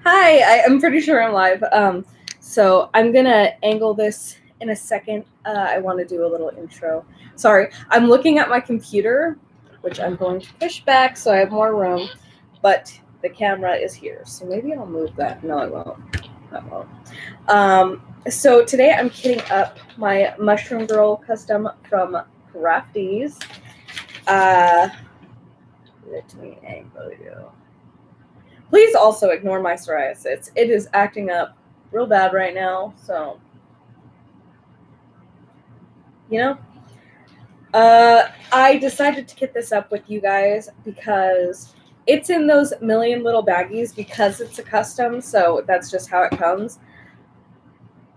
Hi, I'm pretty sure I'm live. So I'm gonna angle this in a second. I want to do a little intro. Sorry, I'm looking at my computer, which I'm going to push back so I have more room, but the camera is here, so maybe I'll move that. No, I won't. I won't. So today I'm kitting up my Mushroom Girl custom from Crafties. Let me angle you. Please also ignore my psoriasis. It is acting up real bad right now, so you know. I decided to kit this up with you guys because it's in those million little baggies because it's a custom, so that's just how it comes.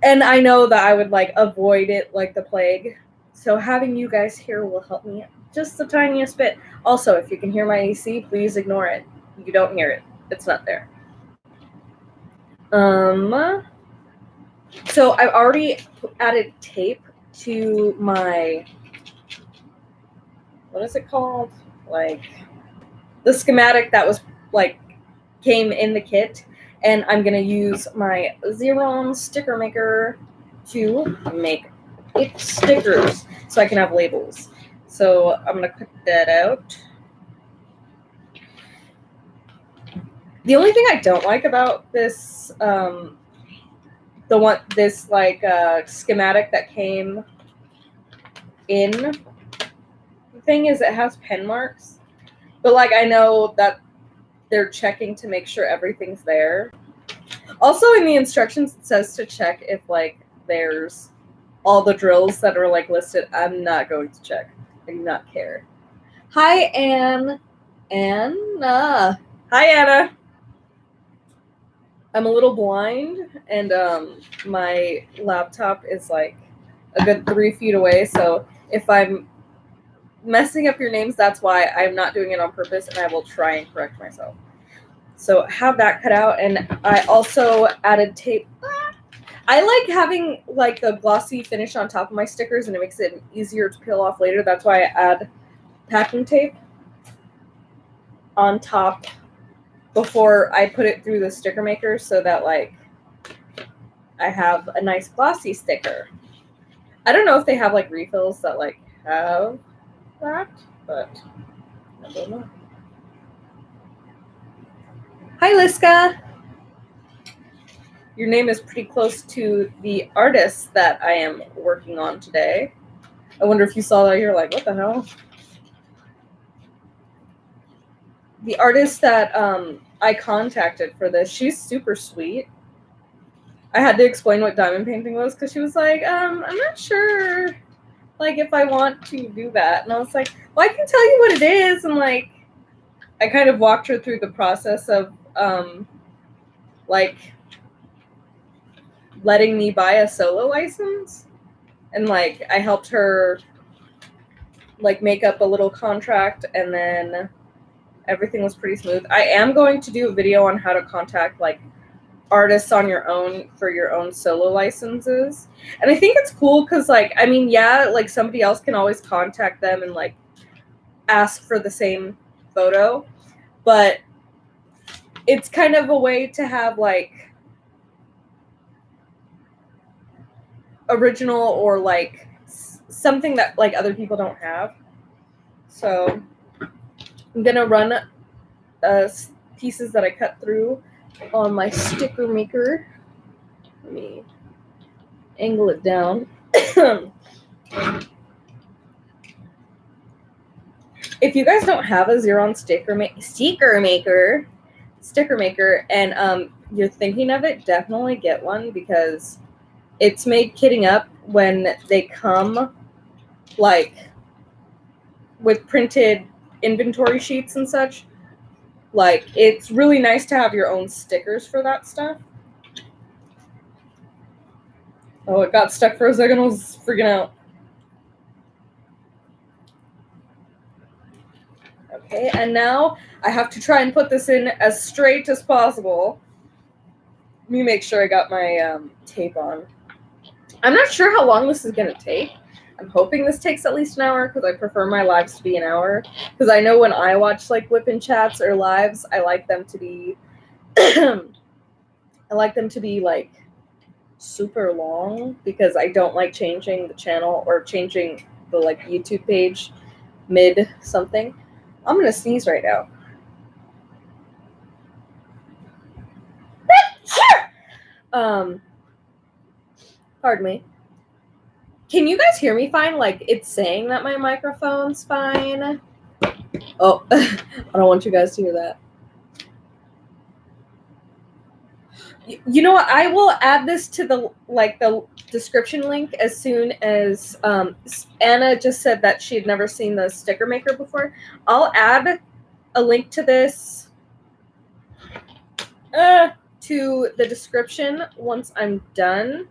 And I know that I would like avoid it like the plague. So having you guys here will help me just the tiniest bit. Also, if you can hear my AC, please ignore it. You don't hear it. It's not there. So I've already added tape to my, what is it called? Like the schematic that was like came in the kit, and I'm gonna use my Xeron sticker maker to make stickers so I can have labels. So I'm gonna cut that out. The only thing I don't like about this, schematic that came in the thing is it has pen marks, but like I know that they're checking to make sure everything's there. Also in the instructions it says to check if like there's all the drills that are like listed. I'm not going to check. I do not care. Hi Anna. Hi Anna. I'm a little blind, and my laptop is like a good 3 feet away, so if I'm messing up your names, that's why. I'm not doing it on purpose, and I will try and correct myself. So have that cut out, and I also added tape. I like having like the glossy finish on top of my stickers, and it makes it easier to peel off later. That's why I add packing tape on top before I put it through the sticker maker, so that like I have a nice glossy sticker. I don't know if they have like refills that like have that, but I don't know. Hi Liska. Your name is pretty close to the artist that I am working on today. I wonder if you saw that. You're like, what the hell? The artist that I contacted for this, she's super sweet. I had to explain what diamond painting was because she was like, I'm not sure like if I want to do that. And I was like, well, I can tell you what it is. And like I kind of walked her through the process of like letting me buy a solo license, and like I helped her like make up a little contract, and then everything was pretty smooth. I am going to do a video on how to contact like artists on your own for your own solo licenses, and I think it's cool because like I mean, yeah, like somebody else can always contact them and like ask for the same photo, but it's kind of a way to have like original or like something that like other people don't have. So I'm gonna run pieces that I cut through on my sticker maker. Let me angle it down. If you guys don't have a Xeron sticker maker, and you're thinking of it, definitely get one because it's made kitting up when they come like with printed inventory sheets and such. Like it's really nice to have your own stickers for that stuff. Oh, it got stuck for a second. I was freaking out. Okay, and now I have to try and put this in as straight as possible. Let me make sure I got my tape on. I'm not sure how long this is going to take. I'm hoping this takes at least an hour because I prefer my lives to be an hour. Because I know when I watch like whip-in chats or lives, I like them to be I like them to be like super long because I don't like changing the channel or changing the like YouTube page mid something. I'm gonna sneeze right now. Pardon me. Can you guys hear me fine? Like, it's saying that my microphone's fine. Oh, I don't want you guys to hear that. You know what? I will add this to the description link as soon as Anna just said that she had never seen the sticker maker before. I'll add a link to this to the description once I'm done.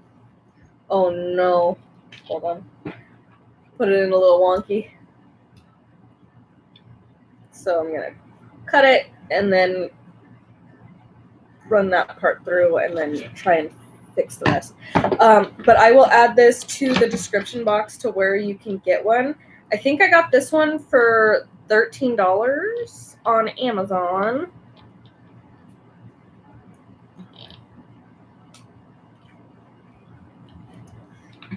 Oh no. Hold on. Put it in a little wonky. So I'm going to cut it and then run that part through and then try and fix the rest. But I will add this to the description box to where you can get one. I think I got this one for $13 on Amazon.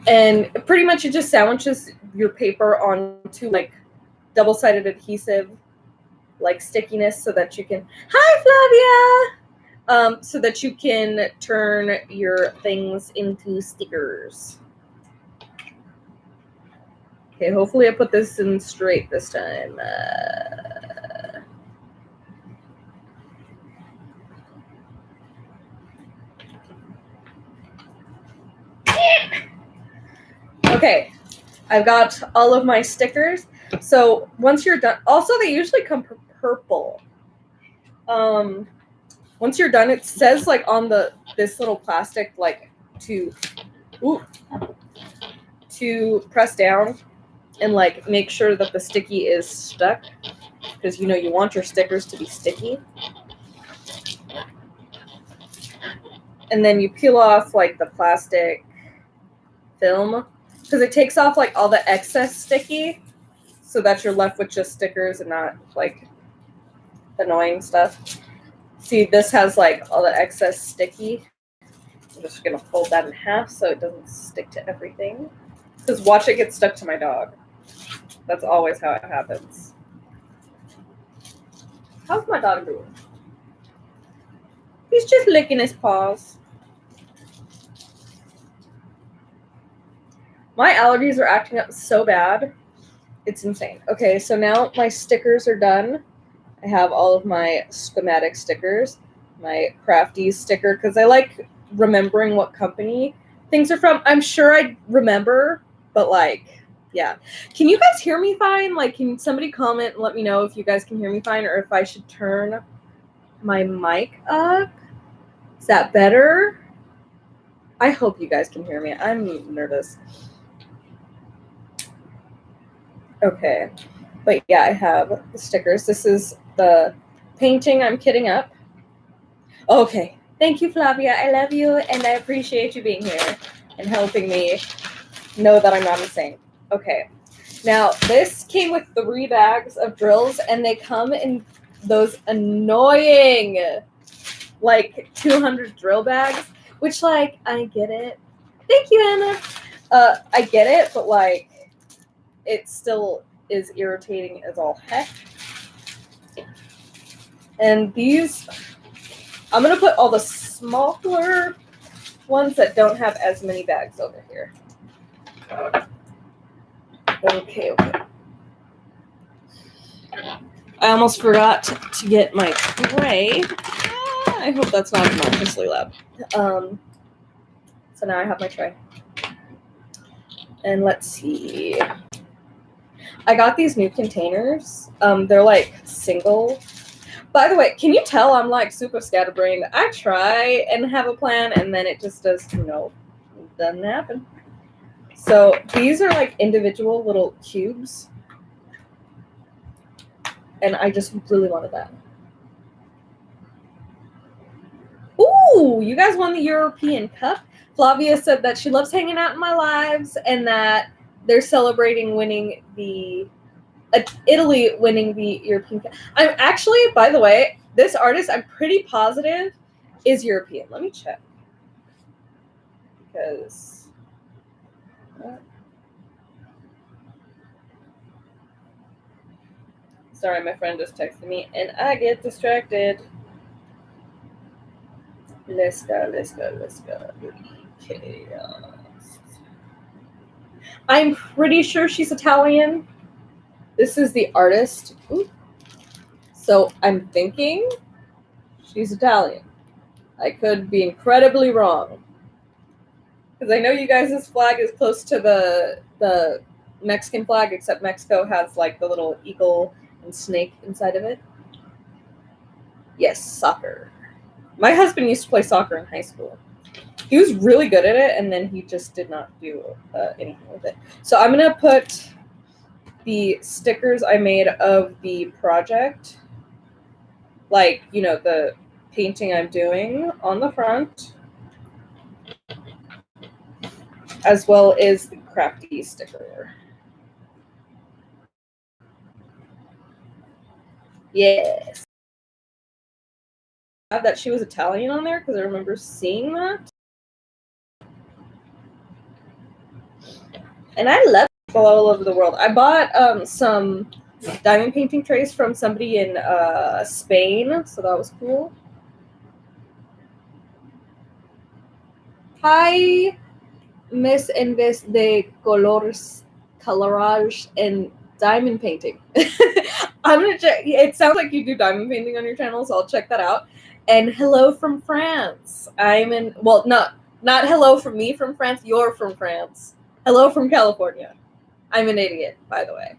And pretty much it just sandwiches your paper onto like double-sided adhesive, like stickiness, so that you can. Hi, Flavia. So that you can turn your things into stickers. Okay, hopefully I put this in straight this time. Okay, I've got all of my stickers. So once you're done, also they usually come purple. Once you're done, it says like on this little plastic like to press down and like make sure that the sticky is stuck, because you know you want your stickers to be sticky. And then you peel off like the plastic film, because it takes off like all the excess sticky, so that you're left with just stickers and not like annoying stuff. See, this has like all the excess sticky. I'm just gonna fold that in half so it doesn't stick to everything. Because watch it get stuck to my dog. That's always how it happens. How's my dog doing? He's just licking his paws. My allergies are acting up so bad. It's insane. Okay, so now my stickers are done. I have all of my schematic stickers, my Crafties sticker, because I like remembering what company things are from. I'm sure I remember, but like, yeah. Can you guys hear me fine? Like, can somebody comment and let me know if you guys can hear me fine, or if I should turn my mic up? Is that better? I hope you guys can hear me. I'm nervous. Okay. But yeah, I have the stickers. This is the painting I'm kitting up. Okay. Thank you, Flavia. I love you, and I appreciate you being here and helping me know that I'm not insane. Okay. Now, this came with 3 bags of drills, and they come in those annoying, like, 200 drill bags, which, like, I get it. Thank you, Anna. I get it, but, like, it still is irritating as all heck. And these, I'm going to put all the smaller ones that don't have as many bags over here. Okay. I almost forgot to get my tray. I hope that's not obnoxiously loud. So now I have my tray. And let's see. I got these new containers. They're like single. By the way, can you tell I'm like super scatterbrained? I try and have a plan, and then it just doesn't happen. So these are like individual little cubes, and I just really wanted that. Ooh, you guys won the European Cup. Flavia said that she loves hanging out in my lives, and that they're celebrating winning Italy winning the European Cup. I'm actually, by the way, this artist, I'm pretty positive is European. Let me check. Because sorry, my friend just texted me and I get distracted. Let's go. Chaos. I'm pretty sure she's Italian. This is the artist. Ooh. So I'm thinking she's Italian. I could be incredibly wrong. Because I know you guys' flag is close to the Mexican flag, except Mexico has like the little eagle and snake inside of it. Yes, soccer. My husband used to play soccer in high school. He was really good at it, and then he just did not do anything with it. So I'm going to put the stickers I made of the project, like, you know, the painting I'm doing on the front, as well as the crafty sticker. Yes. That she was Italian on there because I remember seeing that. And I love people all over the world. I bought some diamond painting trays from somebody in Spain, so that was cool. Hi, Miss Inves de Colors, Colorage, and Diamond Painting. I'm gonna check. It sounds like you do diamond painting on your channel, so I'll check that out. And hello from France. I'm in. Well, not hello from me from France. You're from France. Hello from California. I'm an idiot, by the way.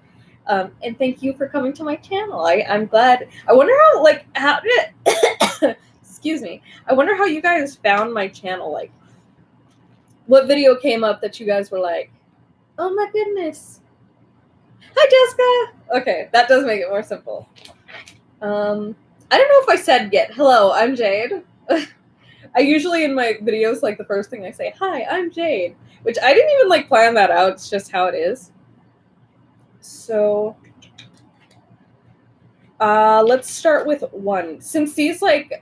And thank you for coming to my channel. I'm glad. I wonder how did excuse me. I wonder how you guys found my channel. Like, what video came up that you guys were like, oh my goodness. Hi, Jessica. Okay, that does make it more simple. I don't know if I said yet. Hello, I'm Jade. I usually in my videos, like the first thing I say, hi, I'm Jade, which I didn't even like plan that out. It's just how it is. So let's start with one. Since these like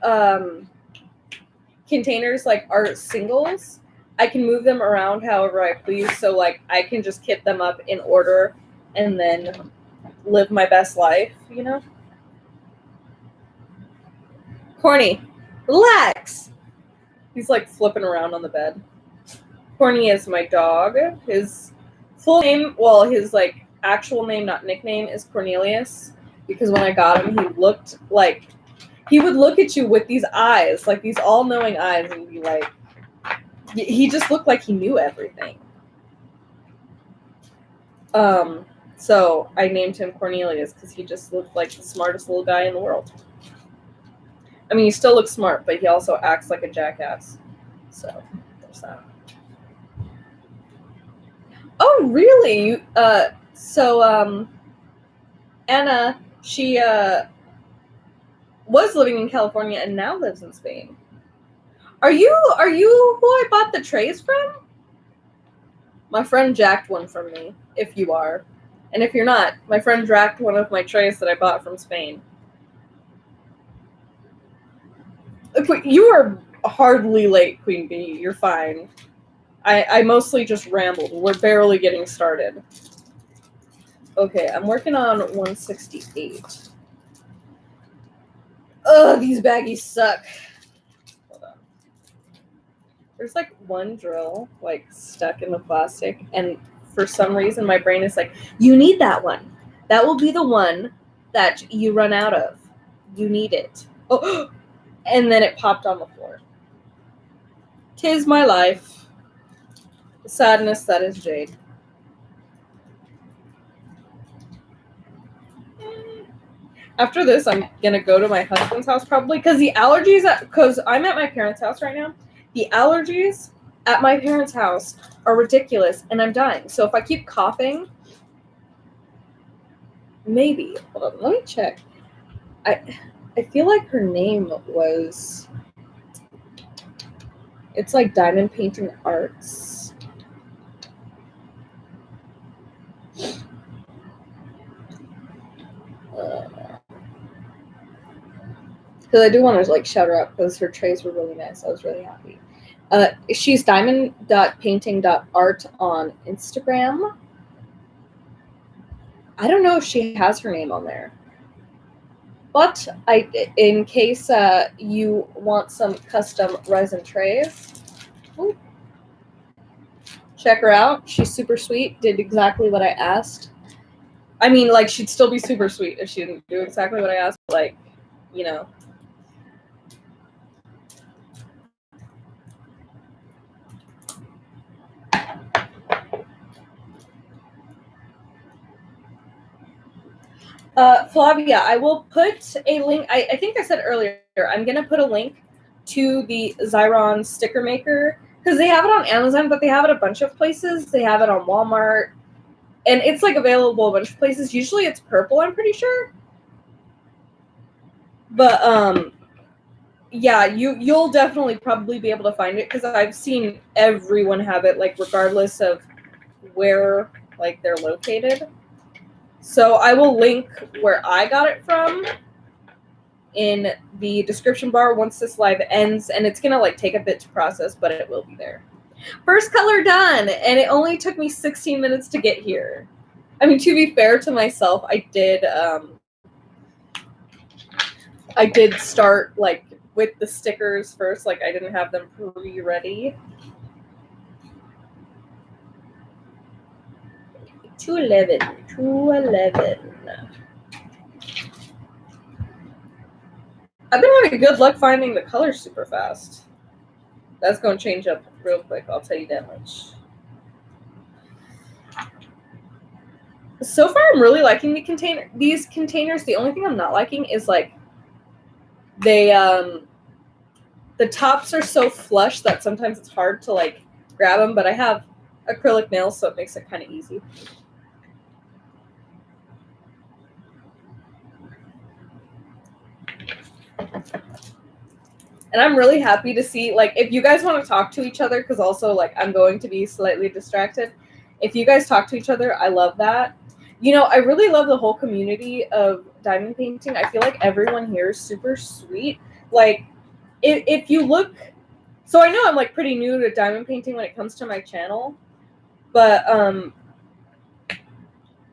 containers like are singles, I can move them around however I please. So like I can just kit them up in order and then live my best life, you know? Corny, relax. He's like flipping around on the bed. Corny is my dog. His full name, well, his like actual name, not nickname, is Cornelius. Because when I got him, he looked like he would look at you with these eyes, like these all-knowing eyes, and be like, he just looked like he knew everything. So I named him Cornelius because he just looked like the smartest little guy in the world. I mean, he still looks smart, but he also acts like a jackass. So there's that. Oh, really? Anna, she was living in California and now lives in Spain. Are you who I bought the trays from? My friend jacked one from me, if you are. And if you're not, my friend jacked one of my trays that I bought from Spain. You are hardly late, Queen Bee. You're fine. I mostly just rambled. We're barely getting started. Okay, I'm working on 168. Ugh, these baggies suck. Hold on. There's like one drill like stuck in the plastic, and for some reason my brain is like, you need that one. That will be the one that you run out of. You need it. Oh, and then it popped on the floor. 'Tis my life. The sadness that is Jade. After this, I'm gonna go to my husband's house probably because the allergies. Because I'm at my parents' house right now. The allergies at my parents' house are ridiculous, and I'm dying. So if I keep coughing, maybe. Hold on, let me check. I feel like her name was. It's like Diamond Painting Arts. Because because I do want to like shout her out because her trays were really nice. I was really happy. She's diamond.painting.art on Instagram. I don't know if she has her name on there, but in case you want some custom resin trays, check her out. She's super sweet. Did exactly what I asked. I mean, like, she'd still be super sweet if she didn't do exactly what I asked. But, like, you know. Flavia, I will put a link. I think I said earlier, I'm going to put a link to the Xyron sticker maker because they have it on Amazon, but they have it a bunch of places. They have it on Walmart, and it's like available a bunch of places. Usually it's purple, I'm pretty sure. But yeah, you'll definitely probably be able to find it because I've seen everyone have it, like regardless of where like they're located. So I will link where I got it from in the description bar once this live ends, and it's gonna like take a bit to process, but it will be there. First color done, and it only took me 16 minutes to get here. I mean, to be fair to myself, I did start like with the stickers first, like I didn't have them pre-ready. 211. I've been having good luck finding the colors super fast. That's going to change up real quick, I'll tell you that much. So far, I'm really liking these containers. The only thing I'm not liking is like they the tops are so flush that sometimes it's hard to like grab them, but I have acrylic nails, so it makes it kind of easy. And I'm really happy to see, like, if you guys want to talk to each other, because also, like, I'm going to be slightly distracted. If you guys talk to each other, I love that. You know, I really love the whole community of diamond painting. I feel like everyone here is super sweet. Like, if you look, so I know I'm like pretty new to diamond painting when it comes to my channel, but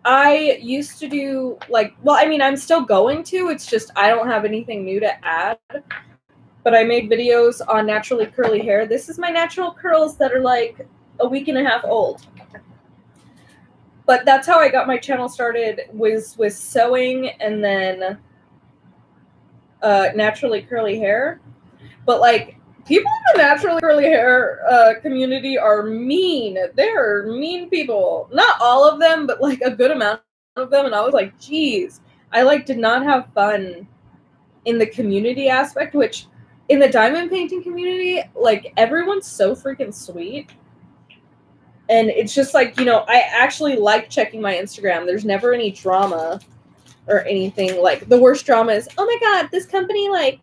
I used to do like, well, I mean, I'm still going to, it's just I don't have anything new to add, but I made videos on naturally curly hair. This is my natural curls that are like a week and a half old. But that's how I got my channel started, was with sewing and then naturally curly hair. But like, people in the naturally curly hair community are mean. They're mean people. Not all of them, but like a good amount of them. And I was like, geez, I like did not have fun in the community aspect, which in the diamond painting community, like everyone's so freaking sweet. And it's just like, you know, I actually like checking my Instagram. There's never any drama or anything. Like the worst drama is, oh my God, this company like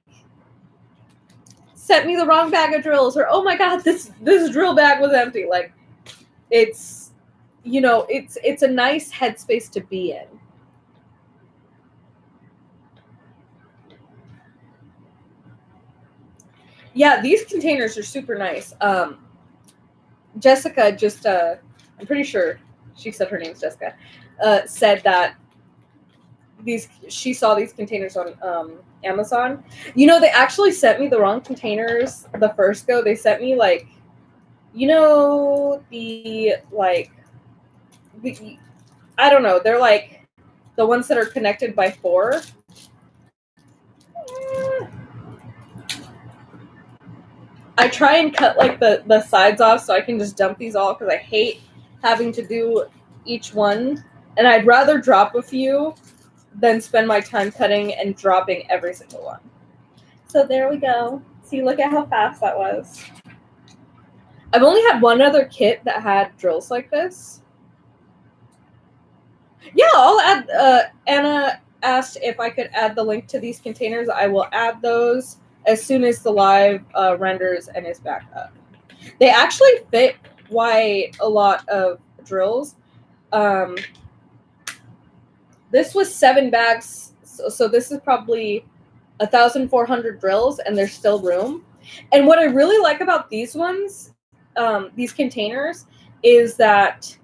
sent me the wrong bag of drills, or oh my God, this drill bag was empty. Like it's, you know, it's a nice headspace to be in. Yeah, these containers are super nice. Jessica just, I'm pretty sure she said her name's Jessica, said that she saw these containers on Amazon. You know, they actually sent me the wrong containers the first go. They sent me like, you know, I don't know. They're like the ones that are connected by 4. I try and cut like the sides off so I can just dump these all because I hate having to do each one. And I'd rather drop a few than spend my time cutting and dropping every single one. So there we go. See, look at how fast that was. I've only had one other kit that had drills like this. Yeah, I'll add, Anna asked if I could add the link to these containers. I will add those as soon as the live renders and is back up. They actually fit quite a lot of drills. This was 7 bags, so this is probably 1,400 drills, and there's still room. And what I really like about these ones, these containers, is that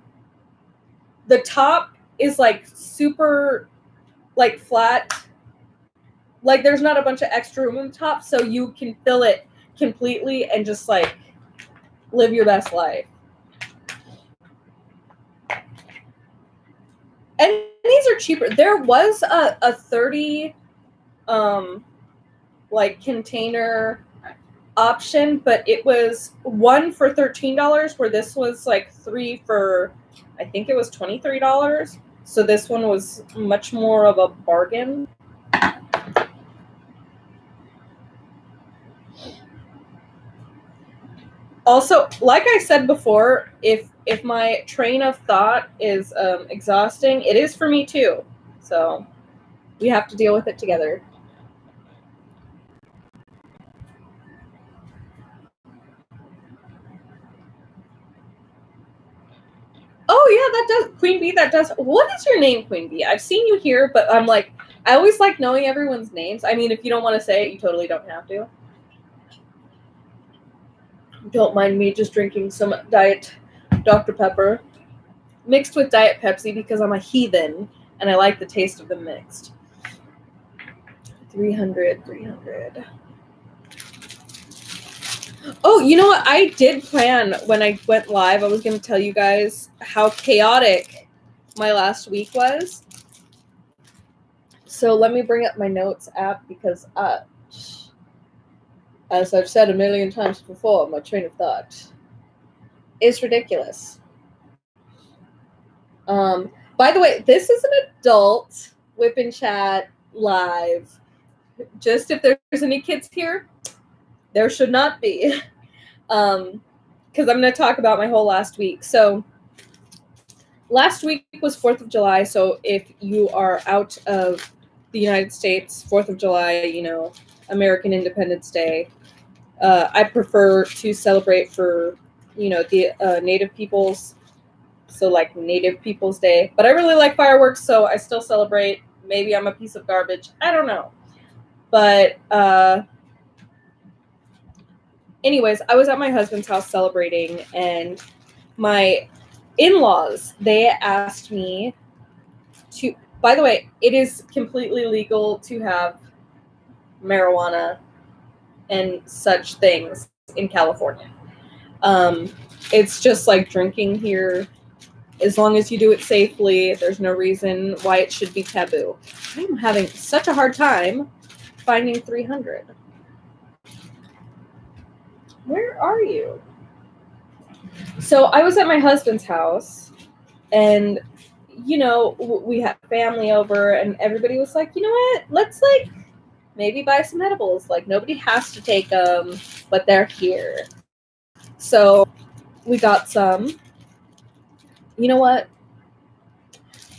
the top is like super like flat. Like there's not a bunch of extra room on the top, so you can fill it completely and just like live your best life. And these are cheaper. There was a 30 like container option, but it was one for $13, where this was like 3 for, I think it was $23. So this one was much more of a bargain. Also, like I said before, if my train of thought is exhausting, it is for me too. So we have to deal with it together. Oh yeah, that does, Queen Bee. That does. What is your name, Queen Bee? I've seen you here, but I'm like, I always like knowing everyone's names. I mean, if you don't want to say it, you totally don't have to. Don't mind me just drinking some Diet Dr. Pepper mixed with Diet Pepsi because I'm a heathen and I like the taste of them mixed. 300. Oh, you know what? I did plan when I went live, I was going to tell you guys how chaotic my last week was. So let me bring up my notes app because, as I've said a million times before, my train of thought is ridiculous. By the way, this is an adult Whip and Chat live. Just if there's any kids here, there should not be. Because I'm going to talk about my whole last week. So last week was 4th of July. So if you are out of the United States, 4th of July, you know, American Independence Day. I prefer to celebrate for, you know, the Native peoples. So like Native Peoples Day. But I really like fireworks, so I still celebrate. Maybe I'm a piece of garbage. I don't know. But anyways, I was at my husband's house celebrating, and my in-laws, they asked me to, by the way, it is completely legal to have marijuana and such things in California. It's just like drinking here. As long as you do it safely, there's no reason why it should be taboo. I'm having such a hard time finding 300. Where are you? So I was at my husband's house, and, you know, we had family over, and everybody was like, you know what? Let's, like, maybe buy some edibles. Like, nobody has to take them, but they're here. So we got some. You know what?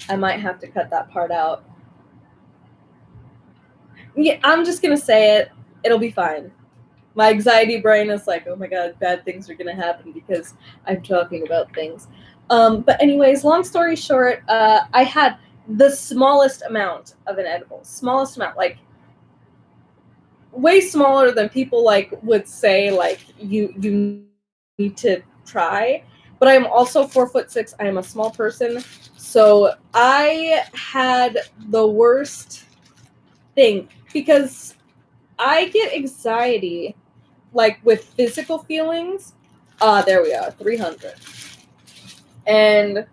I might have to cut that part out. Yeah, I'm just going to say it. It'll be fine. My anxiety brain is like, oh my God, bad things are going to happen because I'm talking about things. But anyways, long story short, I had the smallest amount of an edible. Smallest amount. Like, way smaller than people, like, would say, like, you need to try. But I am also 4'6". I am a small person. So I had the worst thing because I get anxiety, like, with physical feelings. There we are, 300. And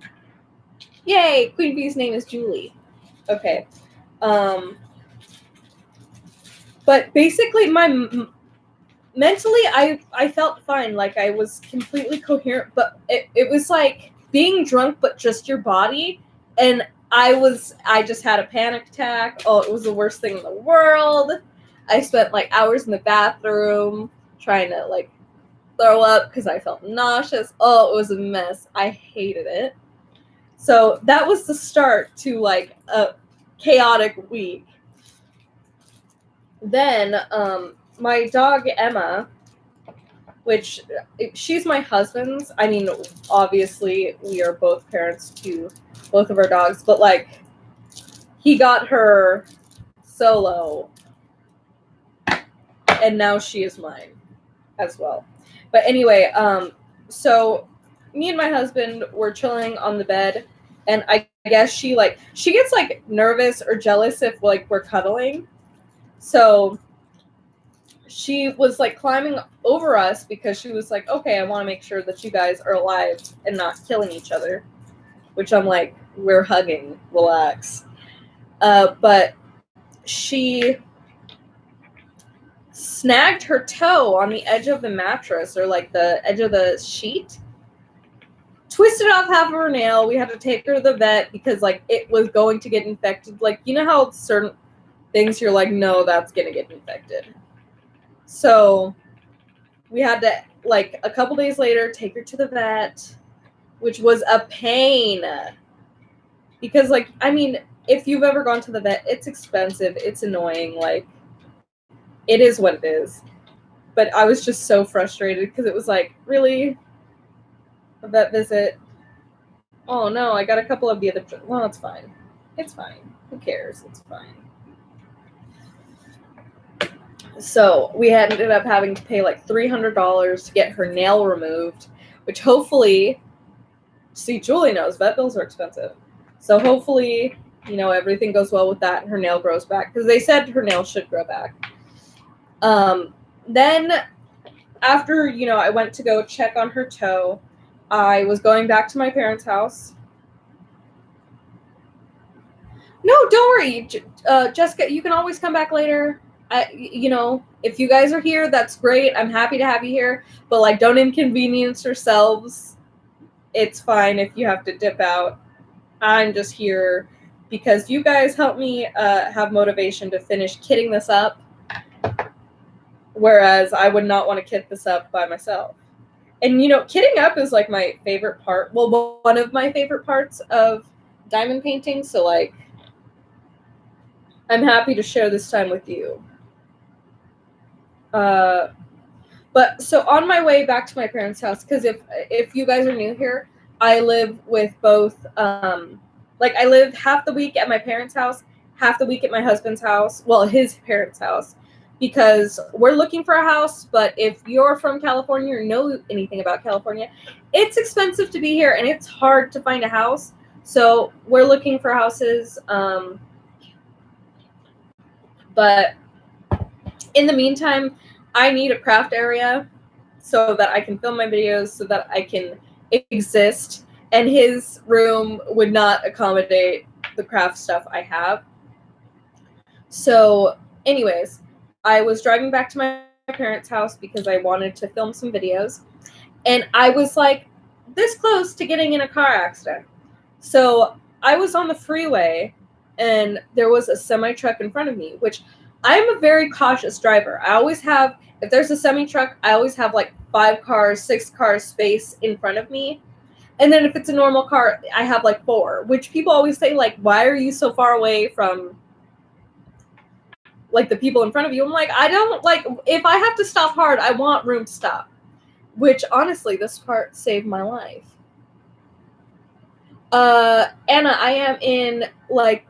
yay, Queen Bee's name is Julie. Okay. But basically, mentally, I felt fine. Like, I was completely coherent, but it was like being drunk, but just your body. And I just had a panic attack. Oh, it was the worst thing in the world. I spent like hours in the bathroom trying to like throw up because I felt nauseous. Oh, it was a mess. I hated it. So that was the start to like a chaotic week. Then my dog Emma, which she's my husband's. I mean, obviously we are both parents to both of our dogs, but like he got her solo and now she is mine as well. But anyway, so me and my husband were chilling on the bed, and I guess she gets like nervous or jealous if like we're cuddling. So she was like climbing over us because she was like, okay, I want to make sure that you guys are alive and not killing each other. Which I'm like, we're hugging, relax. But she snagged her toe on the edge of the mattress or like the edge of the sheet, twisted off half of her nail. We had to take her to the vet because like it was going to get infected. Like, you know how certain things you're like, no, that's gonna get infected. So we had to, like, a couple days later, take her to the vet, which was a pain. Because, like, I mean, if you've ever gone to the vet, it's expensive, it's annoying, like, it is what it is. But I was just so frustrated because it was like, really? A vet visit? Oh no, I got a couple of the other. Well, it's fine. It's fine. Who cares? It's fine. So we ended up having to pay like $300 to get her nail removed, which hopefully, see, Julie knows vet bills are expensive. So hopefully, you know, everything goes well with that and her nail grows back because they said her nail should grow back. Then after, you know, I went to go check on her toe, I was going back to my parents' house. No, don't worry, Jessica, you can always come back later. You know, if you guys are here, that's great. I'm happy to have you here, but like, don't inconvenience yourselves. It's fine if you have to dip out. I'm just here because you guys help me have motivation to finish kitting this up, whereas I would not want to kit this up by myself. And, you know, kitting up is like my favorite part. Well, one of my favorite parts of diamond painting. So, like, I'm happy to share this time with you. But so on my way back to my parents' house, because if you guys are new here, I live with both, like, I live half the week at my parents' house, half the week at my husband's house, well, his parents' house, because we're looking for a house. But if you're from California or know anything about California, it's expensive to be here and it's hard to find a house. So we're looking for houses. But in the meantime, I need a craft area so that I can film my videos, so that I can exist. And his room would not accommodate the craft stuff I have. So anyways, I was driving back to my parents' house because I wanted to film some videos. And I was like this close to getting in a car accident. So I was on the freeway and there was a semi-truck in front of me, which I'm a very cautious driver. I always have, if there's a semi-truck, I always have like 5 cars, 6 cars space in front of me. And then if it's a normal car, I have like 4, which people always say, like, why are you so far away from like the people in front of you? I'm like, I don't, like, if I have to stop hard, I want room to stop. Which honestly, this part saved my life. Anna, I am in like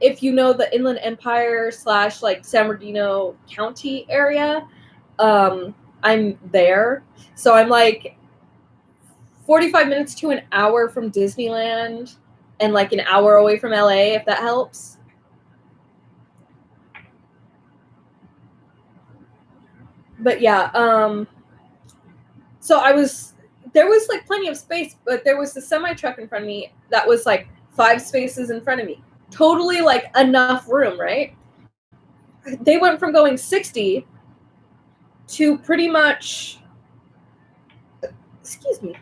if you know the Inland Empire / like San Bernardino County area, I'm there. So I'm like 45 minutes to an hour from Disneyland and like an hour away from LA, if that helps. But yeah, so there was like plenty of space, but there was the semi-truck in front of me that was like 5 spaces in front of me. Totally like enough room, right? They went from going 60 to pretty much, excuse me.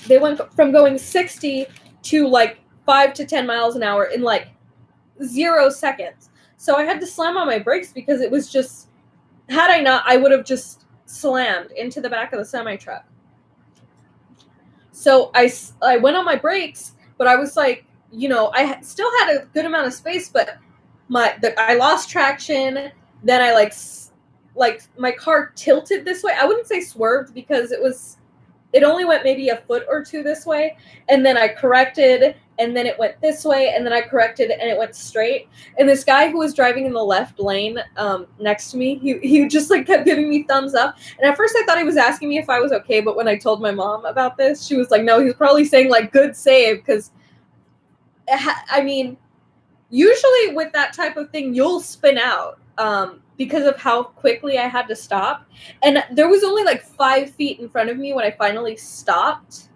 They went from going 60 to like 5 to 10 miles an hour in like 0 seconds. So I had to slam on my brakes because it was just, had I not, I would have just slammed into the back of the semi-truck. So I went on my brakes, but I was like, you know, I still had a good amount of space, but I lost traction. Then I like my car tilted this way. I wouldn't say swerved because it only went maybe a foot or 2 this way. And then I corrected and then it went this way, and then I corrected and it went straight. And this guy who was driving in the left lane next to me, he just like kept giving me thumbs up. And at first I thought he was asking me if I was okay, but when I told my mom about this, she was like, no, he was probably saying like good save, because I mean, usually with that type of thing, you'll spin out because of how quickly I had to stop. And there was only like 5 feet in front of me when I finally stopped.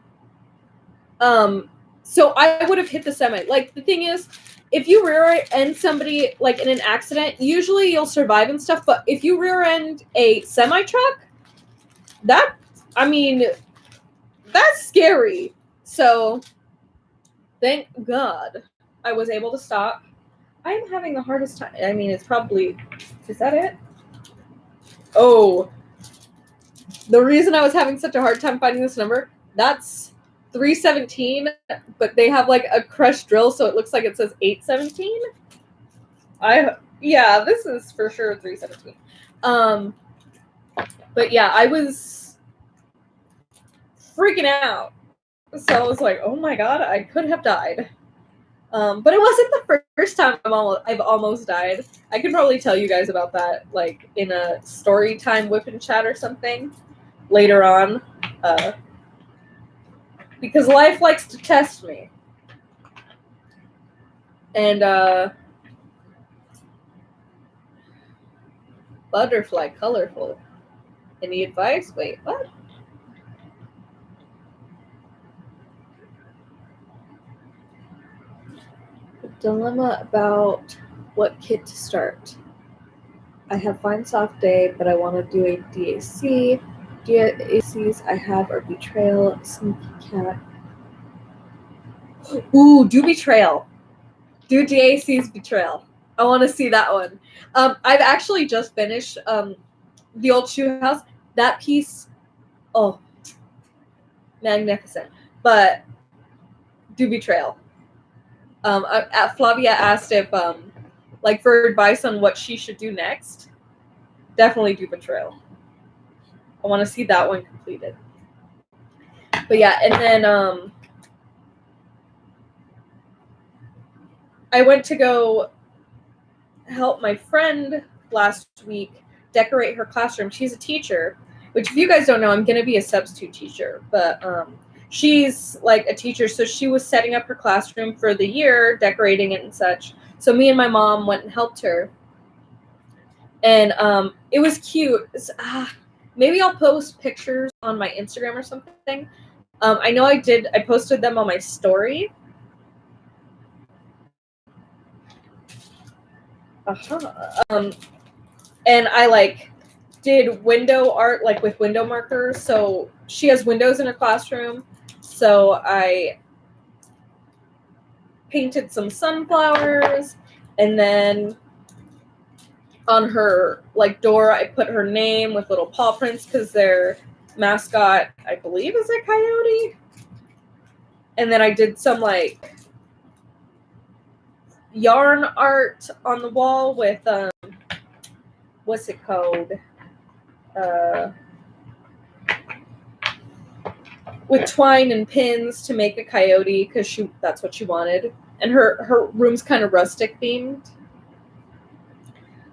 So I would have hit the semi. Like, the thing is, if you rear end somebody like in an accident, usually you'll survive and stuff. But if you rear end a semi truck, that's scary. So thank God I was able to stop. I'm having the hardest time. I mean, it's probably, is that it? Oh, the reason I was having such a hard time finding this number, that's 317, but they have like a crushed drill, so it looks like it says 817. Yeah, this is for sure 317. But yeah, I was freaking out. So I was like, oh my God, I could have died. But it wasn't the first time I've almost died. I could probably tell you guys about that, like in a story time whip and chat or something later on, because life likes to test me. And butterfly, colorful. Any advice? Wait, what? Dilemma about what kit to start. I have fine soft day, but I want to do a DAC. DACs I have are betrayal, sneaky cat. Ooh, do betrayal. Do DAC's betrayal. I want to see that one. I've actually just finished the old shoe house. That piece, oh, magnificent. But do betrayal. Flavia asked if like for advice on what she should do next. Definitely do betrayal. I want to see that one completed. But yeah, and then I went to go help my friend last week decorate her classroom. She's a teacher, which if you guys don't know, I'm going to be a substitute teacher, but she's like a teacher, so she was setting up her classroom for the year, decorating it and such. So me and my mom went and helped her. And it was cute. Maybe I'll post pictures on my Instagram or something. I know I posted them on my story. And I like did window art like with window markers. So she has windows in her classroom. So I painted some sunflowers, and then on her like door I put her name with little paw prints because their mascot, I believe, is a coyote. And then I did some like yarn art on the wall with what's it called? With twine and pins to make a coyote because that's what she wanted. And her room's kind of rustic themed.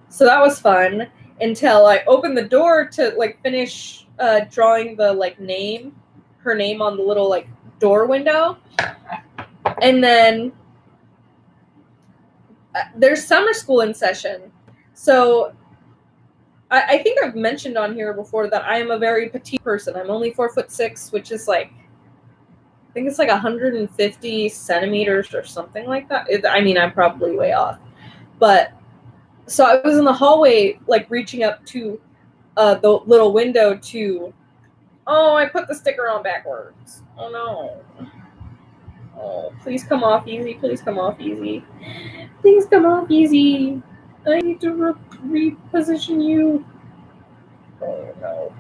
So that was fun until I opened the door to like finish drawing the like her name on the little like door window. And then there's summer school in session. So I think I've mentioned on here before that I am a very petite person. I'm only 4'6", which is like, I think it's like 150 centimeters or something like that. I mean, I'm probably way off. But so I was in the hallway, like reaching up to the little window to, oh, I put the sticker on backwards. Oh no. Oh, please come off easy. Please come off easy. Please come off easy. I need to reposition you. Oh no.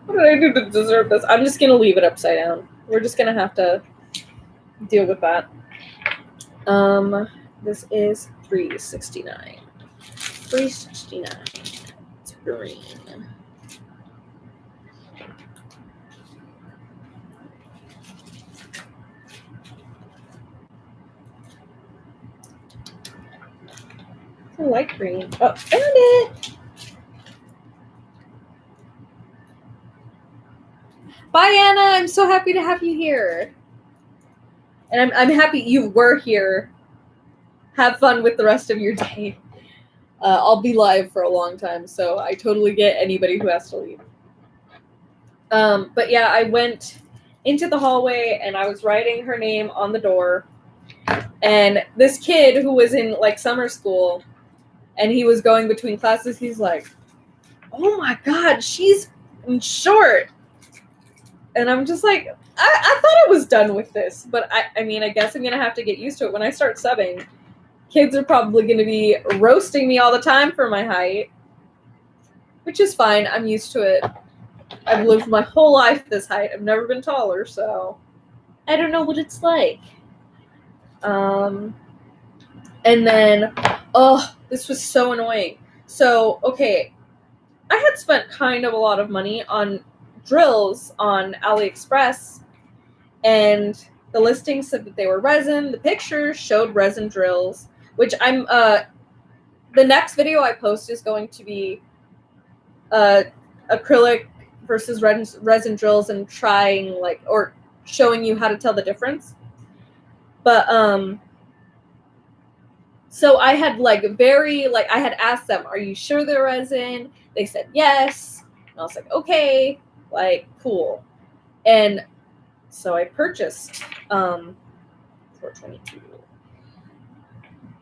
What did I do to deserve this? I'm just going to leave it upside down. We're just going to have to deal with that. This is $3.69. $3.69. It's green. I like green. Oh, found it! Bye, Anna. I'm so happy to have you here. And I'm happy you were here. Have fun with the rest of your day. I'll be live for a long time, so I totally get anybody who has to leave. But yeah, I went into the hallway and I was writing her name on the door. And this kid who was in like summer school and he was going between classes, he's like, "Oh my God, she's short." And I'm just like, I thought I was done with this, but I mean, I guess I'm going to have to get used to it. When I start subbing, kids are probably going to be roasting me all the time for my height, which is fine. I'm used to it. I've lived my whole life this height. I've never been taller, so I don't know what it's like. And then, this was so annoying. So, okay, I had spent kind of a lot of money on drills on AliExpress, and the listing said that they were resin. The pictures showed resin drills, which I'm, the next video I post is going to be acrylic versus resin drills and trying, like, or showing you how to tell the difference. But, so I had, like, I had asked them, "Are you sure they're resin?" They said yes. And I was like, okay, like, cool. And so I purchased, $4.22.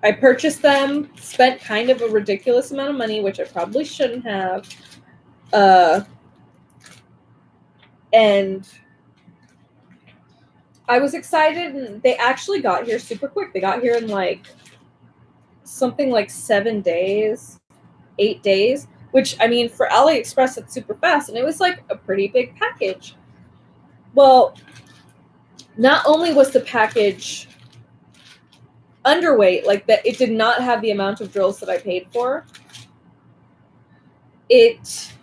I purchased them, spent kind of a ridiculous amount of money, which I probably shouldn't have. And I was excited, and they actually got here super quick. They got here in like something like 7 days, 8 days, which, I mean, for AliExpress, it's super fast, and it was like a pretty big package. Well, not only was the package underweight, like that, it did not have the amount of drills that I paid for. It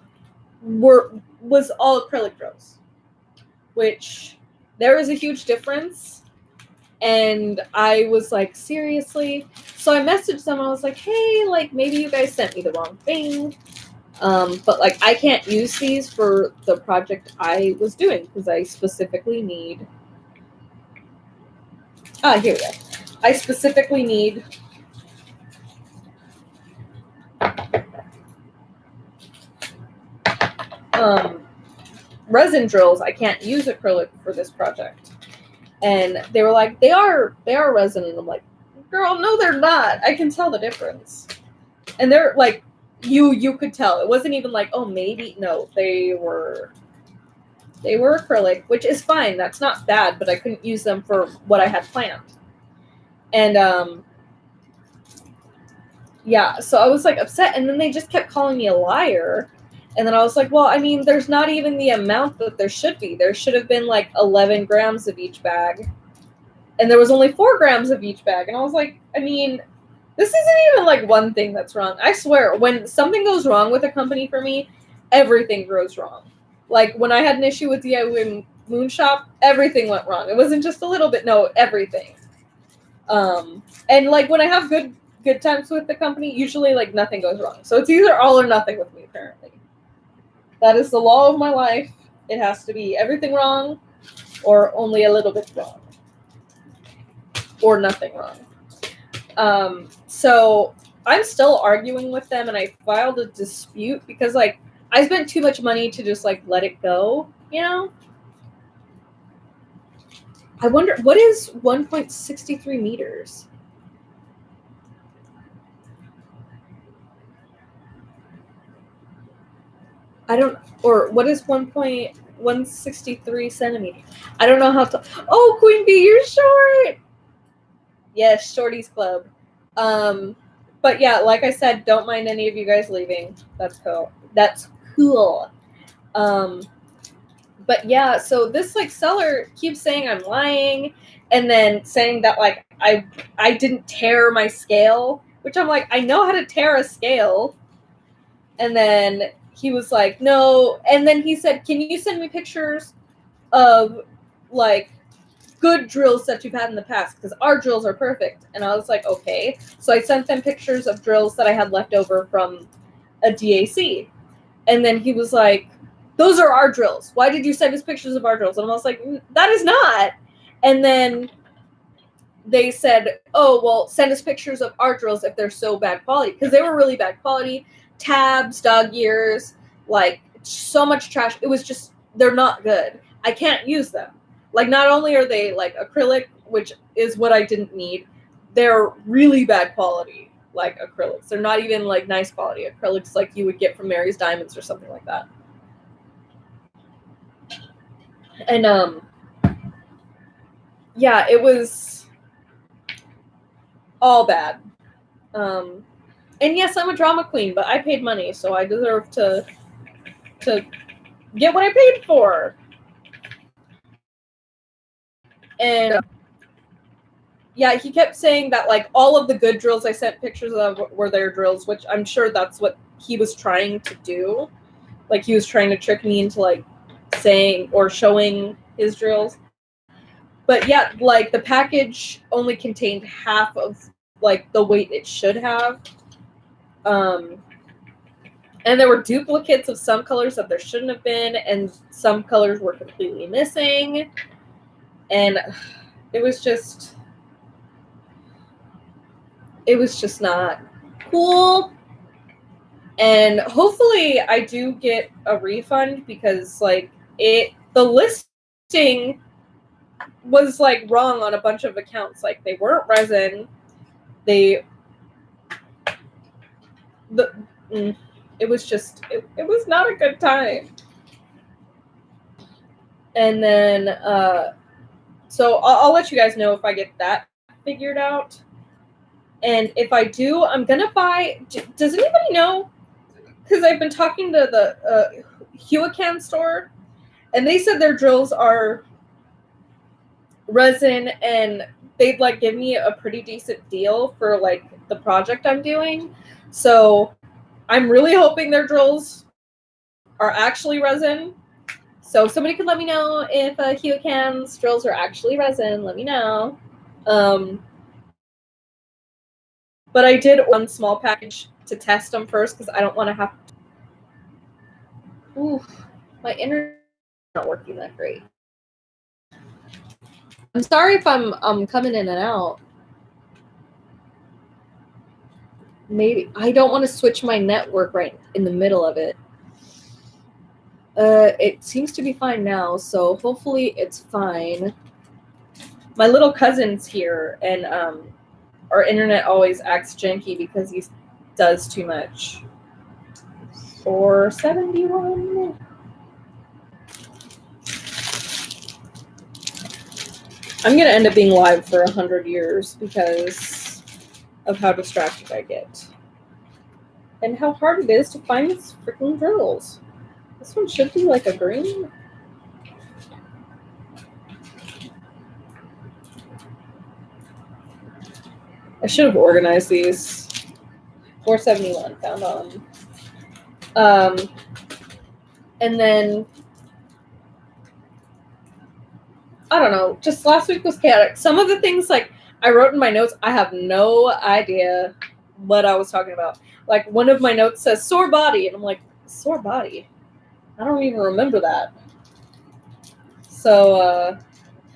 was all acrylic drills, which there was a huge difference. And I was like, seriously? So I messaged them. I was like, hey, like, maybe you guys sent me the wrong thing. But like, I can't use these for the project I was doing because I specifically need. Here we go. I specifically need resin drills. I can't use acrylic for this project. And they were like, they are resin. And I'm like, girl, no, they're not. I can tell the difference. And they're like, you could tell. It wasn't even like, oh, maybe. No, they were acrylic, which is fine. That's not bad, but I couldn't use them for what I had planned. And yeah, so I was like upset, and then they just kept calling me a liar. And then I was like, well, I mean, there's not even the amount that there should be. There should have been like 11 grams of each bag. And there was only 4 grams of each bag. And I was like, I mean, this isn't even like one thing that's wrong. I swear, when something goes wrong with a company for me, everything goes wrong. Like when I had an issue with DIY Moon Shop, everything went wrong. It wasn't just a little bit, no, everything. And like when I have good times with the company, usually like nothing goes wrong. So it's either all or nothing with me, apparently. That is the law of my life. It has to be everything wrong or only a little bit wrong. Or nothing wrong. So I'm still arguing with them, and I filed a dispute because like I spent too much money to just like let it go, you know? I wonder, what is 1.63 meters? Or what is 1.163 centimeters? I don't know how to. Oh, Queen Bee, you're short. Yes, Shorties Club. But yeah, like I said, don't mind any of you guys leaving. That's cool. But yeah, so this like seller keeps saying I'm lying, and then saying that like I didn't tear my scale, which I'm like, I know how to tear a scale. And then he was like, no. And then he said, can you send me pictures of like good drills that you've had in the past? Because our drills are perfect. And I was like, okay. So I sent them pictures of drills that I had left over from a DAC. And then he was like, those are our drills. Why did you send us pictures of our drills? And I was like, that is not. And then they said, oh, well, send us pictures of our drills if they're so bad quality. Because they were really bad quality. Tabs, dog ears, like so much trash. It was just, they're not good. I can't use them. Like, not only are they like acrylic, which is what I didn't need, they're really bad quality, like acrylics. They're not even like nice quality acrylics like you would get from Mary's Diamonds or something like that. And yeah, it was all bad. And yes, I'm a drama queen, but I paid money, so I deserve to get what I paid for. And yeah, he kept saying that like all of the good drills I sent pictures of were their drills, which I'm sure that's what he was trying to do. Like he was trying to trick me into like saying or showing his drills. But yeah, like the package only contained half of like the weight it should have. And there were duplicates of some colors that there shouldn't have been, and some colors were completely missing. And it was just not cool. And hopefully I do get a refund, because like the listing was like wrong on a bunch of accounts. Like they weren't resin. It was just it was not a good time. And then so I'll let you guys know if I get that figured out. And if I do, I'm gonna buy. Does anybody know? Because I've been talking to the Huacan store, and they said their drills are resin, and they'd like give me a pretty decent deal for like the project I'm doing. So I'm really hoping their drills are actually resin. So if somebody could let me know if Huacan's drills are actually resin, let me know. But I did one small package to test them first, because I don't want to have to. Oof, my internet's not working that great. I'm sorry if I'm coming in and out. Maybe I don't want to switch my network right in the middle of it. It seems to be fine now, so hopefully it's fine. My little cousin's here, and our internet always acts janky because he does too much. 471. I'm gonna end up being live for 100 years because of how distracted I get. And how hard it is to find these freaking drills. This one should be like a green. I should have organized these. 471 found on. And then I don't know, just last week was chaotic. Some of the things like I wrote in my notes, I have no idea what I was talking about. Like one of my notes says sore body, and I'm like, sore body? I don't even remember that. So,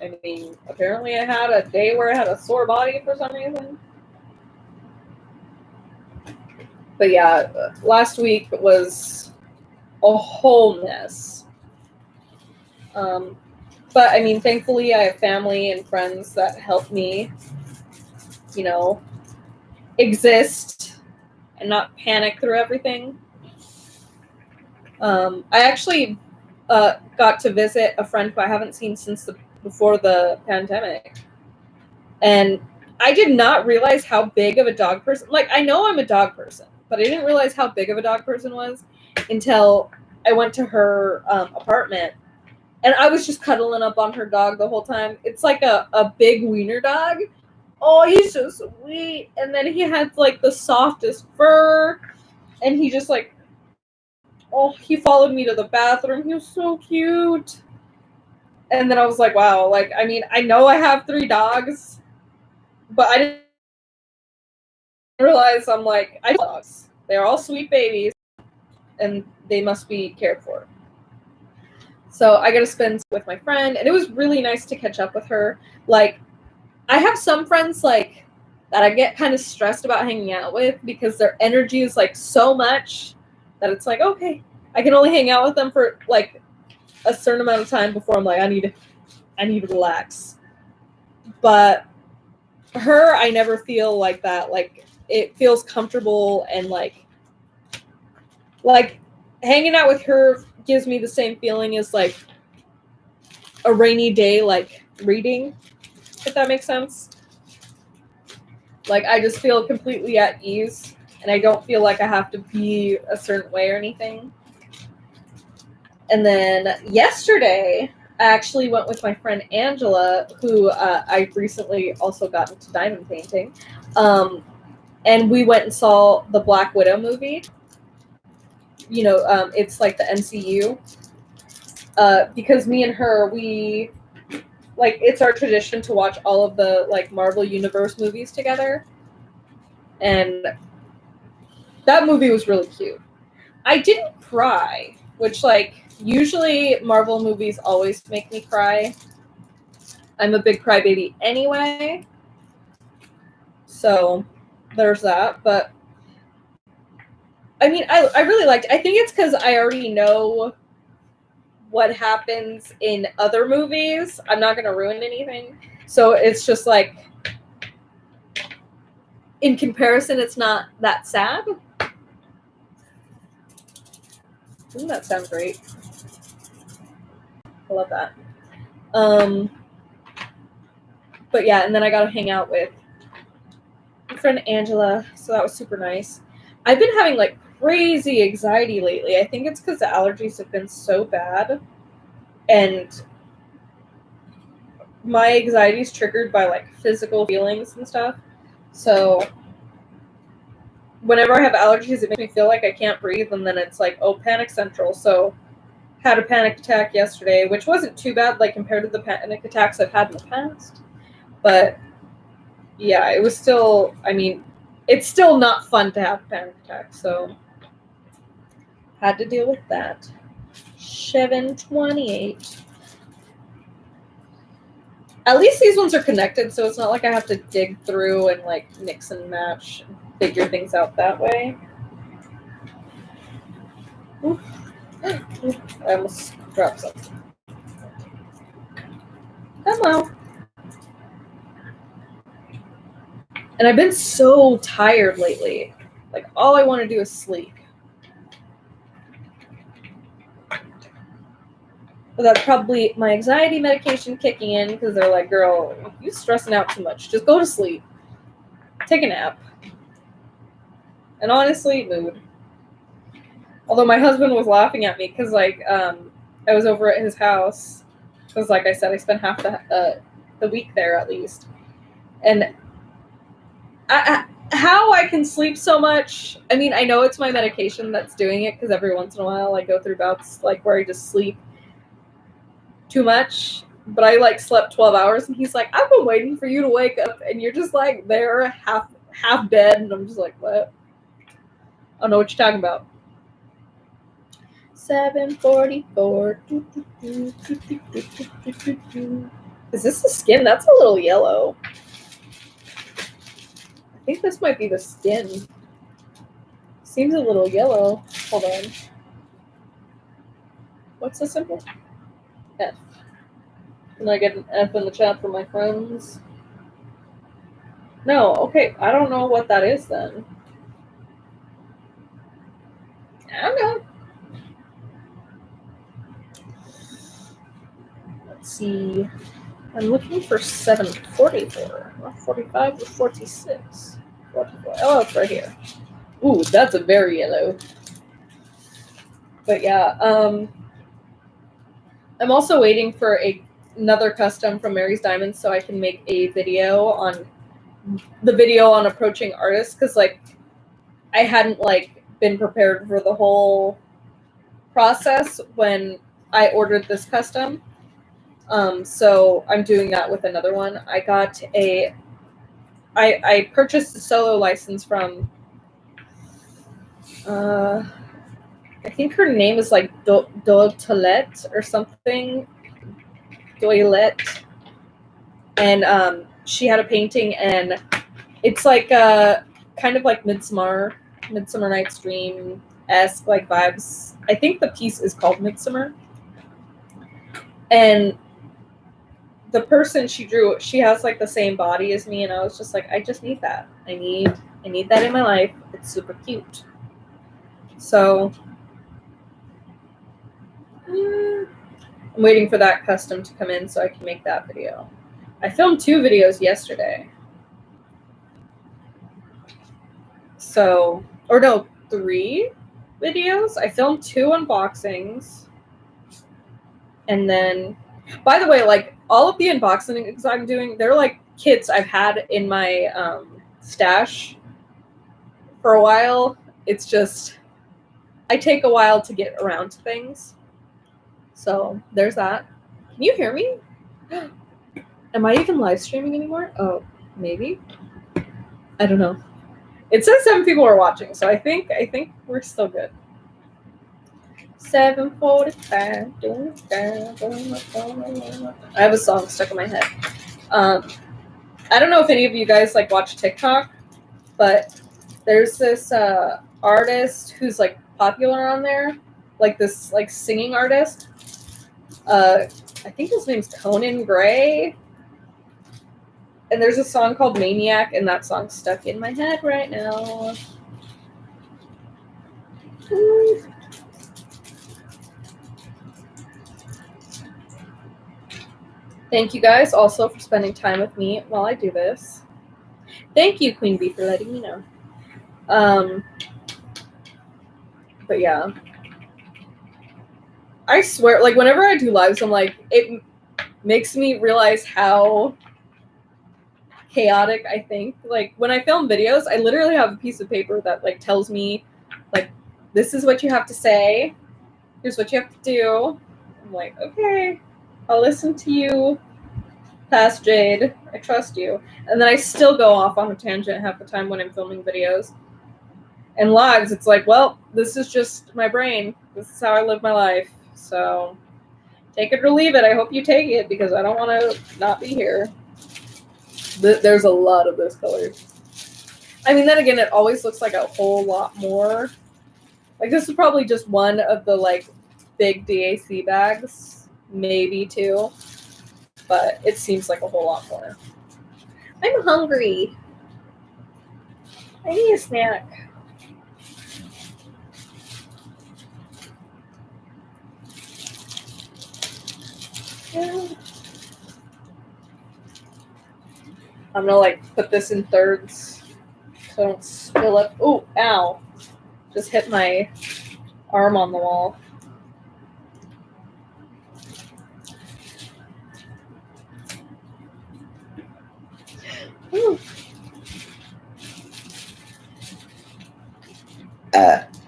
I mean, apparently I had a day where I had a sore body for some reason. But yeah, last week was a whole mess. But I mean, thankfully I have family and friends that help me, exist and not panic through everything. I actually got to visit a friend who I haven't seen since before the pandemic. And I did not realize how big of a dog person, like I know I'm a dog person, but I didn't realize how big of a dog person was until I went to her apartment. And I was just cuddling up on her dog the whole time. It's like a big wiener dog. Oh, he's so sweet. And then he had like the softest fur. And he just like, oh, he followed me to the bathroom. He was so cute. And then I was like, wow, like, I mean, I know I have 3 dogs, but I didn't realize I'm like, I love dogs. They're all sweet babies, and they must be cared for. So I got to spend with my friend, and it was really nice to catch up with her. Like, I have some friends, like, that I get kind of stressed about hanging out with because their energy is, like, so much that it's like, okay, I can only hang out with them for, like, a certain amount of time before I'm like, I need to relax. But her, I never feel like that. Like, it feels comfortable, and like hanging out with her gives me the same feeling as like a rainy day, like reading, if that makes sense. Like, I just feel completely at ease, and I don't feel like I have to be a certain way or anything. And then yesterday, I actually went with my friend Angela, who I recently also got into diamond painting. And we went and saw the Black Widow movie. You know, it's like the MCU. Because me and her, we, like, it's our tradition to watch all of the, like, Marvel Universe movies together. And that movie was really cute. I didn't cry, which, like, usually Marvel movies always make me cry. I'm a big crybaby anyway. So there's that. But I mean, I really liked it. I think it's because I already know what happens in other movies. I'm not going to ruin anything. So it's just like, in comparison, it's not that sad. Doesn't that sound great? I love that. But yeah, and then I got to hang out with my friend Angela, so that was super nice. I've been having like crazy anxiety lately. I think it's because the allergies have been so bad, and my anxiety is triggered by like physical feelings and stuff. So whenever I have allergies, it makes me feel like I can't breathe, and then it's like, oh, panic central. So had a panic attack yesterday, which wasn't too bad, like, compared to the panic attacks I've had in the past. But yeah, it was still, I mean, it's still not fun to have a panic attack, so had to deal with that. 7:28. At least these ones are connected, so it's not like I have to dig through and like mix and match and figure things out that way. Oof. I almost dropped something. Come on. And I've been so tired lately. Like, all I want to do is sleep. But that's probably my anxiety medication kicking in, because they're like, girl, you're stressing out too much. Just go to sleep. Take a nap. And honestly, mood. Although my husband was laughing at me because, like, I was over at his house. Because, like I said, I spent half the week there at least. And how I can sleep so much, I mean, I know it's my medication that's doing it, because every once in a while I go through bouts like where I just sleep too much, but I like slept 12 hours, and he's like, I've been waiting for you to wake up, and you're just like there half dead, and I'm just like, what? I don't know what you're talking about. 7:44. Is this the skin? That's a little yellow. I think this might be the skin. Seems a little yellow. Hold on. What's the symbol? F. Can I get an F in the chat for my friends? No, okay. I don't know what that is then. I don't know. Let's see. I'm looking for 7:44. Not 45 or 46. 44. Oh, it's right here. Ooh, that's a very yellow. But yeah, I'm also waiting for another custom from Mary's Diamonds so I can make a video on approaching artists, because like I hadn't like been prepared for the whole process when I ordered this custom. So I'm doing that with another one. I purchased a solo license from I think her name is like Doilette or something. Doilette. And she had a painting, and it's like kind of like Midsummer Night's Dream-esque like vibes. I think the piece is called Midsummer. And the person she drew, she has like the same body as me, and I was just like, I just need that. I need that in my life. It's super cute. So I'm waiting for that custom to come in so I can make that video. I filmed 2 videos yesterday. So, or no, 3 videos. I filmed 2 unboxings. And then, by the way, like all of the unboxings I'm doing, they're like kits I've had in my stash for a while. It's just, I take a while to get around to things. So there's that. Can you hear me? Am I even live streaming anymore? Oh, maybe. I don't know. It says 7 people are watching, so I think we're still good. 7:45. I have a song stuck in my head. I don't know if any of you guys like watch TikTok, but there's this artist who's like popular on there, like this like singing artist. I think his name's Conan Gray. And there's a song called Maniac, and that song's stuck in my head right now. Thank you guys also for spending time with me while I do this. Thank you, Queen Bee, for letting me know. But yeah. I swear, like, whenever I do lives, I'm like, it makes me realize how chaotic I think. Like, when I film videos, I literally have a piece of paper that, like, tells me, like, this is what you have to say. Here's what you have to do. I'm like, okay, I'll listen to you, Past Jade. I trust you. And then I still go off on a tangent half the time when I'm filming videos. And lives, it's like, well, this is just my brain. This is how I live my life. So take it or leave it. I hope you take it, because I don't want to not be here. There's a lot of this color. I mean, then again, it always looks like a whole lot more. Like, this is probably just one of the, like, big DAC bags. Maybe 2. But it seems like a whole lot more. I'm hungry. I need a snack. I'm gonna like put this in thirds so I don't spill it. Oh, ow. Just hit my arm on the wall.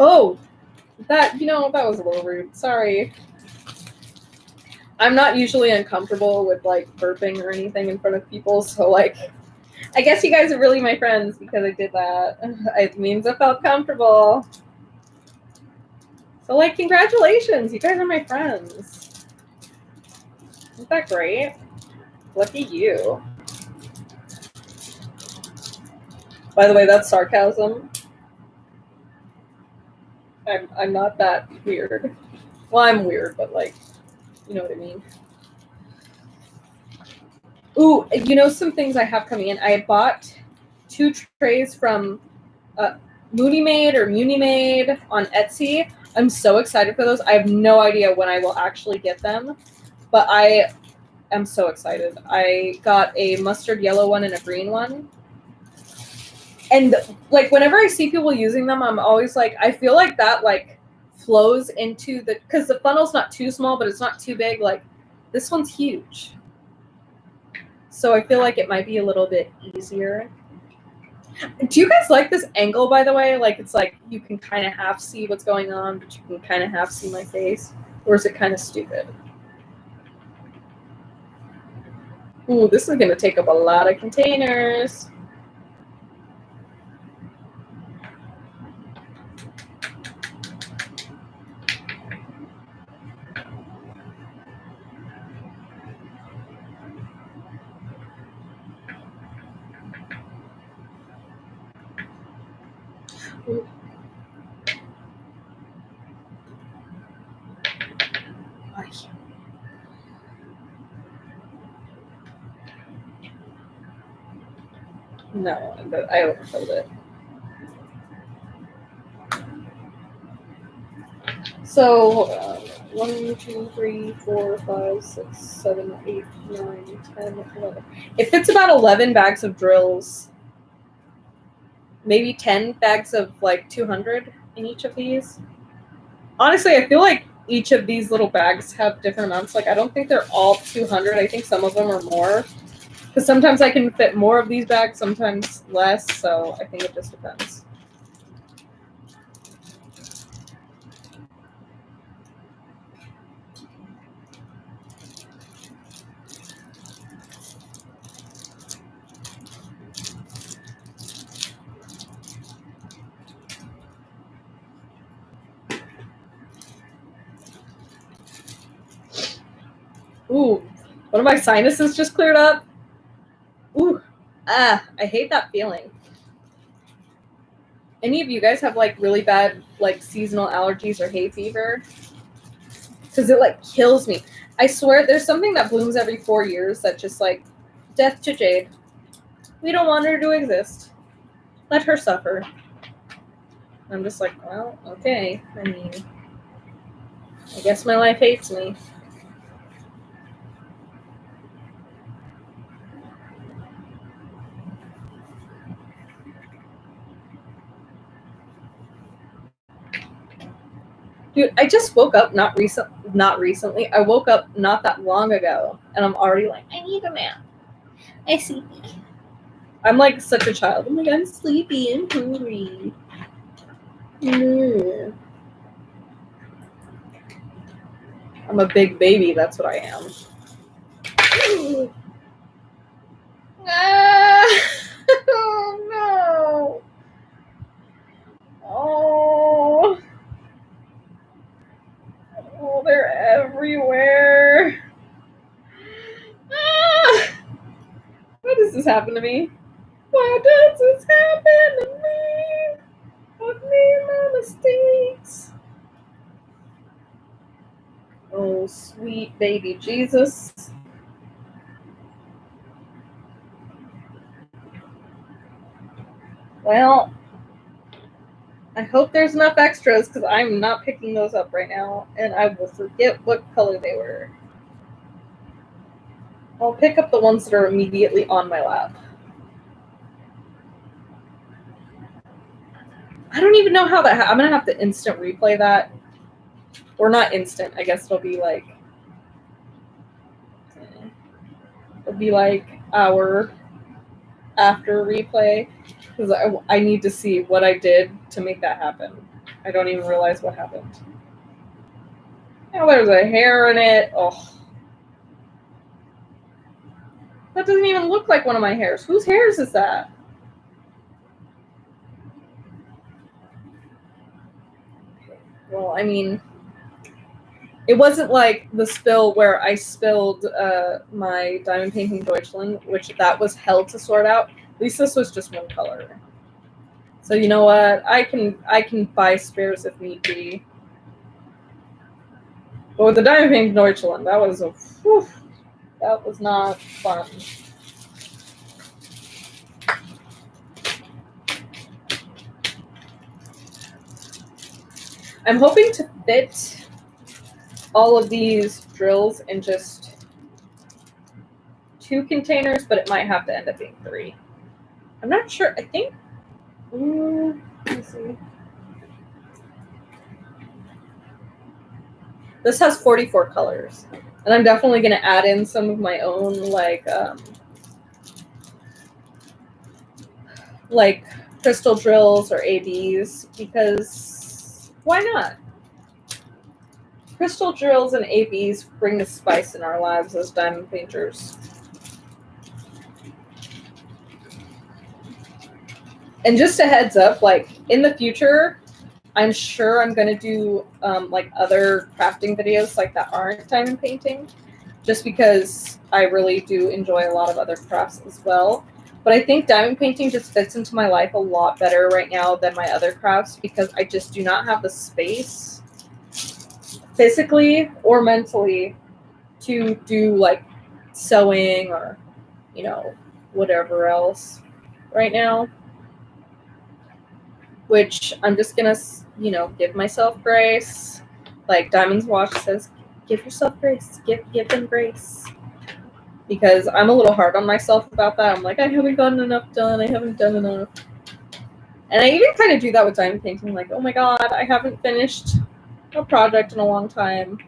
Oh, that was a little rude. Sorry. I'm not usually uncomfortable with like burping or anything in front of people, so like, I guess you guys are really my friends because I did that. It means I felt comfortable. So like, congratulations, you guys are my friends. Isn't that great? Lucky you. By the way, that's sarcasm. I'm not that weird. Well, I'm weird, but like, you know what I mean. Ooh, some things I have coming in. I bought 2 trays from Moody Made or Muni Made on Etsy. I'm so excited for those. I have no idea when I will actually get them, but I am so excited. I got a mustard yellow one and a green one. And like, whenever I see people using them, I'm always like, I feel like that like flows into the, because the funnel's not too small, but it's not too big. Like this one's huge. So I feel like it might be a little bit easier. Do you guys like this angle, by the way? Like it's like you can kind of half see what's going on, but you can kind of half see my face. Or is it kind of stupid? Ooh, this is going to take up a lot of containers. Ooh. No, I overfilled it. So, 1, 2, 3, 4, 5, 6, 7, 8, 9, 10, 11. It fits about 11 bags of drills. Maybe 10 bags of like 200 in each of these. Honestly, I feel like each of these little bags have different amounts. Like, I don't think they're all 200. I think some of them are more. Because sometimes I can fit more of these bags, sometimes less. So I think it just depends. Ooh, one of my sinuses just cleared up. Ooh, I hate that feeling. Any of you guys have like really bad like seasonal allergies or hay fever? Because it like kills me. I swear there's something that blooms every 4 years that just like, death to Jade. We don't want her to exist. Let her suffer. I'm just like, well, okay. I mean, I guess my life hates me. Dude, I just woke up not recently. I woke up not that long ago, and I'm already like, I need a nap. I sleepy. I'm like such a child. I'm like, I'm sleepy and hungry. I'm a big baby. That's what I am. Oh no! Oh, they're everywhere. Why does this happen to me? Why does this happen to me? I've made my mistakes. Oh, sweet baby Jesus. Well, I hope there's enough extras because I'm not picking those up right now, and I will forget what color they were. I'll pick up the ones that are immediately on my lap. I don't even know how that I'm going to have to instant replay that. Or not instant. I guess it'll be like hour after replay. Because I need to see what I did to make that happen. I don't even realize what happened. Now there's a hair in it. Oh. That doesn't even look like one of my hairs. Whose hairs is that? Well, I mean, it wasn't like the spill where I spilled my Diamond Painting Deutschland, which that was hell to sort out. At least this was just one color. So you know what? I can buy spares if need be. But with the Diamond Painting Deutschland, that was that was not fun. I'm hoping to fit all of these drills in just 2 containers, but it might have to end up being 3. I'm not sure. I think. Let me see. This has 44 colors. And I'm definitely going to add in some of my own, like crystal drills or ABs, because why not? Crystal drills and ABs bring the spice in our lives as diamond painters. And just a heads up, like in the future, I'm sure I'm going to do like other crafting videos like that aren't diamond painting, just because I really do enjoy a lot of other crafts as well. But I think diamond painting just fits into my life a lot better right now than my other crafts, because I just do not have the space physically or mentally to do like sewing or, you know, whatever else right now. Which I'm just gonna, you know, give myself grace. Like Diamond's Watch says, give yourself grace. Give them grace. Because I'm a little hard on myself about that. I'm like, I haven't gotten enough done. I haven't done enough. And I even kind of do that with diamond painting. Like, oh my god, I haven't finished a project in a long time.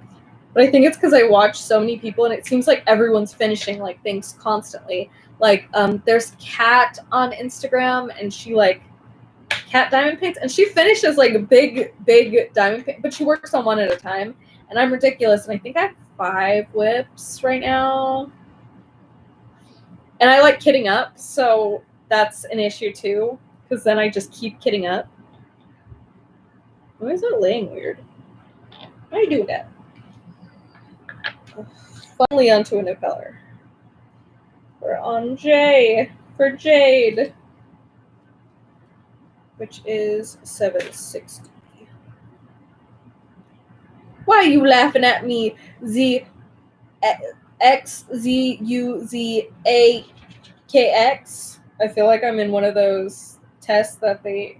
But I think it's because I watch so many people, and it seems like everyone's finishing like things constantly. Like, there's Kat on Instagram, and she like Cat diamond paints, and she finishes like big diamond paint, but she works on one at a time. And I'm ridiculous, and I think I have 5 whips right now. And I like kitting up, so that's an issue too, because then I just keep kitting up. Why is it laying weird? How do you do that? Finally onto a new color. We're on J for Jade, which is 760. Why are you laughing at me? XZUZAKX. I feel like I'm in one of those tests that they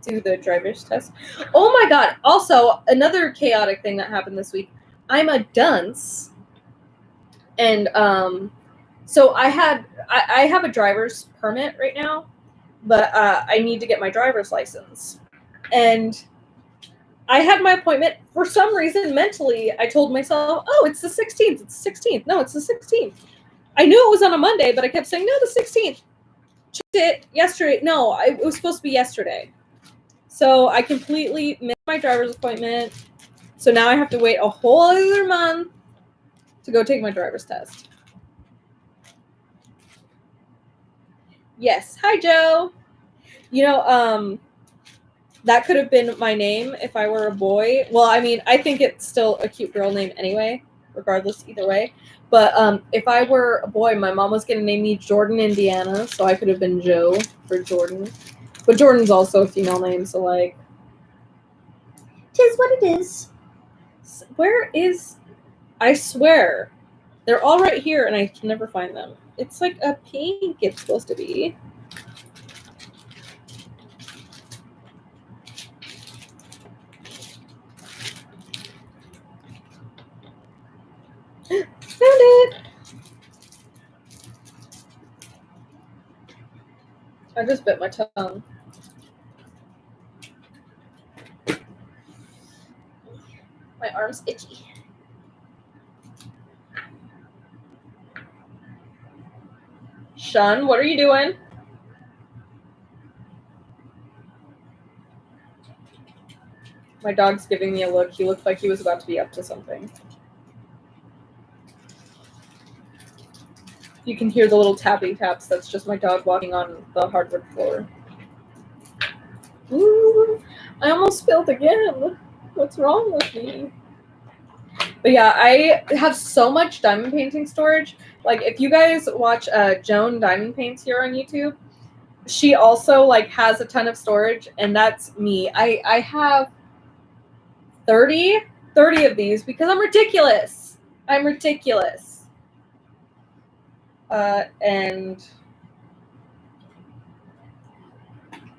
do the driver's test. Oh my god. Also, another chaotic thing that happened this week. I'm a dunce. And so I have a driver's permit right now, but I need to get my driver's license. And I had my appointment. For some reason, mentally, I told myself, oh, it's the 16th. It's the 16th. No, it's the 16th. I knew it was on a Monday, but I kept saying, no, the 16th. Checked it yesterday. No, it was supposed to be yesterday. So I completely missed my driver's appointment. So now I have to wait a whole other month to go take my driver's test. Yes. Hi, Joe. You know, that could have been my name if I were a boy. Well, I mean, I think it's still a cute girl name anyway, regardless either way. But if I were a boy, my mom was going to name me Jordan, Indiana, so I could have been Joe for Jordan. But Jordan's also a female name, so like, 'tis what it is. Where is... I swear, they're all right here, and I can never find them. It's like a pink it's supposed to be. Found it! I just bit my tongue. My arm's itchy. Sean, what are you doing? My dog's giving me a look. He looked like he was about to be up to something. You can hear the little tapping taps. That's just my dog walking on the hardwood floor. Ooh, I almost spilled again. What's wrong with me? But yeah, I have so much diamond painting storage. Like, if you guys watch Joan Diamond Paints here on YouTube, she also like has a ton of storage, and that's me. I have 30 of these because I'm ridiculous. I'm ridiculous. And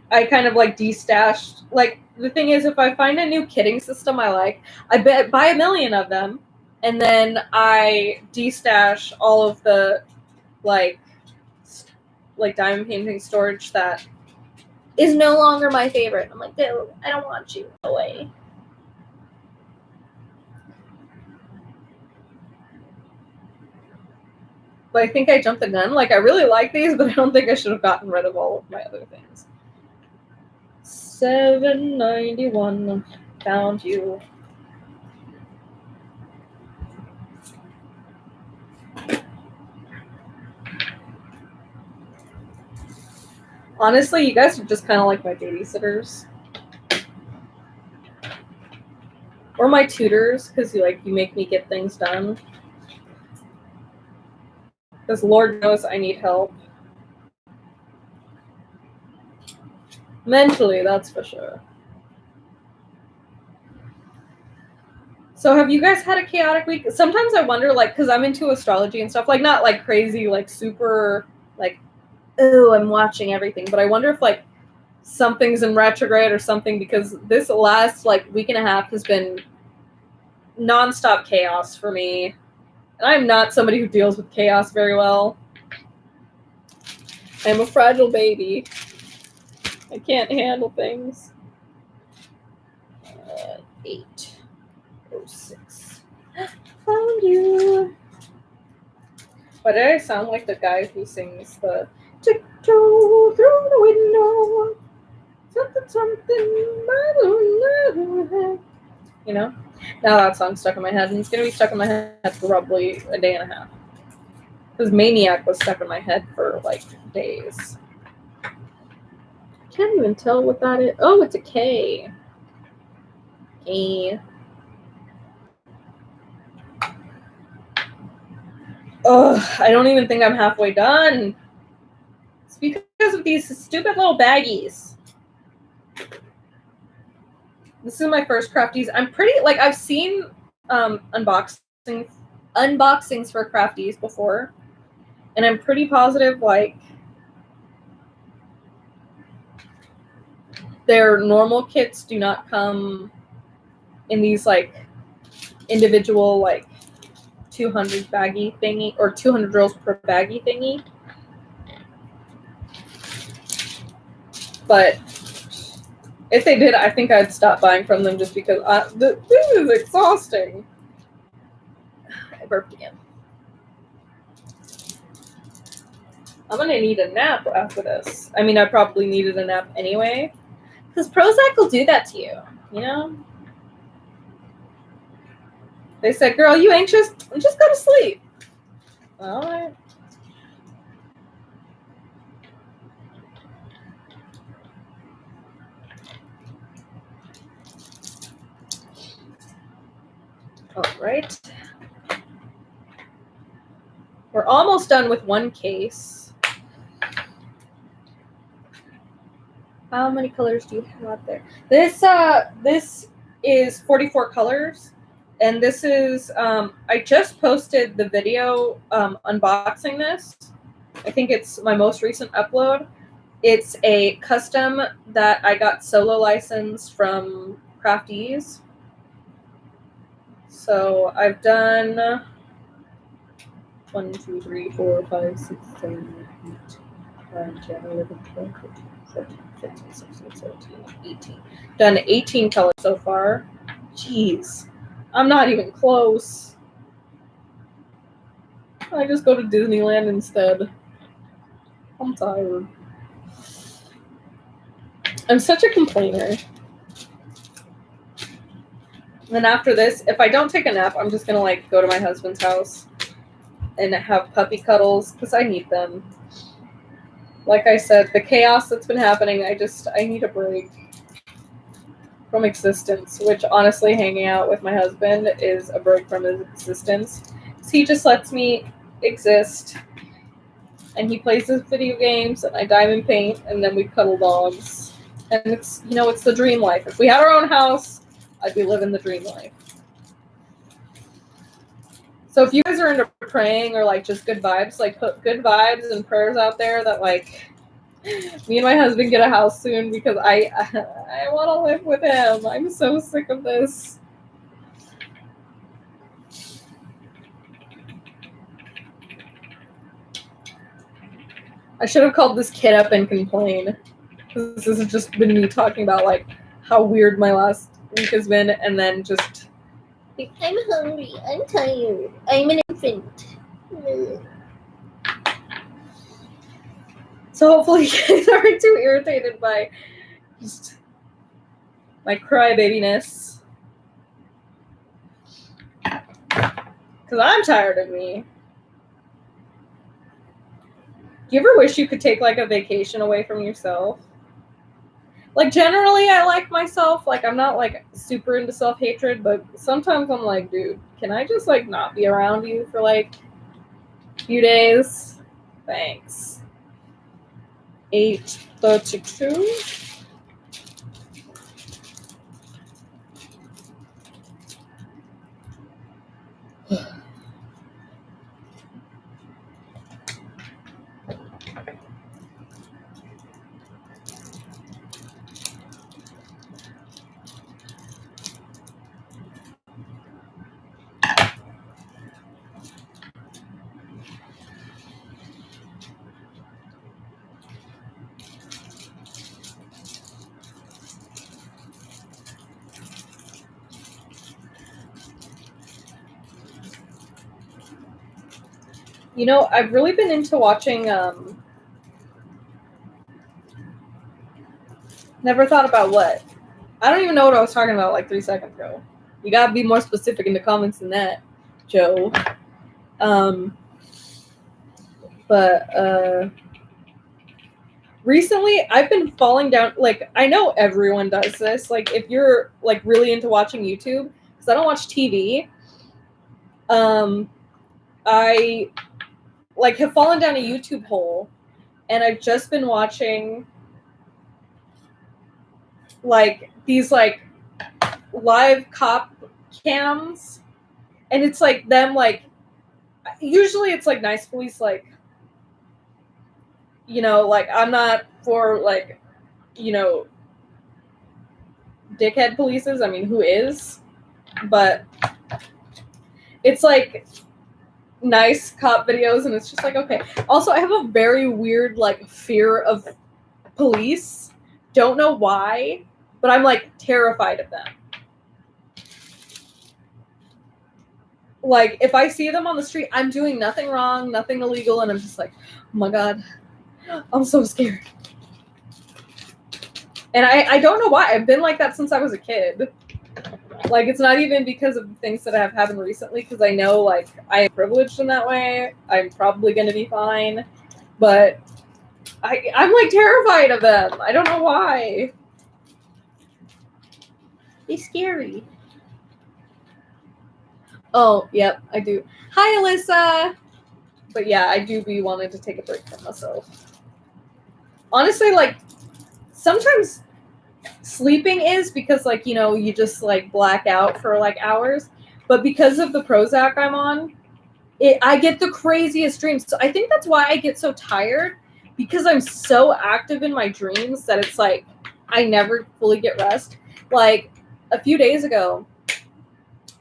I kind of like destashed. Like, the thing is, if I find a new kitting system I like, I buy a million of them, and then I destash all of the like diamond painting storage that is no longer my favorite. I'm like, dude, I don't want you away. But I think I jumped the gun. Like, I really like these, but I don't think I should have gotten rid of all of my other things. 791. Found you. Honestly, you guys are just kind of like my babysitters. Or my tutors, because you make me get things done. Because Lord knows I need help. Mentally, that's for sure. So have you guys had a chaotic week? Sometimes I wonder, like, because I'm into astrology and stuff, like, not like crazy, like super, like, oh, I'm watching everything. But I wonder if, like, something's in retrograde or something, because this last, like, week and a half has been nonstop chaos for me. And I'm not somebody who deals with chaos very well. I'm a fragile baby. I can't handle things. 8:06. Found you. Why did I sound like the guy who sings the tiptoe through the window? Something. You know? Now that song's stuck in my head, and it's going to be stuck in my head for probably a day and a half. Because Maniac was stuck in my head for, like, days. Can't even tell what that is. Oh, it's a K. Ugh, I don't even think I'm halfway done. It's because of these stupid little baggies. This is my first crafties. I'm pretty, like, I've seen unboxings for crafties before. And I'm pretty positive, like, their normal kits do not come in these, like, individual, like, 200 baggy thingy, or 200 drills per baggy thingy. But if they did, I think I'd stop buying from them just because this is exhausting. I burped again. I'm going to need a nap after this. I mean, I probably needed a nap anyway. Because Prozac will do that to you, you know? They said, girl, you anxious? Just go to sleep. All right. All right. We're almost done with one case. How many colors do you have there? This is 44 colors. And this is, I just posted the video unboxing this. I think it's my most recent upload. It's a custom that I got solo license from Crafties. So I've done 1, 2, 3, 4, 5, 6, 7, 8, 9, 10, 11, 12, 13, 14, 15, 16, 17, 18. Done 18 colors so far. Jeez. I'm not even close. I just go to Disneyland instead. I'm tired. I'm such a complainer. And then after this, if I don't take a nap, I'm just going to, like, go to my husband's house and have puppy cuddles because I need them. Like I said, the chaos that's been happening, I need a break from existence, which honestly, hanging out with my husband is a break from his existence. So he just lets me exist, and he plays his video games, and I diamond paint, and then we cuddle dogs. And it's, you know, it's the dream life. If we had our own house, I'd be living the dream life. So if you guys are into praying or, like, just good vibes, like, put good vibes and prayers out there that, like, me and my husband get a house soon because I want to live with him. I'm so sick of this. I should have called this kid up and complain. This has just been me talking about, like, how weird my last week has been, and then just, I'm hungry, I'm tired, I'm an infant. So hopefully you guys aren't too irritated by just my crybabiness. Because I'm tired of me. Do you ever wish you could take like a vacation away from yourself? Like generally I like myself. Like I'm not like super into self-hatred, but sometimes I'm like, dude, can I just like not be around you for like a few days? Thanks. 8:32. You know, I've really been into watching Never Thought About What. I don't even know what I was talking about like 3 seconds ago. You gotta be more specific in the comments than that, Joe. But recently I've been falling down, like I know everyone does this, like if you're like really into watching YouTube, because I don't watch TV, I like have fallen down a YouTube hole, and I've just been watching like these like live cop cams, and it's like them like usually it's like nice police, like, you know, like I'm not for like, you know, dickhead polices. I mean, who is? But it's like nice cop videos, and it's just like, okay. Also, I have a very weird like fear of police. Don't know why, but I'm like terrified of them. Like if I see them on the street, I'm doing nothing wrong, nothing illegal, and I'm just like, oh my god, I'm so scared. And I don't know why. I've been like that since I was a kid. Like, it's not even because of the things that have happened recently, because I know, like, I am privileged in that way. I'm probably going to be fine. But I'm, like, terrified of them. I don't know why. They're scary. Oh, yep, I do. Hi, Alyssa! But, yeah, I do be wanting to take a break from myself. Honestly, like, sometimes sleeping is because, like, you know, you just, like, black out for, like, hours. But because of the Prozac I'm on, I get the craziest dreams. So I think that's why I get so tired, because I'm so active in my dreams that it's like I never fully get rest. Like a few days ago,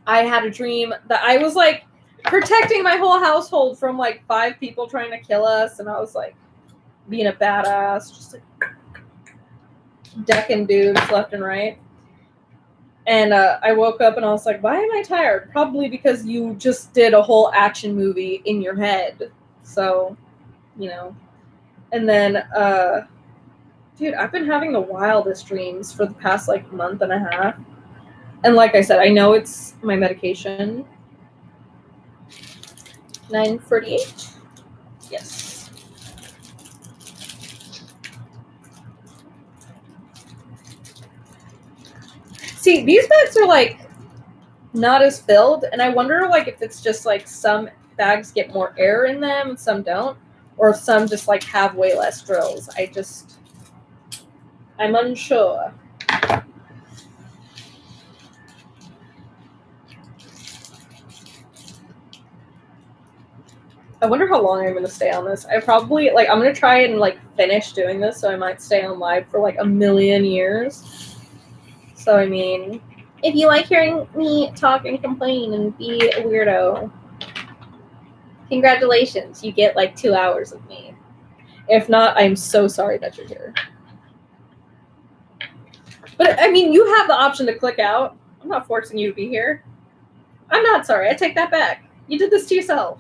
I had a dream that I was like protecting my whole household from like 5 people trying to kill us, and I was like being a badass, just like decking dudes left and right. And I woke up and I was like, why am I tired? Probably because you just did a whole action movie in your head. So, you know. And then, dude, I've been having the wildest dreams for the past, like, month and a half. And like I said, I know it's my medication. 9:48? Yes. See, these bags are, like, not as filled, and I wonder, like, if it's just, like, some bags get more air in them and some don't, or if some just, like, have way less drills. I'm unsure. I wonder how long I'm going to stay on this. I probably, like, I'm going to try and, like, finish doing this, so I might stay on live for, like, a million years. So, I mean, if you like hearing me talk and complain and be a weirdo, congratulations. You get, like, 2 hours of me. If not, I'm so sorry that you're here. But, I mean, you have the option to click out. I'm not forcing you to be here. I'm not sorry. I take that back. You did this to yourself.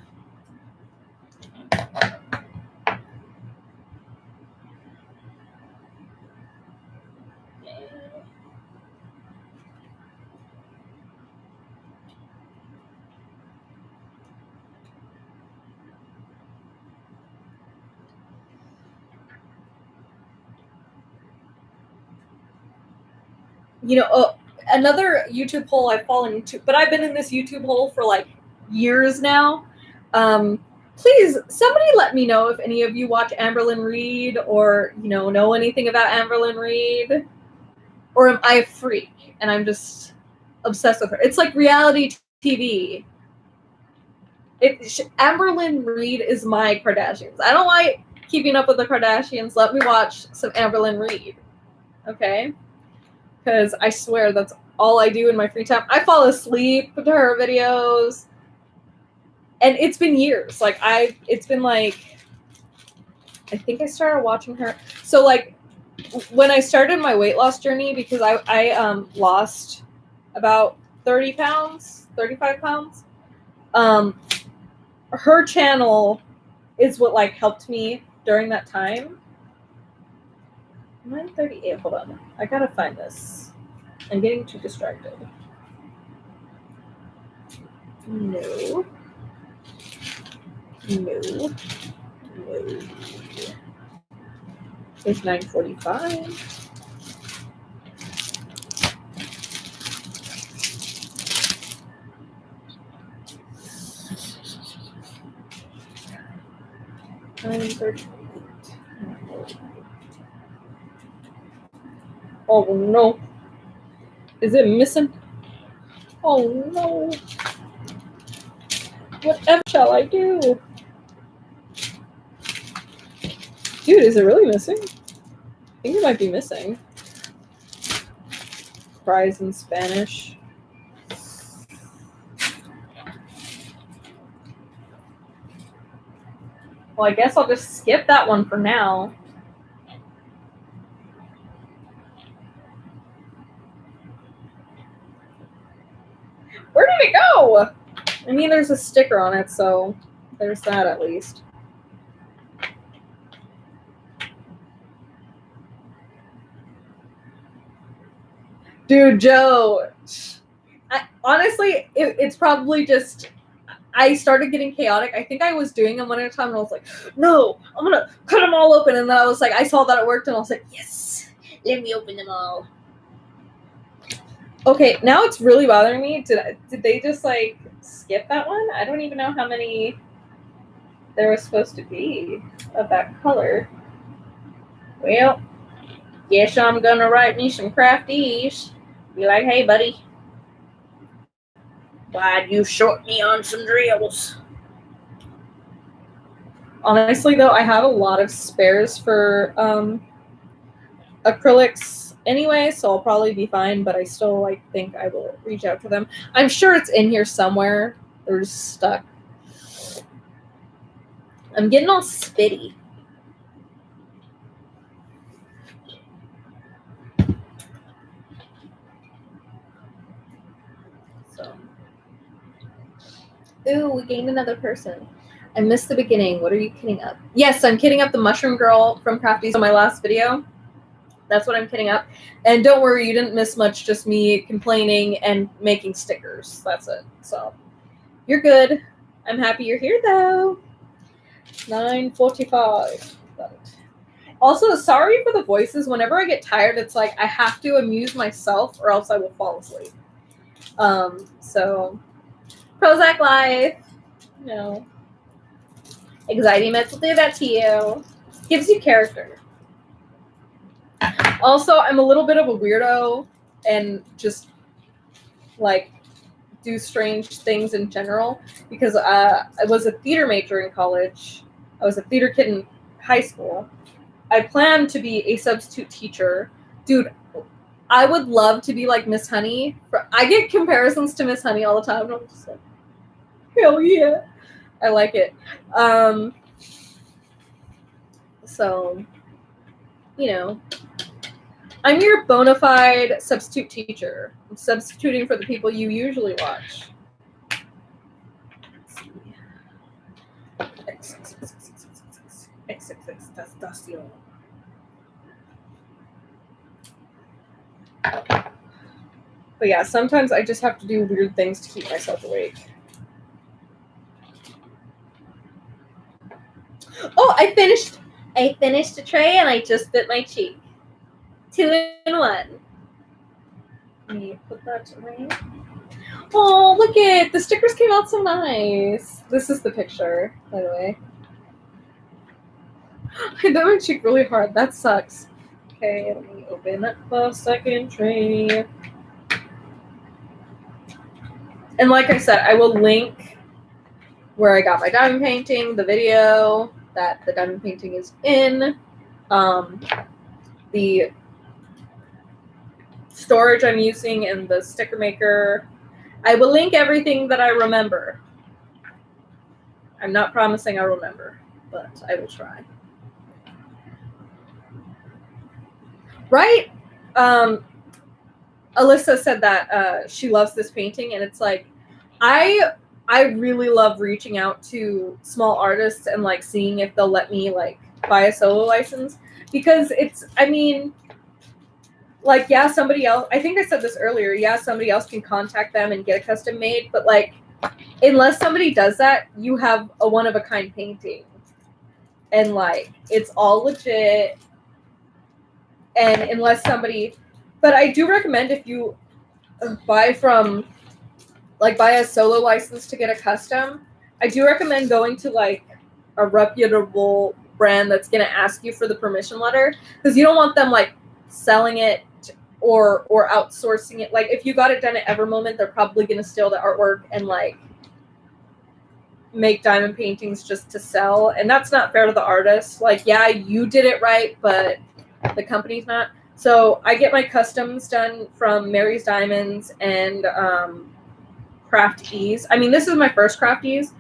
you know, another YouTube hole I've fallen into, but I've been in this YouTube hole for like years now. Please, somebody let me know if any of you watch Amberlyn Reed or, you know anything about Amberlyn Reed. Or am I a freak and I'm just obsessed with her? It's like reality TV. Amberlyn Reed is my Kardashians. I don't like keeping up with the Kardashians. Let me watch some Amberlyn Reed. Okay? Because I swear that's all I do in my free time. I fall asleep to her videos. And it's been years. Like, it's been like, I think I started watching her. So, like, when I started my weight loss journey, because I lost about 30 pounds, 35 pounds, her channel is what, like, helped me during that time. 9:38, hold on. I gotta find this. I'm getting too distracted. No. It's 9:45. Oh no. Is it missing? Oh no. Whatever shall I do? Dude, is it really missing? I think it might be missing. Fries in Spanish. Well, I guess I'll just skip that one for now. Where did it go? I mean, there's a sticker on it, so there's that at least. Dude, Joe. Honestly, it's probably just, I started getting chaotic. I think I was doing them one at a time, and I was like, no, I'm going to cut them all open. And then I was like, I saw that it worked, and I was like, yes, let me open them all. Okay, now it's really bothering me. Did they just, like, skip that one? I don't even know how many there was supposed to be of that color. Well, guess I'm going to write me some crafties. Be like, hey, buddy, why'd you short me on some drills? Honestly, though, I have a lot of spares for acrylics anyway, so I'll probably be fine, but I still, like, think I will reach out to them. I'm sure it's in here somewhere. They're just stuck. I'm getting all spitty. So. Ooh, we gained another person. I missed the beginning. What are you kidding up? Yes, I'm kidding up the mushroom girl from Crafties on my last video. That's what I'm kidding up. And don't worry, you didn't miss much, just me complaining and making stickers. That's it. So, you're good. I'm happy you're here, though. 9:45. Got it. Also, sorry for the voices. Whenever I get tired, it's like I have to amuse myself or else I will fall asleep. So, Prozac life. You know, anxiety meds will do that to you. Gives you character. Also, I'm a little bit of a weirdo and just, like, do strange things in general because I was a theater major in college. I was a theater kid in high school. I planned to be a substitute teacher. Dude, I would love to be like Miss Honey. I get comparisons to Miss Honey all the time, and I'm just like, hell yeah. I like it. So, you know, I'm your bona fide substitute teacher. I'm substituting for the people you usually watch. XXX But yeah, sometimes I just have to do weird things to keep myself awake. Oh, I finished a tray and I just bit my cheek. 2 in 1. put that away. Oh, look it! The stickers came out so nice. This is the picture, by the way. I hit my cheek really hard. That sucks. Okay, let me open the second tray. And like I said, I will link where I got my diamond painting, the video that the diamond painting is in, the storage I'm using, and the sticker maker. I will link everything that I remember. I'm not promising I'll remember, but I will try. Right? Alyssa said that she loves this painting, and it's like, I really love reaching out to small artists and like seeing if they'll let me like buy a solo license, because it's, I mean, like, yeah, somebody else, I think I said this earlier, yeah, somebody else can contact them and get a custom made, but like, unless somebody does that, you have a one-of-a-kind painting. And like, it's all legit. And unless somebody, but I do recommend if you buy a solo license to get a custom, I do recommend going to like a reputable brand that's going to ask you for the permission letter, because you don't want them like selling it or outsourcing it. Like if you got it done at Evermoment, they're probably going to steal the artwork and like make diamond paintings just to sell, and that's not fair to the artist. Like, yeah, you did it right, but the company's not. So I get my customs done from Mary's Diamonds and Craft Ease. I mean, this is my first Craft Ease,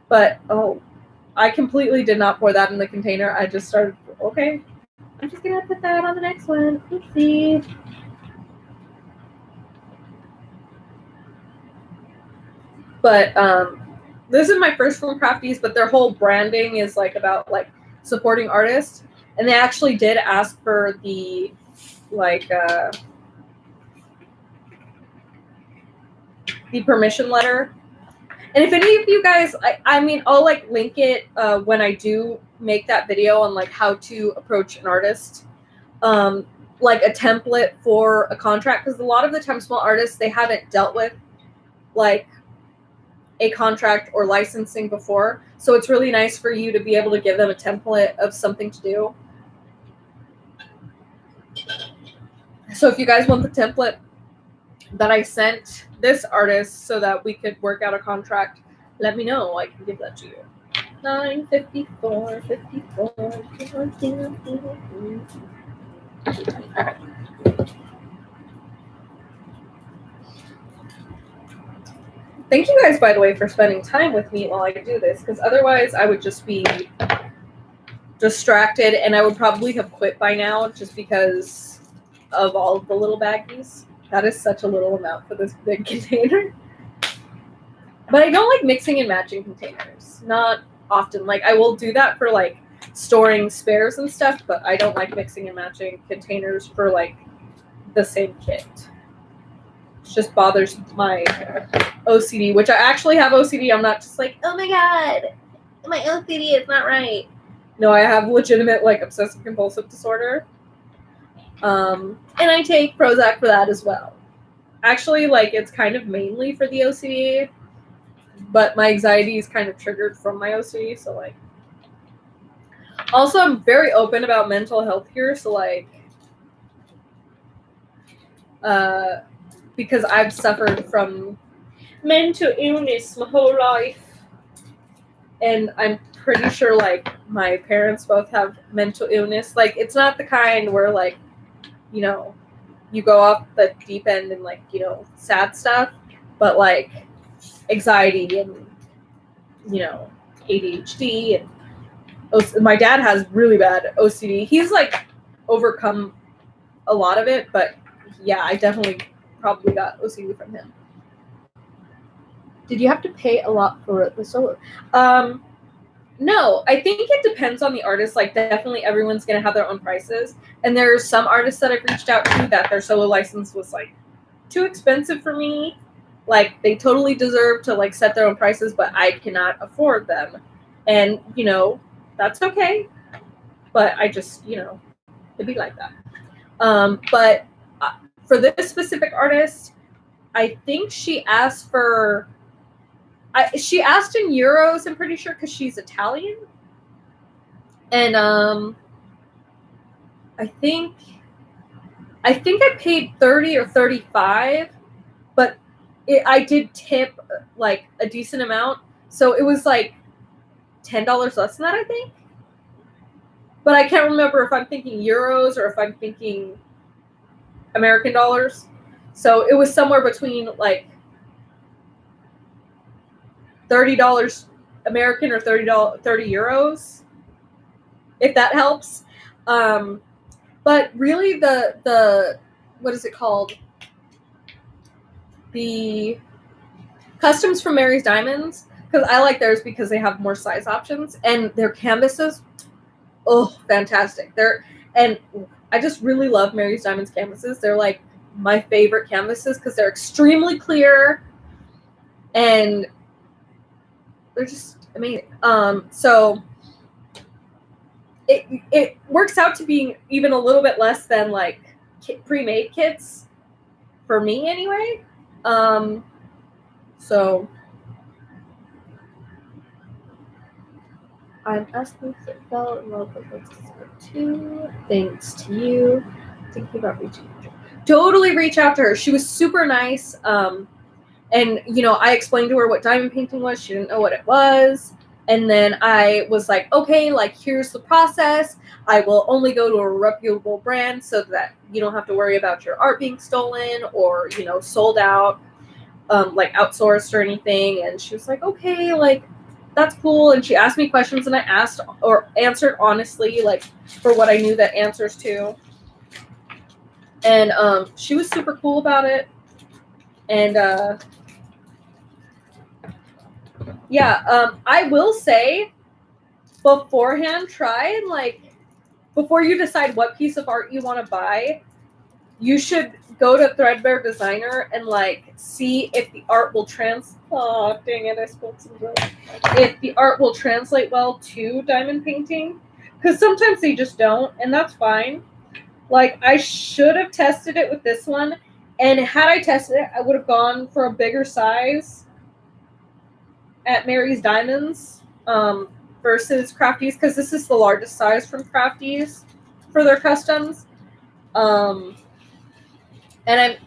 but I completely did not pour that in the container. I just started, okay, I'm just gonna put that on the next one. Oopsie. But this is my first from Craft Ease, but their whole branding is like about like supporting artists, and they actually did ask for the like the permission letter. And if any of you guys, I mean, I'll like link it when I do make that video on like how to approach an artist, like a template for a contract, because a lot of the time small artists, they haven't dealt with like a contract or licensing before, so it's really nice for you to be able to give them a template of something to do. So if you guys want the template that I sent this artist so that we could work out a contract, let me know. I can give that to you. 954. Alright. Thank you guys, by the way, for spending time with me while I do this, because otherwise I would just be distracted and I would probably have quit by now just because of all of the little baggies. That is such a little amount for this big container. But I don't like mixing and matching containers. Not often. Like, I will do that for, like, storing spares and stuff, but I don't like mixing and matching containers for, like, the same kit. It just bothers my OCD, which I actually have OCD. I'm not just like, oh my god, my OCD is not right. No, I have legitimate, like, obsessive compulsive disorder. And I take Prozac for that as well. Actually, like, it's kind of mainly for the OCD, but my anxiety is kind of triggered from my OCD, so, like. Also, I'm very open about mental health here, so, like, because I've suffered from mental illness my whole life, and I'm pretty sure, like, my parents both have mental illness. Like, it's not the kind where, like, you know, you go off the deep end and, like, you know, sad stuff, but, like, anxiety and, you know, ADHD and my dad has really bad OCD. He's, like, overcome a lot of it, but yeah, I definitely probably got OCD from him. Did you have to pay a lot for the solo? No, I think it depends on the artist. Like, definitely everyone's going to have their own prices. And there's some artists that I've reached out to that their solo license was, like, too expensive for me. Like, they totally deserve to, like, set their own prices, but I cannot afford them. And, you know, that's okay. But I just, you know, it'd be like that. But for this specific artist, I think she asked for, she asked in euros, I'm pretty sure, because she's Italian. And I think I paid 30 or 35, but I did tip like a decent amount. So it was like $10 less than that, I think. But I can't remember if I'm thinking euros or if I'm thinking American dollars. So it was somewhere between like $30 American or $30 euros, if that helps. But really the what is it called? The customs from Mary's Diamonds, because I like theirs because they have more size options, and their canvases, oh, fantastic. And I just really love Mary's Diamonds canvases. They're like my favorite canvases because they're extremely clear and they're just amazing. So it works out to being even a little bit less than like pre-made kits for me anyway. So I'm asking if it fell in love with Leksa too. Thanks to you. Thinking about reaching out to her. Totally reach out to her. She was super nice. And you know, I explained to her what diamond painting was. She didn't know what it was. And then I was like, okay, like here's the process. I will only go to a reputable brand so that you don't have to worry about your art being stolen or, you know, sold out, like outsourced or anything. And she was like, okay, like that's cool. And she asked me questions and I asked or answered honestly, like for what I knew that answers to. And she was super cool about it. And yeah, I will say beforehand, try and like before you decide what piece of art you want to buy, you should go to Threadbare Designer and like see if the art will oh dang it, I spilled some drink. If the art will translate well to diamond painting, because sometimes they just don't, and that's fine. Like I should have tested it with this one, and had I tested it, I would have gone for a bigger size at Mary's Diamonds versus Crafties, because this is the largest size from Crafties for their customs. And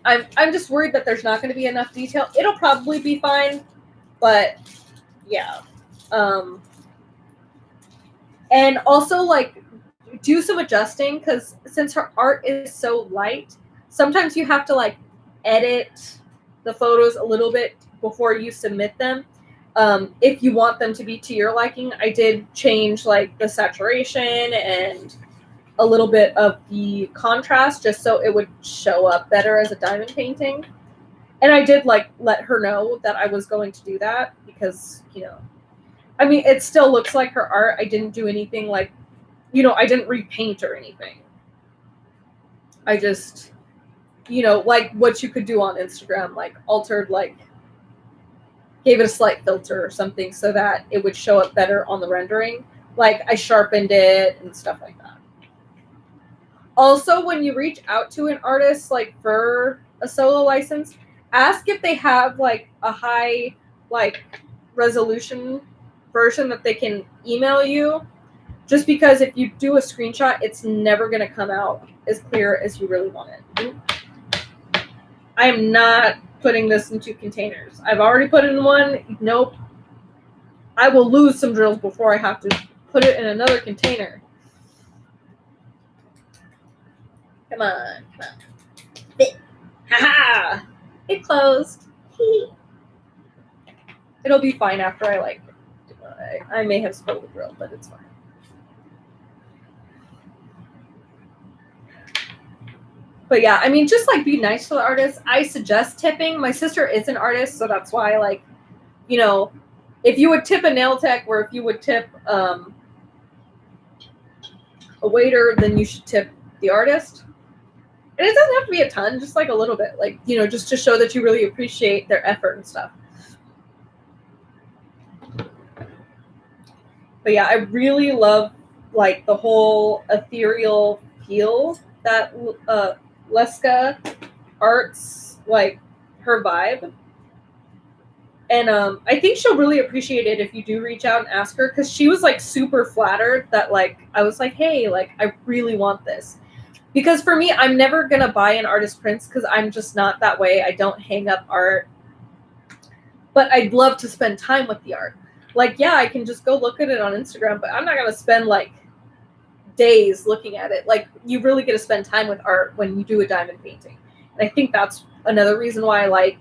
I'm just worried that there's not going to be enough detail. It'll probably be fine, but yeah. And also like do some adjusting, because since her art is so light, sometimes you have to like edit the photos a little bit before you submit them. If you want them to be to your liking. I did change like the saturation and a little bit of the contrast just so it would show up better as a diamond painting. And I did like let her know that I was going to do that because, you know, I mean, it still looks like her art. I didn't do anything like, you know, I didn't repaint or anything. I just, you know, like what you could do on Instagram, like altered, like gave it a slight filter or something so that it would show up better on the rendering. Like I sharpened it and stuff like that. Also, when you reach out to an artist like for a solo license, ask if they have like a high like resolution version that they can email you. Just because if you do a screenshot, it's never going to come out as clear as you really want it. I am not putting this into containers. I've already put it in one. Nope. I will lose some drills before I have to put it in another container. Come on. Come on. Fit. Haha. It closed. It'll be fine after I like I may have spilled the drill, but it's fine. But yeah, I mean, just like be nice to the artist. I suggest tipping. My sister is an artist, so that's why, like, you know, if you would tip a nail tech or if you would tip a waiter, then you should tip the artist. And it doesn't have to be a ton, just like a little bit, like, you know, just to show that you really appreciate their effort and stuff. But yeah, I really love like the whole ethereal feel that Leksa arts, like her vibe. And I think she'll really appreciate it if you do reach out and ask her, because she was like super flattered that like I was like, hey, like I really want this. Because for me, I'm never going to buy an artist prints because I'm just not that way. I don't hang up art. But I'd love to spend time with the art. Like, yeah, I can just go look at it on Instagram, but I'm not going to spend like days looking at it. Like, you really get to spend time with art when you do a diamond painting. And I think that's another reason why I like,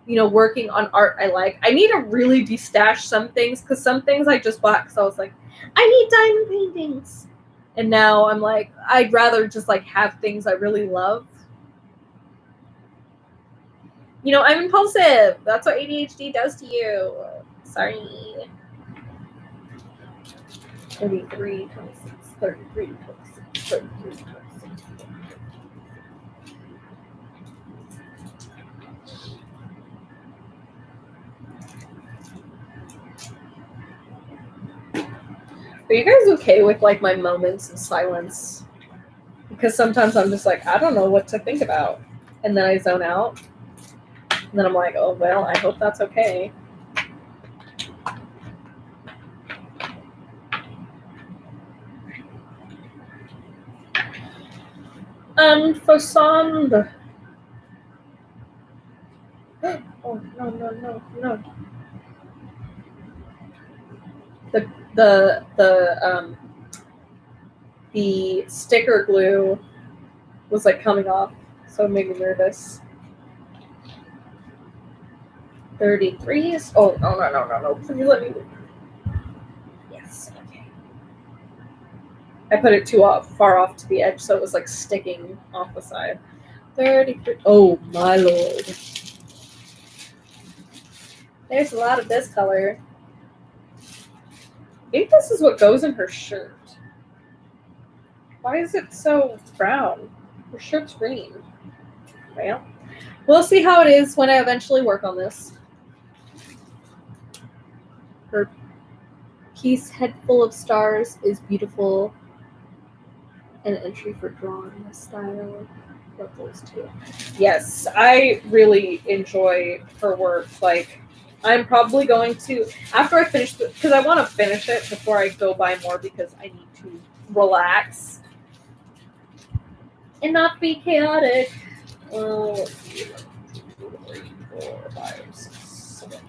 you know, working on art I need to really destash some things, because some things I just bought because I was like, I need diamond paintings. And now I'm like, I'd rather just like have things I really love. You know, I'm impulsive. That's what ADHD does to you. Sorry. 33, 26, 33, 26, 33, 26. Are you guys okay with like my moments of silence? Because sometimes I'm just like, I don't know what to think about. And then I zone out. And then I'm like, oh, well, I hope that's okay. And for some... Oh, no. The sticker glue was like coming off, so it made me nervous. 33s. Oh, no. Please let me. Yes. Okay. I put it too far off to the edge, so it was like sticking off the side. 33. Oh my lord. There's a lot of this color. Maybe this is what goes in her shirt. Why is it so brown? Her shirt's green. Well, we'll see how it is when I eventually work on this. Her piece, Head Full of Stars, is beautiful. An entry for drawing the style. Love those two. Yes, I really enjoy her work. Like, I'm probably going to, after I finish, because I want to finish it before I go buy more, because I need to relax and not be chaotic. Let's see. 1, 2, 3, 4, 5, 6, 7, 8,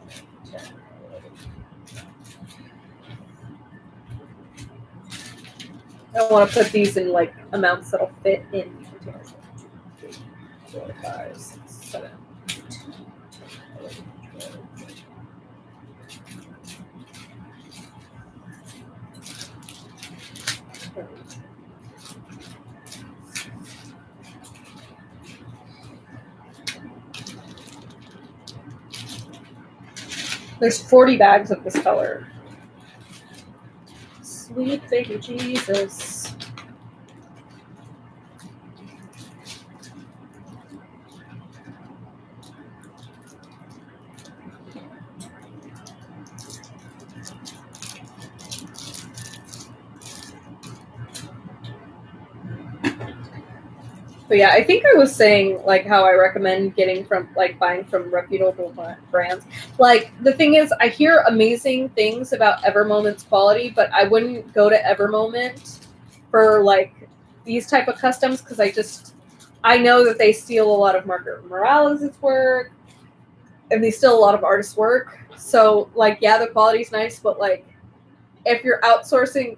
9, 10, 11. I want to put these in like amounts that'll fit in containers. 1, 2, 3, 4, 5, 6, 7, 8, 9, 10, 11, 12. There's 40 bags of this color. Sweet baby Jesus. But yeah, I think I was saying like how I recommend getting from like buying from reputable brands. Like the thing is, I hear amazing things about Evermoment's quality, but I wouldn't go to Evermoment for like these type of customs, because I know that they steal a lot of Margaret Morales' work, and they steal a lot of artists' work. So like, yeah, the quality's nice, but like if you're outsourcing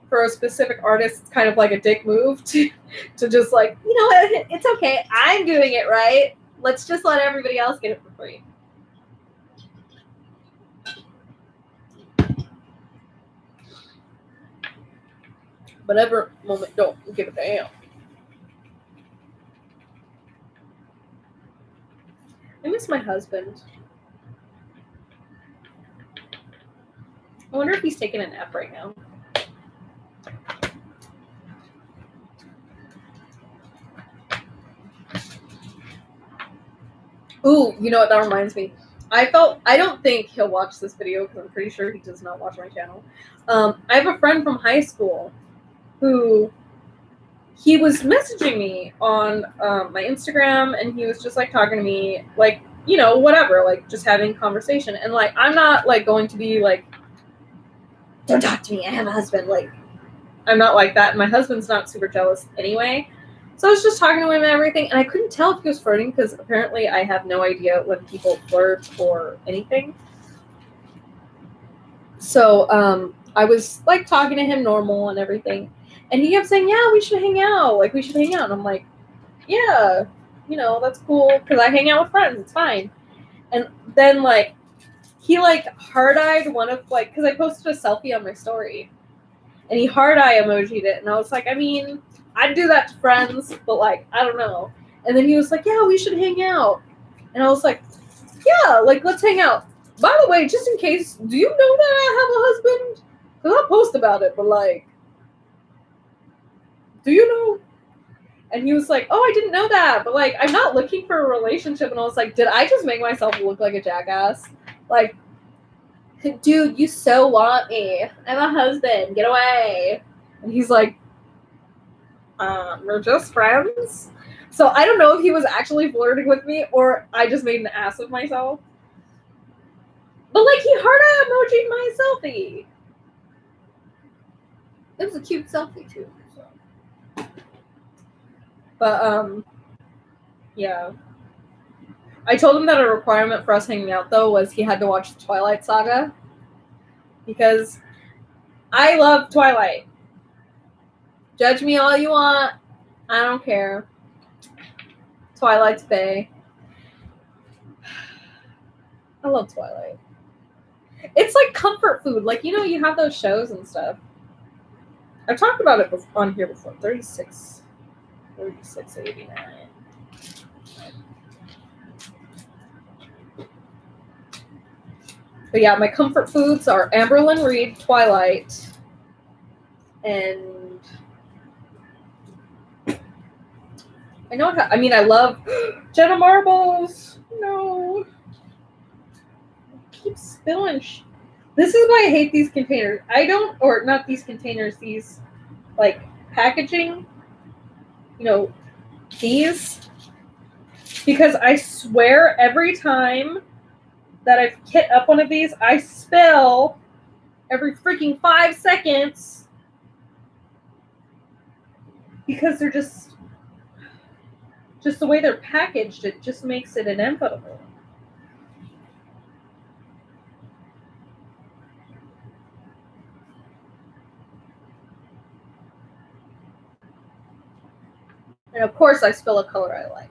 for a specific artist, it's kind of like a dick move to just like, you know what, it's okay, I'm doing it right. Let's just let everybody else get it for free. But Evermoment don't give a damn. I miss my husband. I wonder if he's taking a nap right now. Ooh, you know what? That reminds me. I don't think he'll watch this video, because I'm pretty sure he does not watch my channel. I have a friend from high school who he was messaging me on my Instagram, and he was just like talking to me, like, you know, whatever, like just having conversation. And like, I'm not like going to be like, don't talk to me, I have a husband. Like, I'm not like that. And my husband's not super jealous anyway. So I was just talking to him and everything, and I couldn't tell if he was flirting because apparently I have no idea when people flirt or anything. So I was like talking to him normal and everything, and he kept saying, yeah, we should hang out. Like, we should hang out. And I'm like, yeah, you know, that's cool because I hang out with friends. It's fine. And then like he like hard-eyed one of like, because I posted a selfie on my story, and he hard-eye emojied it, and I was like, I mean, I'd do that to friends, but like, I don't know. And then he was like, yeah, we should hang out. And I was like, yeah, like, let's hang out. By the way, just in case, do you know that I have a husband? Because I'll post about it, but like, do you know? And he was like, oh, I didn't know that, but like, I'm not looking for a relationship. And I was like, did I just make myself look like a jackass? Like, dude, you so want me. I'm a husband. Get away. And he's like, we're just friends. So I don't know if he was actually flirting with me or I just made an ass of myself. But like, he heart emojied my selfie. It was a cute selfie too. So. But yeah. I told him that a requirement for us hanging out though was he had to watch the Twilight Saga. Because I love Twilight. Judge me all you want. I don't care. Twilight's bae. I love Twilight. It's like comfort food. Like, you know, you have those shows and stuff. I've talked about it on here before. 3689. But yeah, my comfort foods are Amberlyn Reed, Twilight, and I know. I mean, I love Jenna Marbles. No, keep spilling. This is why I hate these containers. I don't, or not these containers. These like packaging. You know, these, because I swear every time that I've hit up one of these, I spill every freaking 5 seconds because they're just the way they're packaged. It just makes it inevitable. And of course, I spill a color I like.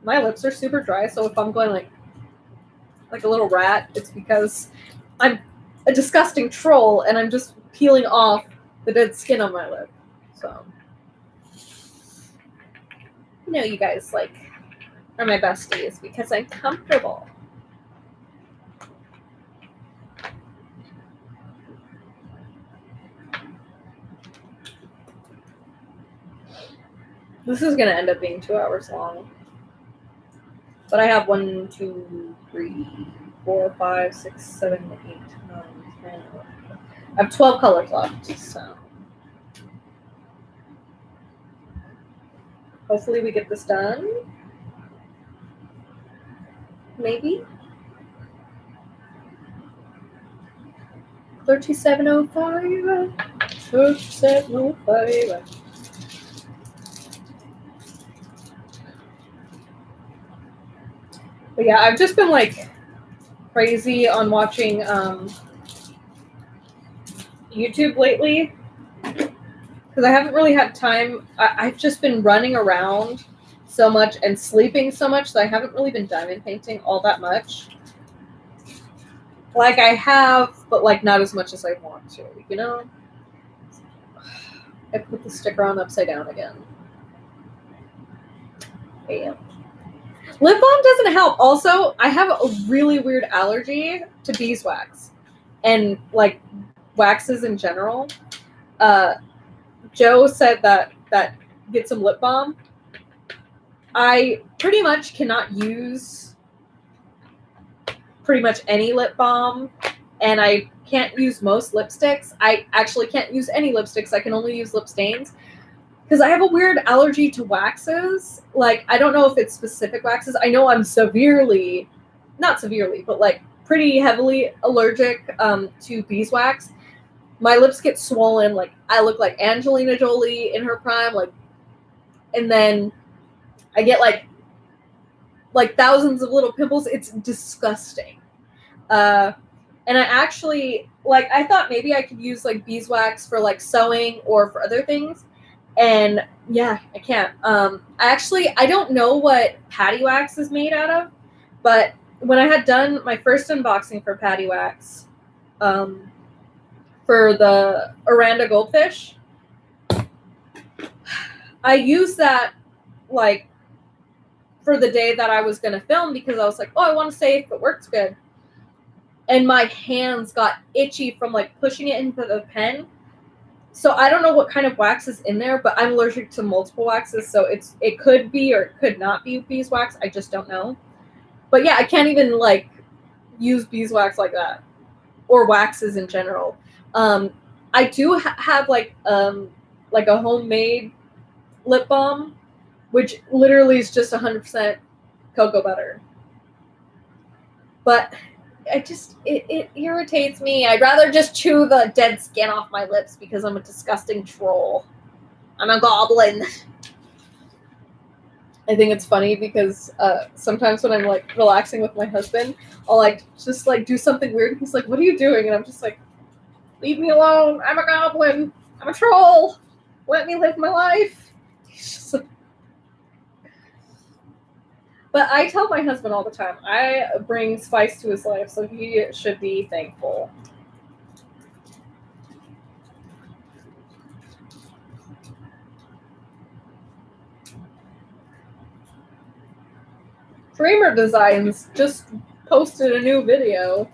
My lips are super dry, so if I'm going like a little rat, it's because I'm a disgusting troll and I'm just peeling off the dead skin on my lip. So, you know, you guys like are my besties because I'm comfortable. This is gonna end up being 2 hours long. But I have 1, 2, 3, 4, 5, 6, 7, 8, 9, 10, 11. I have 12 colors left, so hopefully we get this done. Maybe. 3705. 3705. But yeah, I've just been like crazy on watching YouTube lately because I haven't really had time. I've just been running around so much and sleeping so much that I haven't really been diamond painting all that much. Like I have, but like not as much as I want to, you know? I put the sticker on upside down again. Bam. Lip balm doesn't help. Also, I have a really weird allergy to beeswax and like waxes in general. Joe said that get some lip balm. I pretty much cannot use pretty much any lip balm and I can't use most lipsticks. I actually can't use any lipsticks. I can only use lip stains because I have a weird allergy to waxes. Like, I don't know if it's specific waxes. I know I'm not severely, but like pretty heavily allergic to beeswax. My lips get swollen. Like, I look like Angelina Jolie in her prime. Like, and then I get like thousands of little pimples. It's disgusting. And I actually, like, I thought maybe I could use like beeswax for like sewing or for other things. And yeah, I can't. I don't know what patty wax is made out of, but when I had done my first unboxing for patty wax, for the Oranda goldfish, I used that like for the day that I was going to film because I was like, oh, I want to see if it works good. And my hands got itchy from like pushing it into the pen. So I don't know what kind of wax is in there, but I'm allergic to multiple waxes. So it could be or it could not be beeswax. I just don't know. But yeah, I can't even like use beeswax like that or waxes in general. I do have like a homemade lip balm, which literally is just 100% cocoa butter. But it irritates me. I'd rather just chew the dead skin off my lips because I'm a disgusting troll. I'm a goblin. I think it's funny because sometimes when I'm like relaxing with my husband, I'll like just like do something weird. He's like, "What are you doing?" And I'm just like, "Leave me alone. I'm a goblin. I'm a troll. Let me live my life." He's just like... But I tell my husband all the time, I bring spice to his life, so he should be thankful. Dreamer Designs just posted a new video.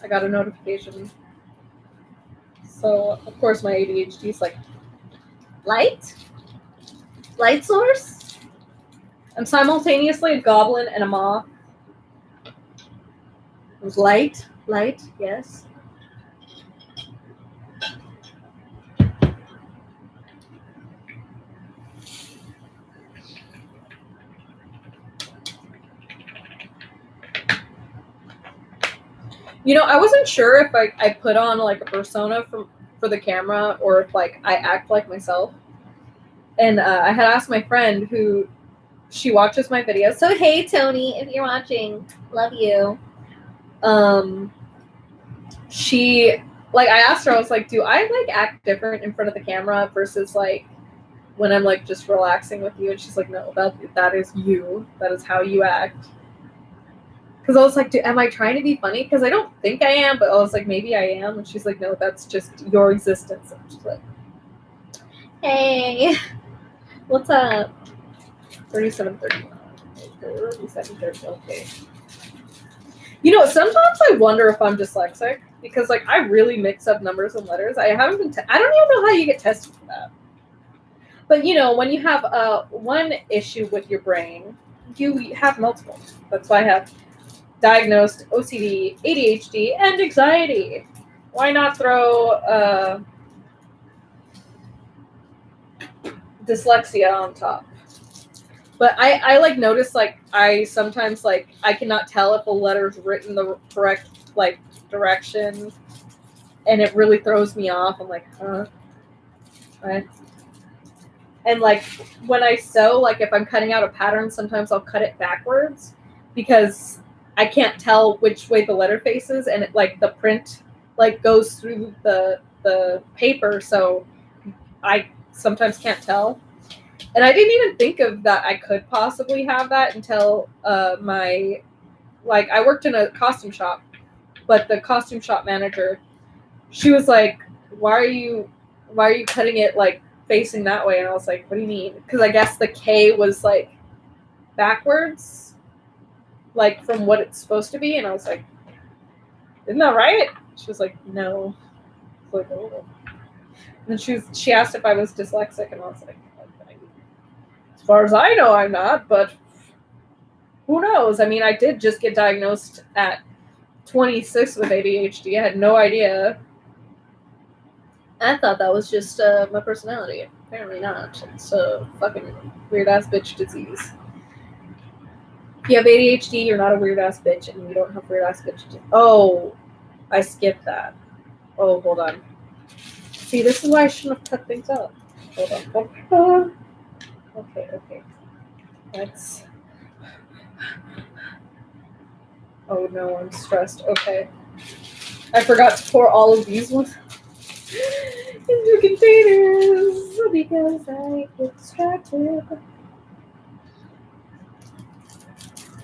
I got a notification. So, of course, my ADHD is like, light? Light source? I'm simultaneously a goblin and a moth. It was light, yes. You know, I wasn't sure if I put on like a persona for the camera or if like I act like myself. And I had asked my friend who she watches my videos. So hey Tony, if you're watching, love you. She like I asked her, I was like, do I like act different in front of the camera versus like when I'm like just relaxing with you? And she's like, no, that is you. That is how you act. Because I was like, am I trying to be funny? Because I don't think I am, but I was like, maybe I am. And she's like, no, that's just your existence. And she's like, hey, what's up? 37:30. Okay. You know, sometimes I wonder if I'm dyslexic because, like, I really mix up numbers and letters. I haven't been. I don't even know how you get tested for that. But you know, when you have one issue with your brain, you have multiple. That's why I have diagnosed OCD, ADHD, and anxiety. Why not throw dyslexia on top? But I like notice like I sometimes like I cannot tell if a letter's written the correct like direction, and it really throws me off. I'm like, huh? Right. And like when I sew, like if I'm cutting out a pattern, sometimes I'll cut it backwards because I can't tell which way the letter faces, and it like the print like goes through the paper, so I sometimes can't tell. And I didn't even think of that I could possibly have that until I worked in a costume shop, but the costume shop manager, she was like, why are you cutting it like facing that way? And I was like, what do you mean? Because I guess the K was like backwards, like from what it's supposed to be. And I was like, isn't that right? She was like, no. I was like, oh. And then she asked if I was dyslexic, and I was like, as far as I know, I'm not, but who knows? I mean, I did just get diagnosed at 26 with ADHD. I had no idea. I thought that was just my personality. Apparently not. It's a fucking weird ass bitch disease. If you have ADHD, you're not a weird ass bitch, and you don't have weird ass bitch disease. Oh, I skipped that. Oh, hold on. See, this is why I shouldn't have cut things up. Hold on. Okay. Let's. Oh no, I'm stressed. Okay. I forgot to pour all of these ones into containers because I get distracted.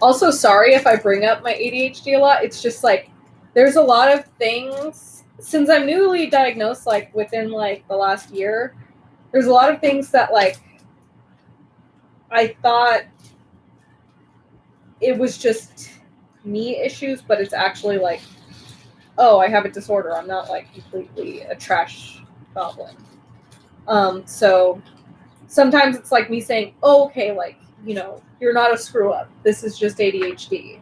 Also, sorry if I bring up my ADHD a lot. It's just like there's a lot of things since I'm newly diagnosed, like within like the last year. There's a lot of things that like I thought it was just me issues, but it's actually like, oh, I have a disorder. I'm not like completely a trash goblin. So sometimes it's like me saying, oh, okay, like, you know, you're not a screw up. This is just ADHD.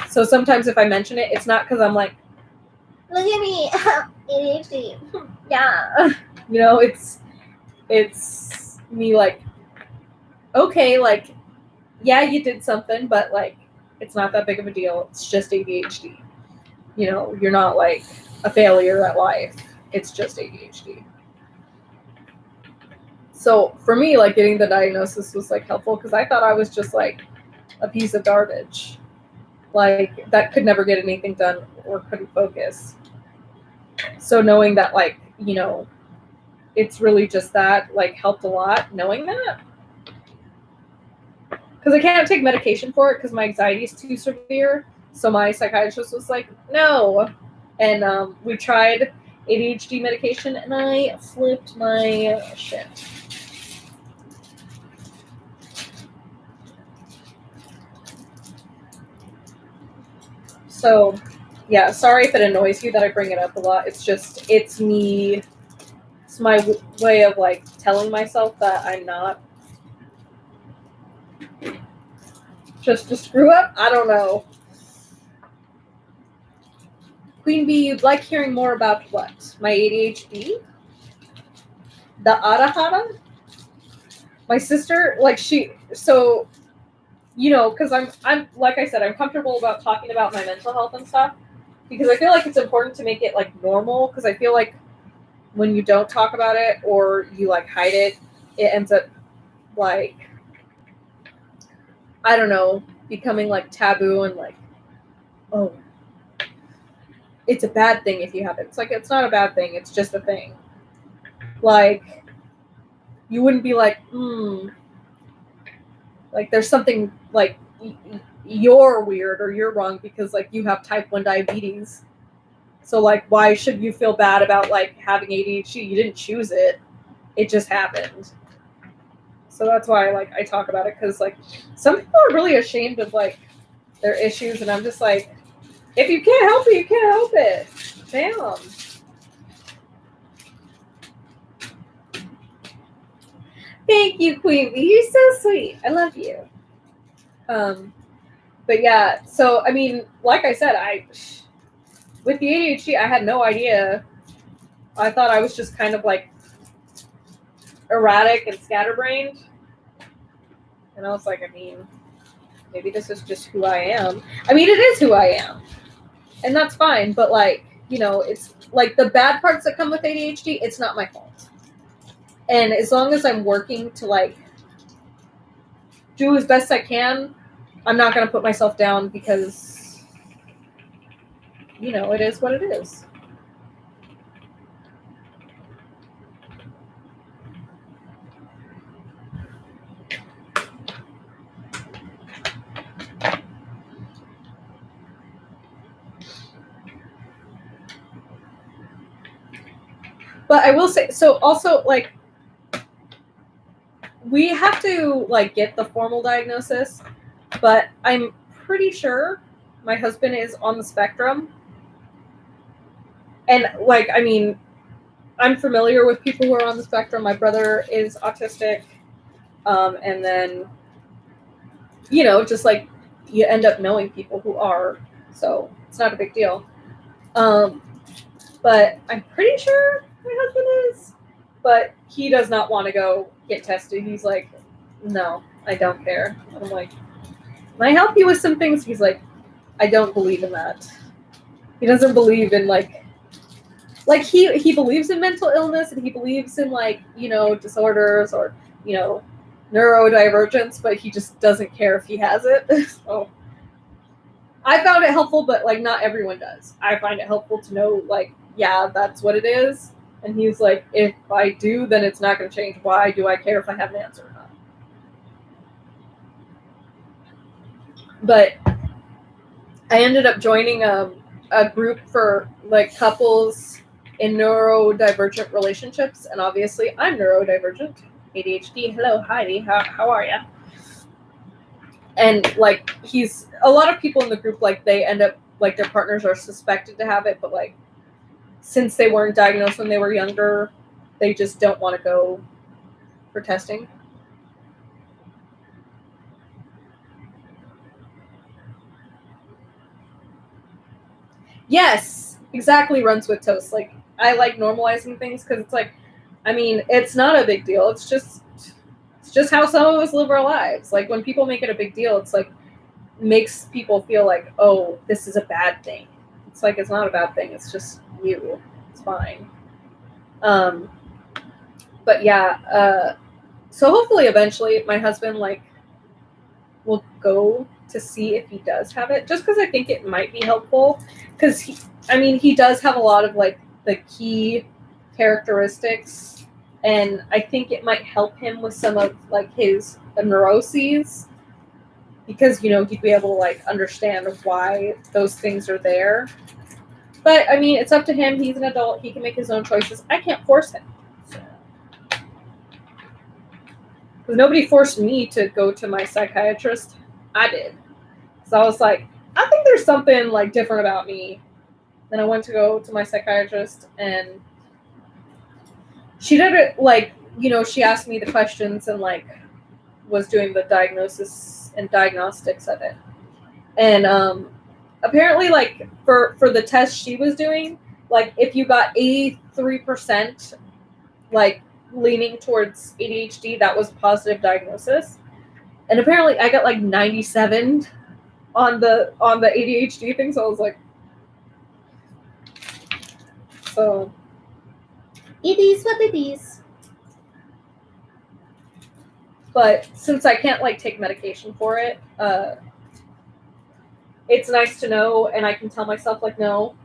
So sometimes if I mention it, it's not because I'm like, look at me, ADHD. Yeah. You know, it's me like, okay, like, yeah, you did something, but like, it's not that big of a deal. It's just ADHD. You know, you're not like a failure at life. It's just ADHD. So for me, like getting the diagnosis was like helpful because I thought I was just like a piece of garbage, like that could never get anything done or couldn't focus. So knowing that, like, you know, it's really just that, like, helped a lot knowing that. Because I can't take medication for it because my anxiety is too severe. So my psychiatrist was like, no. And we tried ADHD medication and I flipped my shit. So, yeah, sorry if it annoys you that I bring it up a lot. It's just, it's me. It's my way of, like, telling myself that I'm not just a screw up. I don't know. Queen Bee, you'd like hearing more about what? My ADHD? The Arahara? My sister, like, so, you know, because I'm like I said, I'm comfortable about talking about my mental health and stuff because I feel like it's important to make it like normal because I feel like when you don't talk about it or you like hide it, it ends up like, I don't know, becoming like taboo and like, oh, it's a bad thing if you have it. It's like, it's not a bad thing. It's just a thing. Like, you wouldn't be like, like there's something like you're weird or you're wrong because like you have type 1 diabetes. So like why should you feel bad about like having ADHD? You didn't choose it. It just happened. So that's why like I talk about it because like some people are really ashamed of like their issues and I'm just like, if you can't help it, you can't help it. Damn. Thank you, Queen Bee. You're so sweet. I love you. But yeah, so I mean, like I said, with the ADHD, I had no idea. I thought I was just kind of like erratic and scatterbrained. And I was like, I mean, maybe this is just who I am. I mean, it is who I am. And that's fine. But like, you know, it's like the bad parts that come with ADHD, it's not my fault. And as long as I'm working to like do as best I can, I'm not going to put myself down because, you know, it is what it is. But I will say, so also, like, we have to, like, get the formal diagnosis, but I'm pretty sure my husband is on the spectrum. And, like, I mean, I'm familiar with people who are on the spectrum. My brother is autistic. And then, you know, just, like, you end up knowing people who are. So It's not a big deal. But I'm pretty sure my husband is. But he does not want to go get tested. He's like, no, I don't care. I'm like, can I help you with some things? He's like, I don't believe in that. He doesn't believe in like he believes in mental illness and he believes in like, you know, disorders or, you know, neurodivergence, but he just doesn't care if he has it. So I found it helpful, but like not everyone does. I find it helpful to know like, yeah, that's what it is. And he's like, if I do, then it's not going to change. Why do I care if I have an answer or not? But I ended up joining a group for like couples in neurodivergent relationships, and obviously I'm neurodivergent, ADHD. Hello, Heidi. How are ya? And like a lot of people in the group, like they end up like their partners are suspected to have it, but like since they weren't diagnosed when they were younger, they just don't want to go for testing. Yes, exactly. Runs with toast. Like I like normalizing things because it's like, I mean, it's not a big deal. It's just how some of us live our lives. Like when people make it a big deal, it's like makes people feel like, oh, this is a bad thing. It's like it's not a bad thing. It's just you. It's fine. But yeah. So hopefully, eventually, my husband like will go to see if he does have it, just because I think it might be helpful. Because he does have a lot of like the key characteristics, and I think it might help him with some of like his neuroses, because you know he'd be able to like understand why those things are there. But I mean, it's up to him. He's an adult. He can make his own choices. I can't force him. Because nobody forced me to go to my psychiatrist. I did. So I was like, I think there's something like different about me. Then I went to go to my psychiatrist, and she did it like, you know, she asked me the questions and like was doing the diagnosis and diagnostics of it. And apparently like for the test she was doing, like if you got 83% like leaning towards ADHD, that was a positive diagnosis. And apparently I got like 97 on the ADHD thing, so I was like, so it is what it is. But since I can't like take medication for it, it's nice to know, and I can tell myself like, no,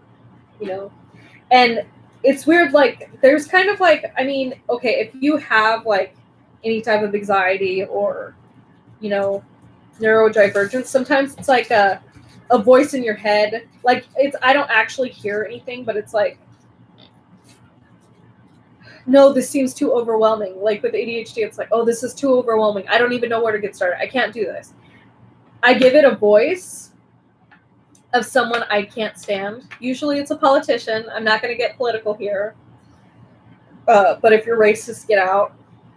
you know. And it's weird, like there's kind of like, I mean, okay, if you have like any type of anxiety or, you know, neurodivergence, sometimes it's like a voice in your head. Like I don't actually hear anything, but it's like, no, this seems too overwhelming. Like with ADHD, it's like, oh, this is too overwhelming. I don't even know where to get started. I can't do this. I give it a voice of someone I can't stand. Usually it's a politician. I'm not going to get political here. But if you're racist, get out.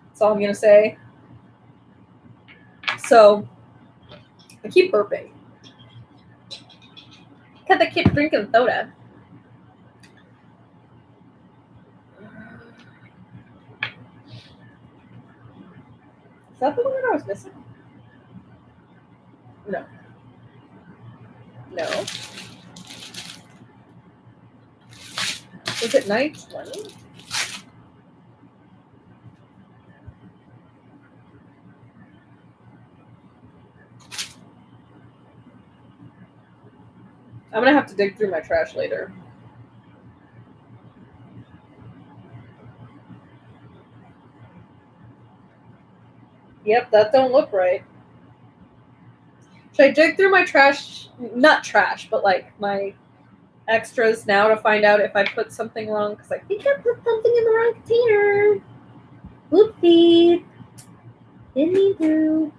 That's all I'm going to say. So I keep burping. Because I keep drinking soda. Is that the one that I was missing? No. Was it night 20? I'm going to have to dig through my trash later. Yep, that don't look right. Should I dig through my trash? Not trash, but like my extras now to find out if I put something wrong? Because I think I put something in the wrong container. Whoopsie. Didn't mean to.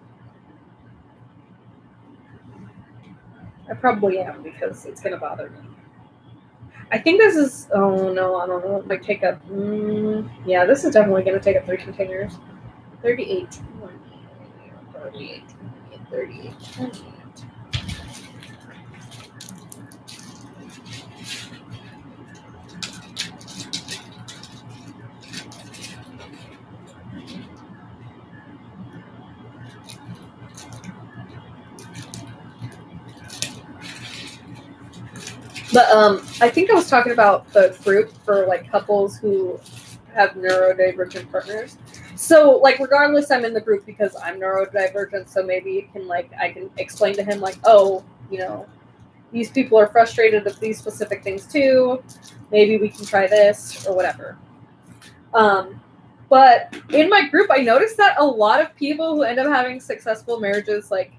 I probably am, because it's going to bother me. I think this is, oh no, I don't know. It might take up, yeah, this is definitely going to take up 3 containers. 38, 20, 38, 28, 38, 28. But I think I was talking about the group for like couples who have neurodivergent partners. So like regardless, I'm in the group because I'm neurodivergent. So maybe it can like I can explain to him like, oh, you know, these people are frustrated with these specific things too. Maybe we can try this or whatever. But in my group, I noticed that a lot of people who end up having successful marriages like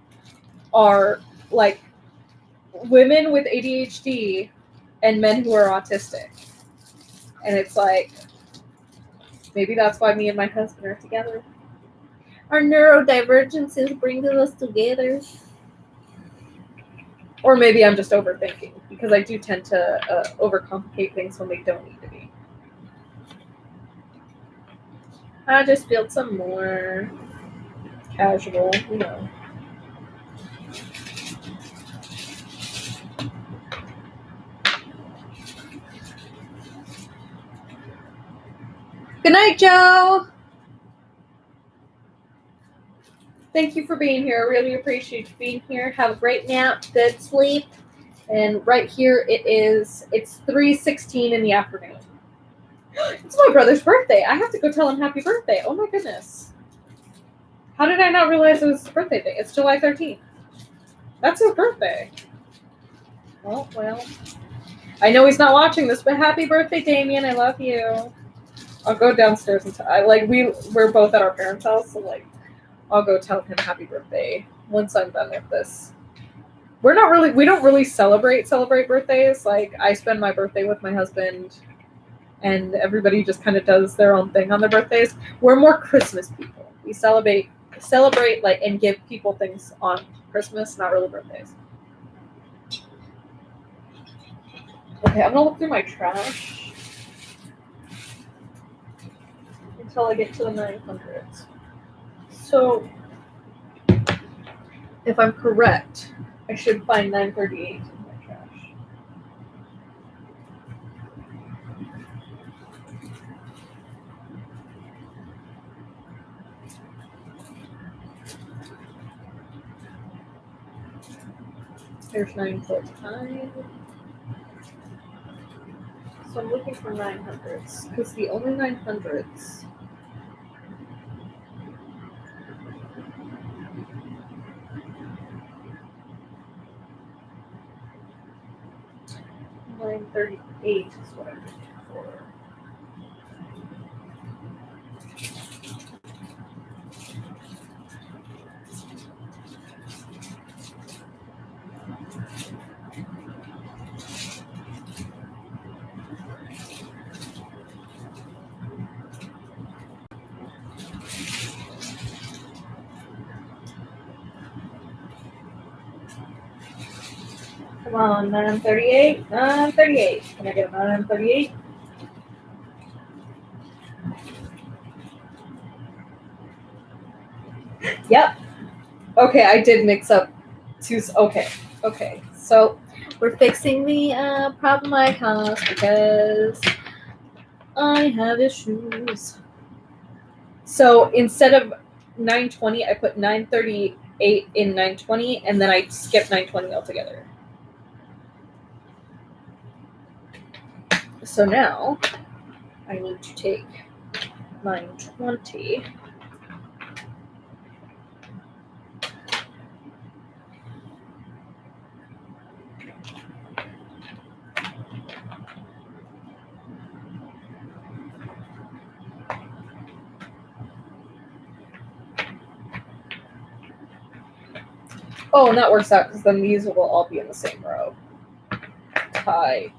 are like women with ADHD and men who are autistic. And it's like, maybe that's why me and my husband are together. Our neurodivergences bring us together. Or maybe I'm just overthinking, because I do tend to overcomplicate things when they don't need to be. I just built some more casual, you know. Good night, Joe. Thank you for being here. I really appreciate you being here. Have a great nap, good sleep. And right here it's 3:16 in the afternoon. It's my brother's birthday. I have to go tell him happy birthday. Oh my goodness. How did I not realize it was his birthday day? It's July 13th. That's his birthday. Oh, well. I know he's not watching this, but happy birthday, Damien. I love you. I'll go downstairs and we're both at our parents' house, so like I'll go tell him happy birthday once I'm done with this. We don't really celebrate birthdays. Like I spend my birthday with my husband and everybody just kind of does their own thing on their birthdays. We're more Christmas people. We celebrate like and give people things on Christmas, not really birthdays. Okay, I'm gonna look through my trash until I get to the 900s. So, if I'm correct, I should find 938 in my trash. There's 945. So I'm looking for 900s, because the only 900s... $938 is what I'm looking for. Come on, 938. 938. Can I get a 938? Yep. Okay, I did mix up two. Okay. So we're fixing the problem I caused because I have issues. So instead of 920, I put 938 in 920, and then I skipped 920 altogether. So now I need to take 920. Oh, and that works out because then these will all be in the same row. Tight.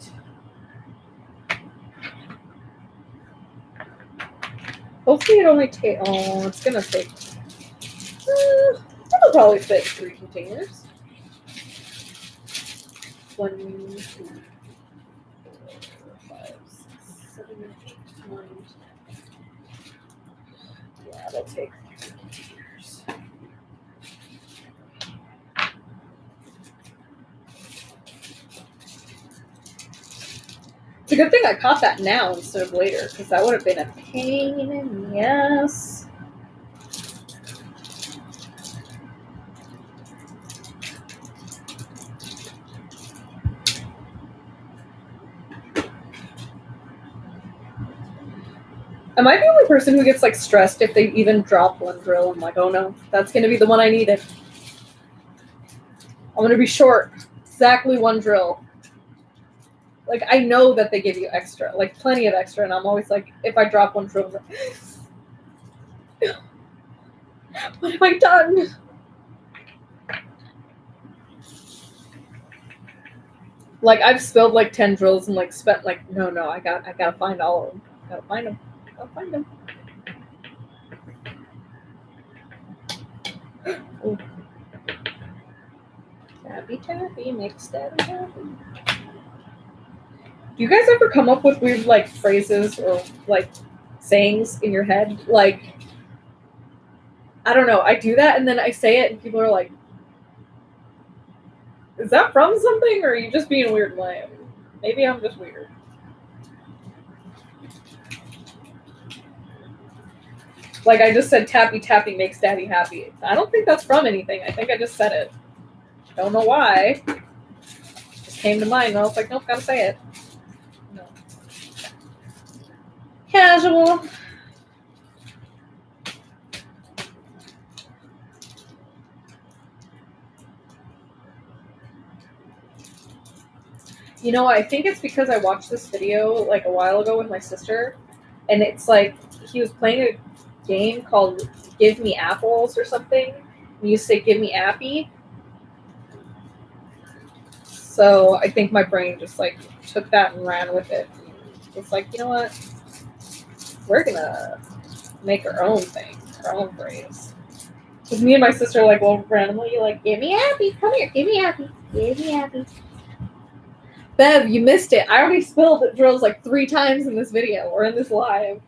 Hopefully it only take. Oh, it's gonna take. It'll probably fit 3 containers. 1, 2, 3, 4, 5, 6, 7, 8, 9. Yeah, that'll take 3 containers. It's a good thing I caught that now instead of later, because that would have been a pain in the ass. Am I the only person who gets like stressed if they even drop one drill? I'm like, oh no, that's gonna be the one I needed. I'm gonna be short. Exactly one drill. Like I know that they give you extra, like plenty of extra, and I'm always like, if I drop one drill, I'm like, what have I done? Like I've spilled like 10 drills and like spent like no, I gotta find all of them. Gotta find them. Ooh. Tappy, make stabby happy. Do you guys ever come up with weird like phrases or like sayings in your head? Like I don't know, I do that and then I say it and people are like, is that from something or are you just being weird? Like, maybe I'm just weird. Like I just said tappy makes daddy happy. I don't think that's from anything. I think I just said it. Don't know why. Just came to mind and I was like, nope, gotta say it. No. Casual. You know, I think it's because I watched this video like a while ago with my sister, and it's like he was playing a game called Give Me Apples or something. And you say Give Me Appy. So I think my brain just like took that and ran with it. It's like, you know what? We're gonna make our own thing, our own phrase. Because me and my sister like will randomly like, give me happy, come here, give me happy, give me happy. Bev, you missed it. I already spilled drills like 3 times in this video or in this live.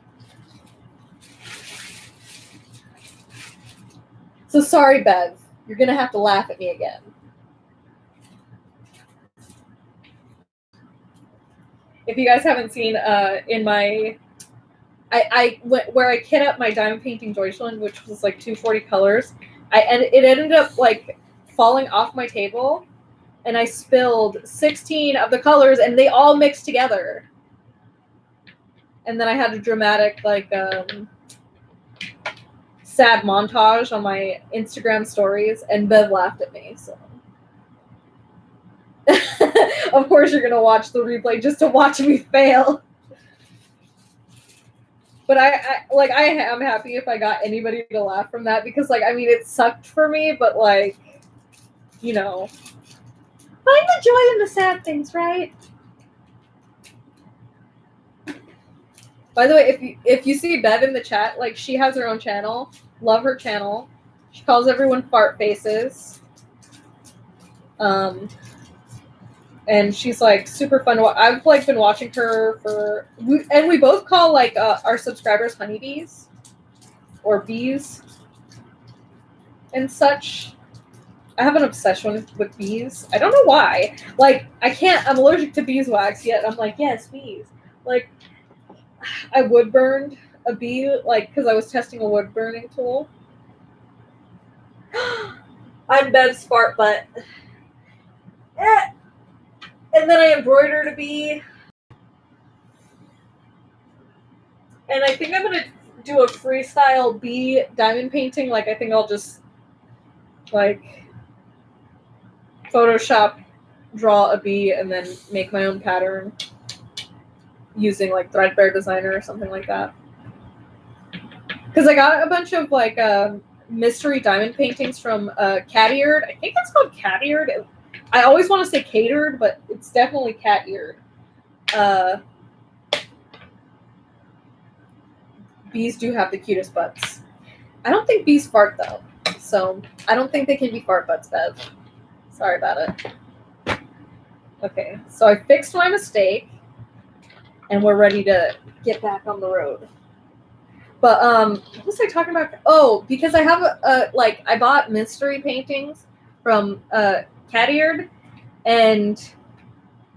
So sorry, Bev. You're gonna have to laugh at me again. If you guys haven't seen in my where I kit up my diamond painting Deutschland, which was like 240 colors, and it ended up like falling off my table, and I spilled 16 of the colors, and they all mixed together. And then I had a dramatic like sad montage on my Instagram stories, and Bev laughed at me. So, of course, you're gonna watch the replay just to watch me fail. But I am happy if I got anybody to laugh from that because, like, I mean, it sucked for me, but, like, you know, find the joy in the sad things, right? By the way, if you see Bev in the chat, like, she has her own channel. Love her channel. She calls everyone fart faces. And she's like super fun. I've like been watching her and we both call like our subscribers honeybees or bees and such. I have an obsession with bees. I don't know why. Like I'm allergic to beeswax yet. I'm like, yes, bees. Like I wood burned a bee like because I was testing a wood burning tool. I'm Bev's fart butt. And then I embroidered a bee. And I think I'm going to do a freestyle bee diamond painting. Like, I think I'll just, like, Photoshop, draw a bee, and then make my own pattern using, like, Threadbare Designer or something like that. Because I got a bunch of, like, mystery diamond paintings from Cat-Eared. I think it's called Cat-Eared. I always want to say catered, but it's definitely cat-eared. Bees do have the cutest butts. I don't think bees fart, though. So I don't think they can be fart butts, Bev. Sorry about it. Okay, so I fixed my mistake, and we're ready to get back on the road. But what was I talking about? Oh, because I have I bought mystery paintings from Cat-Eared, and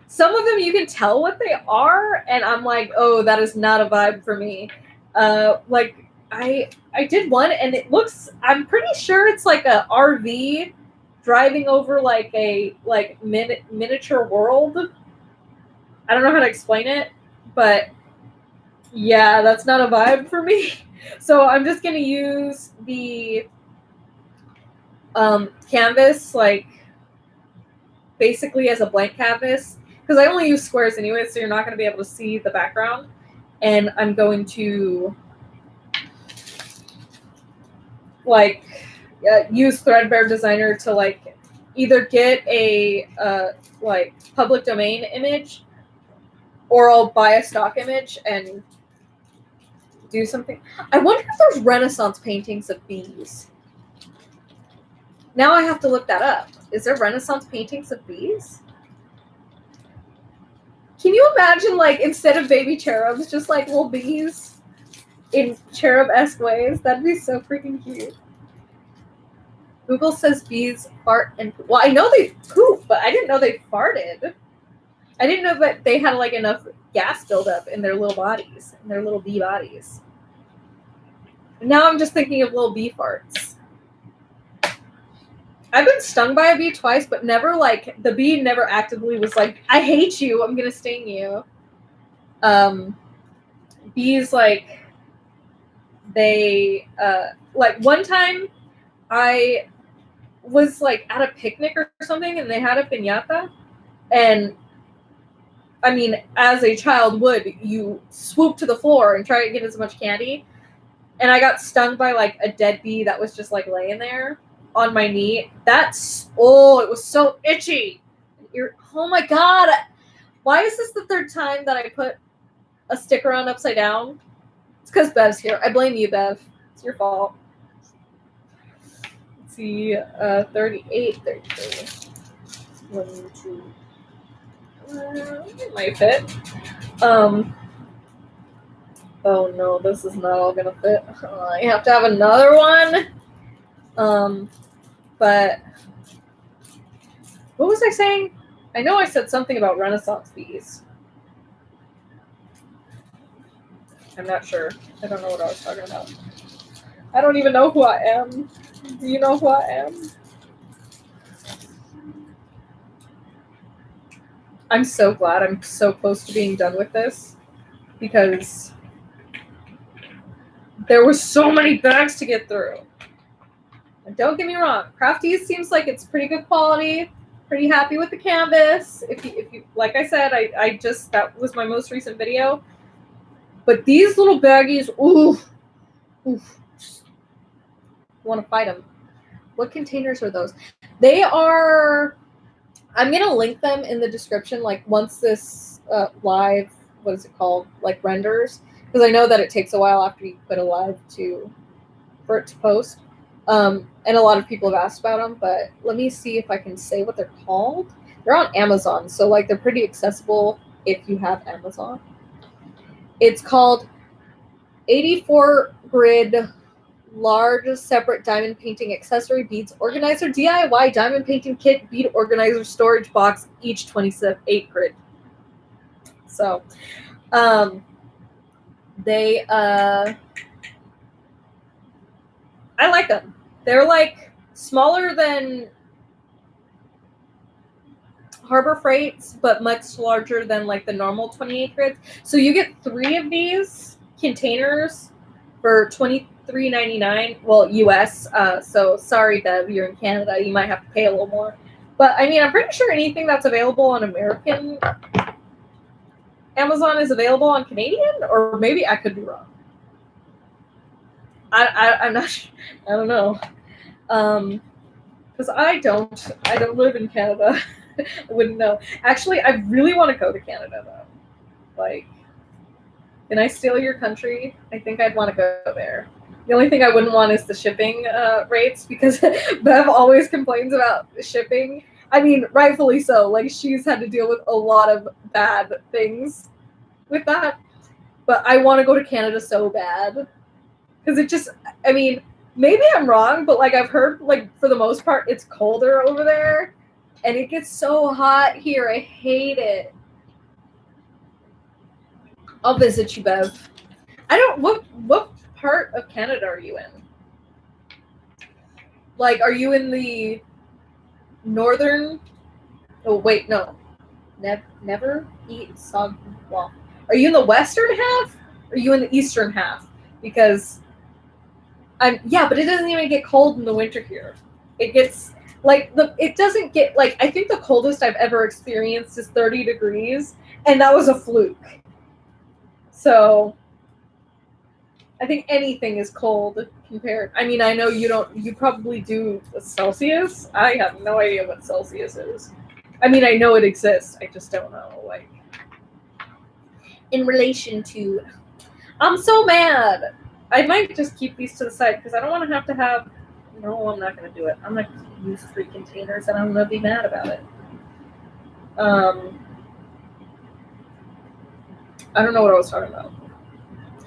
some of them you can tell what they are, and I'm like, oh, that is not a vibe for me. Like I did one, and it looks. I'm pretty sure it's like a RV driving over like a miniature world. I don't know how to explain it, but Yeah, that's not a vibe for me. So I'm just gonna use the canvas, like, basically as a blank canvas, because I only use squares anyway, so you're not gonna be able to see the background. And I'm going to like use Threadbare Designer to like either get a like public domain image, or I'll buy a stock image and do something. I wonder if there's Renaissance paintings of bees. Now I have to look that up. Is there Renaissance paintings of bees? Can you imagine, like, instead of baby cherubs, just like little bees in cherub-esque ways? That'd be so freaking cute. Google says bees fart and poop. Well, I know they poop, but I didn't know they farted. I didn't know that they had like enough gas buildup in their little bodies, in their little bee bodies. Now I'm just thinking of little bee farts. I've been stung by a bee twice, but never like, the bee never actively was like, I hate you, I'm gonna sting you. Bees, like, they like one time I was like at a picnic or something and they had a piñata, and I mean, as a child would, you swoop to the floor and try to get as much candy. And I got stung by like a dead bee that was just like laying there on my knee. It was so itchy. Oh my god. Why is this the third time that I put a sticker on upside down? It's because Bev's here. I blame you, Bev. It's your fault. Let's see, 38, 33. 1, 2. It might fit. Oh no, this is not all gonna fit. I have to have another one. But what was I saying? I know I said something about Renaissance bees. I'm not sure. I don't know what I was talking about. I don't even know who I am. Do you know who I am? I'm so glad I'm so close to being done with this, because there were so many bags to get through. And don't get me wrong, Crafties seems like it's pretty good quality. Pretty happy with the canvas. If you like I said, I just, that was my most recent video. But these little baggies, oof. Want to fight them. What containers are those? They are, I'm gonna link them in the description, like once this live, what is it called, like renders, because I know that it takes a while after you put a live for it to post. And a lot of people have asked about them, but let me see if I can say what they're called. They're on Amazon, so like they're pretty accessible if you have Amazon. It's called 84 grid large separate diamond painting accessory beads organizer DIY diamond painting kit bead organizer storage box, each 28 grid. So they I like them. They're like smaller than Harbor Freight's, but much larger than like the normal 28 grids. So you get 3 of these containers for $23.99. Well, US. So sorry, Bev, you're in Canada. You might have to pay a little more. But I mean, I'm pretty sure anything that's available on American Amazon is available on Canadian, or maybe I could be wrong. I'm not sure. I don't know. Because I don't live in Canada. I wouldn't know. Actually, I really want to go to Canada though. Like, can I steal your country? I think I'd want to go there. The only thing I wouldn't want is the shipping rates, because Bev always complains about shipping. I mean, rightfully so. Like, she's had to deal with a lot of bad things with that. But I want to go to Canada so bad. Because it just, I mean, maybe I'm wrong, but like I've heard, like, for the most part, it's colder over there. And it gets so hot here. I hate it. I'll visit you, Bev. What part of Canada are you in? Like, are you in the northern? Oh, wait, no. Never eat sog waffle. Are you in the western half? Are you in the eastern half? Because yeah, but it doesn't even get cold in the winter here. It gets like it doesn't get like I think the coldest I've ever experienced is 30 degrees, and that was a fluke. So I think anything is cold compared. I mean, I know you probably do Celsius. I have no idea what Celsius is. I mean, I know it exists. I just don't know, like, in relation to. I'm so mad. I might just keep these to the side because I don't want to have. No, I'm not going to do it. I'm going to use 3 containers and I'm going to be mad about it. I don't know what I was talking about.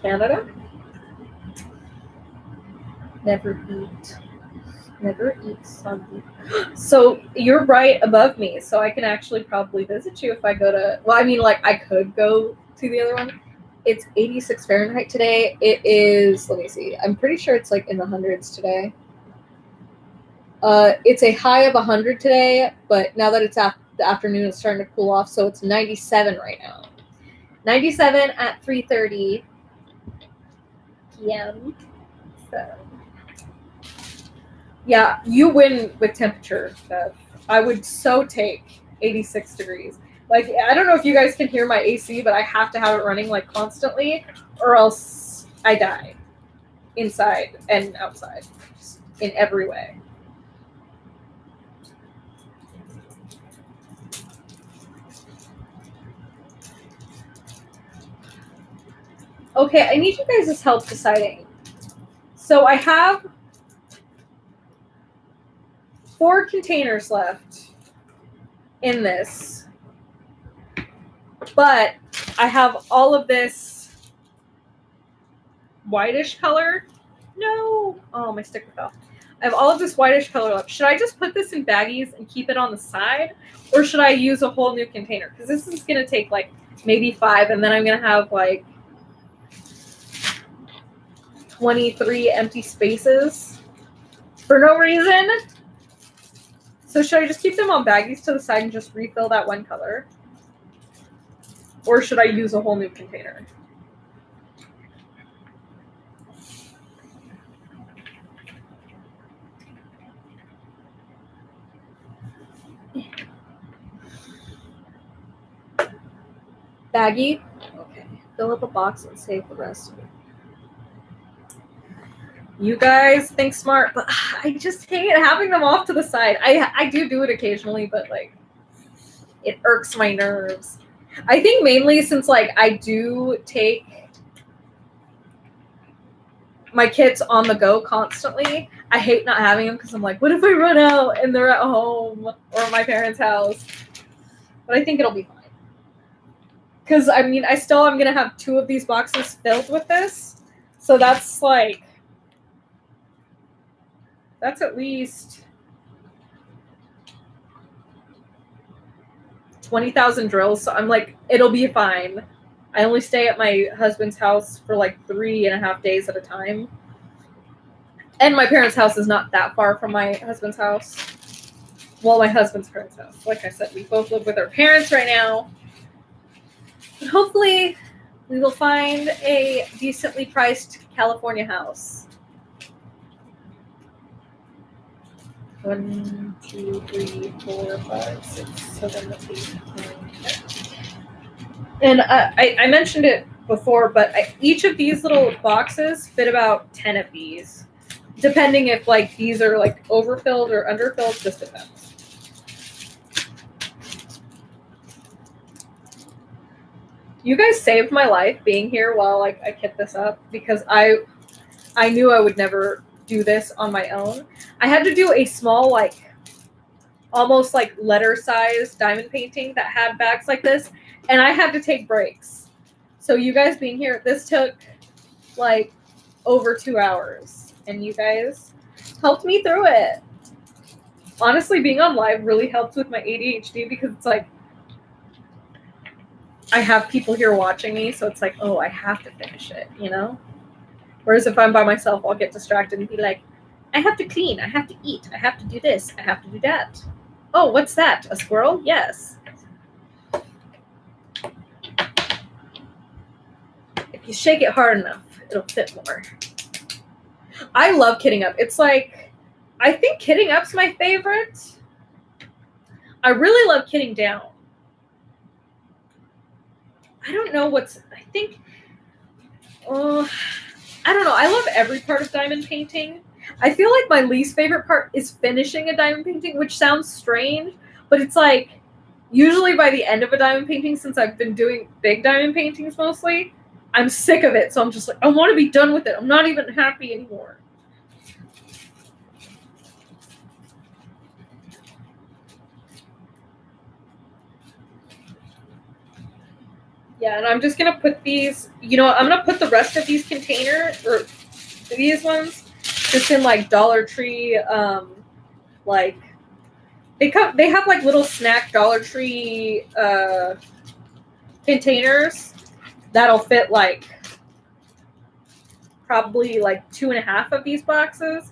Canada? Never eat something. So you're right above me, so I can actually probably visit you if I go to. Well, I mean, like I could go to the other one. It's 86 Fahrenheit today. It is. Let me see. I'm pretty sure it's like in the hundreds today. It's a high of 100 today, but now that it's the afternoon, it's starting to cool off, so it's 97 right now. 97 at 3:30 p.m. So. Yeah, you win with temperature, Bev. I would so take 86 degrees. Like, I don't know if you guys can hear my AC, but I have to have it running, like, constantly, or else I die. Inside and outside. Just in every way. Okay, I need you guys' help deciding. So I have 4 containers left in this, but I have all of this whitish color. No! Oh, my sticker fell. I have all of this whitish color left. Should I just put this in baggies and keep it on the side? Or should I use a whole new container? Because this is going to take like maybe 5, and then I'm going to have like 23 empty spaces for no reason. So should I just keep them on baggies to the side and just refill that one color? Or should I use a whole new container? Baggie? Okay. Fill up a box and save the rest of it. You guys think smart, but I just hate having them off to the side. I do it occasionally, but like it irks my nerves. I think mainly since like I do take my kids on the go constantly. I hate not having them because I'm like, what if I run out and they're at home or my parents' house? But I think it'll be fine. Because I mean, I'm gonna have 2 of these boxes filled with this, so that's like. That's at least 20,000 drills. So I'm like, it'll be fine. I only stay at my husband's house for like 3.5 days at a time. And my parents' house is not that far from my husband's house. Well, my husband's parents' house. Like I said, we both live with our parents right now. But hopefully, we will find a decently priced California house. 1, 2, 3, 4, 5, 6, 7, 8, 9, 10. And I mentioned it before, but each of these little boxes fit about 10 of these, depending if like these are like overfilled or underfilled. Just depends. You guys saved my life being here while like I kit this up because I knew I would never do this on my own. I had to do a small, like, almost like letter-sized diamond painting that had bags like this, and I had to take breaks. So you guys being here, this took like over 2 hours, and you guys helped me through it. Honestly, being on live really helps with my ADHD because it's like I have people here watching me, so it's like, oh, I have to finish it, you know? Whereas if I'm by myself, I'll get distracted and be like, I have to clean, I have to eat, I have to do this, I have to do that. Oh, what's that? A squirrel? Yes. If you shake it hard enough, it'll fit more. I love kitting up. It's like, I think kitting up's my favorite. I really love kitting down. I don't know I don't know. I love every part of diamond painting. I feel like my least favorite part is finishing a diamond painting, which sounds strange, but it's like, usually by the end of a diamond painting, since I've been doing big diamond paintings mostly, I'm sick of it. So I'm just like, I want to be done with it. I'm not even happy anymore. Yeah, and I'm just going to put these, I'm going to put the rest of these containers, or these ones, just in like Dollar Tree, like, they have like little snack Dollar Tree containers that'll fit like probably like 2.5 of these boxes,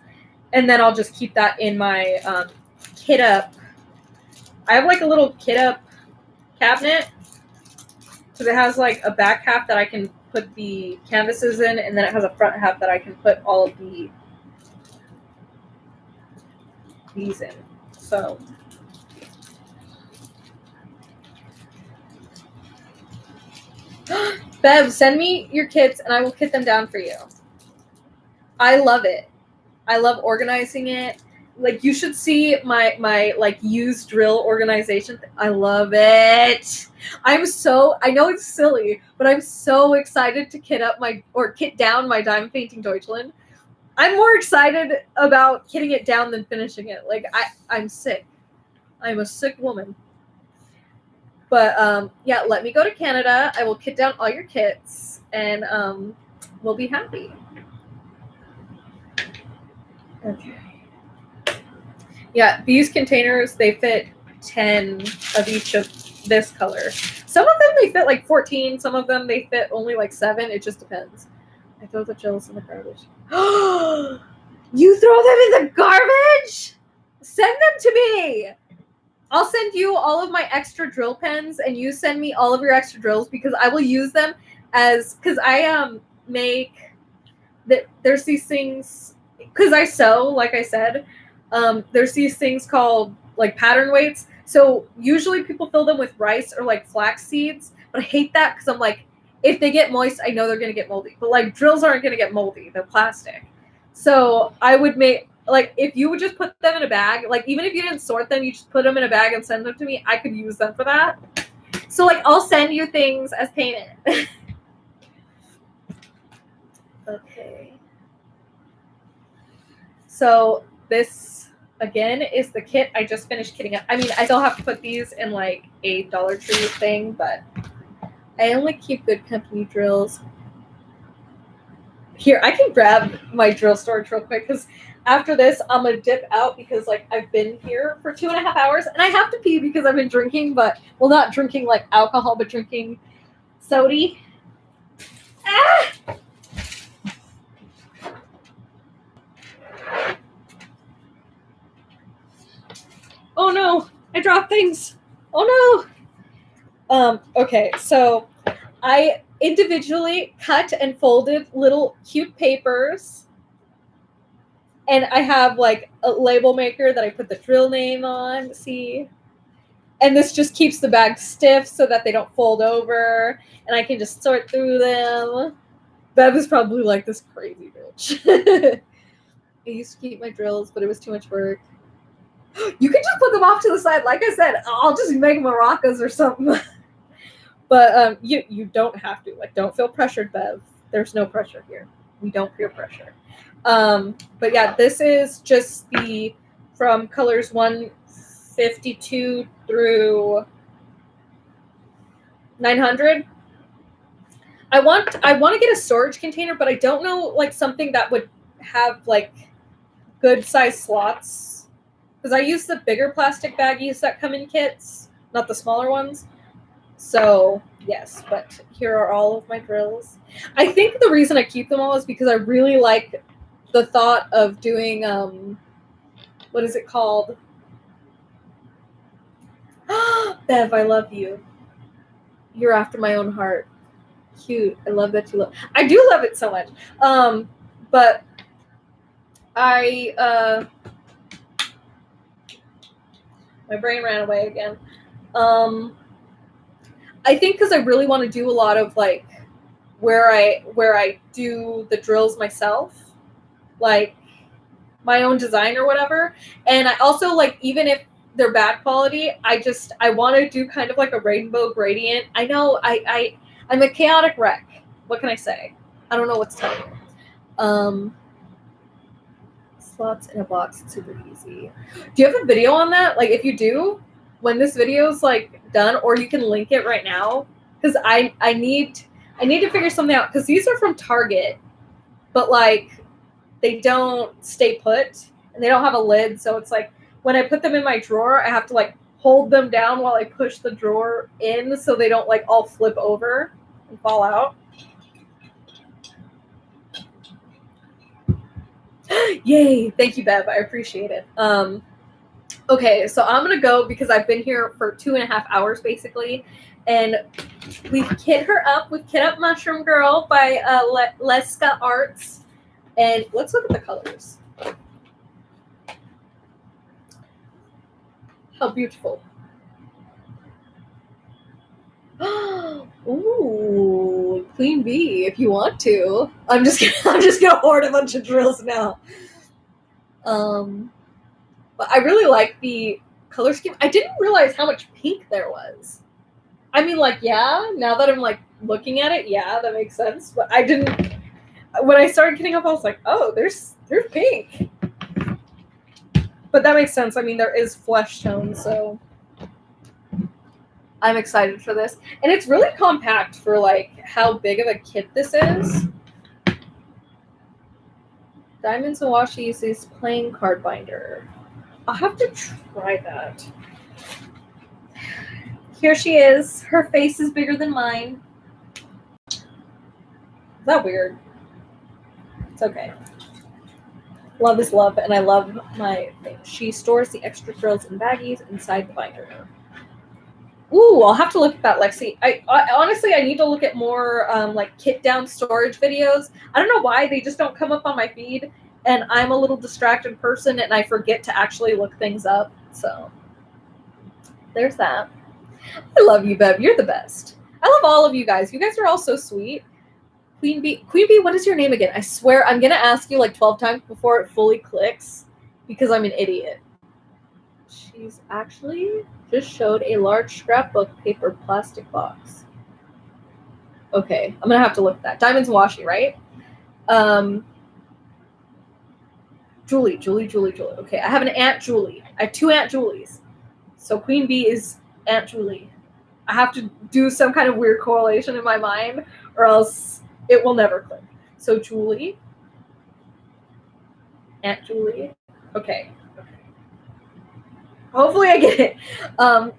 and then I'll just keep that in my kit up. I have like a little kit up cabinet, because it has like a back half that I can put the canvases in, and then it has a front half that I can put all of these in. So Bev, send me your kits and I will kit them down for you. I love it. I love organizing it. Like, you should see my like used drill organization. I love it. I know it's silly, but I'm so excited to kit down my diamond painting Deutschland. I'm more excited about kitting it down than finishing it. Like, I'm sick. I'm a sick woman. But yeah, let me go to Canada. I will kit down all your kits, and we'll be happy. Okay. Yeah, these containers, they fit 10 of each of this color. Some of them they fit like 14. Some of them they fit only like 7. It just depends. I throw the gels in the garbage. You throw them in the garbage? Send them to me. I'll send you all of my extra drill pens, and you send me all of your extra drills, because I will use them because I make that. There's these things, because I sew, like I said. There's these things called like pattern weights. So usually people fill them with rice or like flax seeds, but I hate that, because I'm like, if they get moist, I know they're gonna get moldy. But like, drills aren't gonna get moldy; they're plastic. So I would make, like, if you would just put them in a bag, like, even if you didn't sort them, you just put them in a bag and send them to me, I could use them for that. So like, I'll send you things as payment. Okay. So this, again, is the kit I just finished kitting up. I mean, I still have to put these in like a Dollar Tree thing, but I only keep good company drills. Here, I can grab my drill storage real quick, because after this, I'm going to dip out, because like, I've been here for 2.5 hours, and I have to pee because I've been drinking, but, well, not drinking like alcohol, but drinking soda. Ah! Oh no, I dropped things. Oh no. Okay, so I individually cut and folded little cute papers, and I have like a label maker that I put the drill name on, see? And this just keeps the bag stiff so that they don't fold over, and I can just sort through them. Bev is probably like, this crazy bitch. I used to keep my drills, but it was too much work. You can just put them off to the side. Like I said, I'll just make maracas or something. But you don't have to. Like, don't feel pressured, Bev. There's no pressure here. We don't feel pressure. But yeah, this is just from colors 152 through 900. I want to get a storage container, but I don't know, like, something that would have like good size slots, because I use the bigger plastic baggies that come in kits, not the smaller ones. So yes, but here are all of my drills. I think the reason I keep them all is because I really like the thought of doing what is it called? Bev, I love you. You're after my own heart. cute. I love that you love. I do love it so much. But my brain ran away again. I think because I really want to do a lot of like where I do the drills myself, like my own design or whatever. And I also like, even if they're bad quality, I want to do kind of like a rainbow gradient. I know I'm a chaotic wreck. What can I say? I don't know what to tell you. Slots in a box, it's super easy. Do you have a video on that? Like, if you do, when this video is like done, or you can link it right now, because I need to figure something out, because these are from Target, but like they don't stay put and they don't have a lid, so it's like when I put them in my drawer, I have to like hold them down while I push the drawer in so they don't like all flip over and fall out. Yay! Thank you, Bev. I appreciate it. Okay, so I'm gonna go because I've been here for 2.5 hours basically, and we've kit her up. We've kit up Mushroom Girl by Leksa Arts, and let's look at the colors. How beautiful! Ooh, Queen Bee, if you want to. I'm just gonna hoard a bunch of drills now. But I really like the color scheme. I didn't realize how much pink there was. I mean, like, yeah, now that I'm like looking at it, yeah, that makes sense. But I didn't. When I started getting up, I was like, oh, there's pink. But that makes sense. I mean, there is flesh tone, so I'm excited for this. And it's really compact for like how big of a kit this is. Diamonds and Washi uses plain card binder. I'll have to try that. Here she is. Her face is bigger than mine. Is that weird? It's okay. Love is love, and I love my thing. She stores the extra drills in baggies inside the binder. Ooh, I'll have to look at that, Lexi. I honestly, I need to look at more like kit down storage videos. I don't know why they just don't come up on my feed, and I'm a little distracted person, and I forget to actually look things up. So there's that. I love you, Bev. You're the best. I love all of you guys. You guys are all so sweet. Queen Bee, what is your name again? I swear I'm going to ask you like 12 times before it fully clicks because I'm an idiot. She's actually just showed a large scrapbook paper plastic box. Okay, I'm going to have to look at that. Diamonds and Washi, right? Julie. Okay, I have an Aunt Julie. I have 2 Aunt Julies. So Queen Bee is Aunt Julie. I have to do some kind of weird correlation in my mind, or else it will never click. So Julie, Aunt Julie. Okay. Hopefully I get it.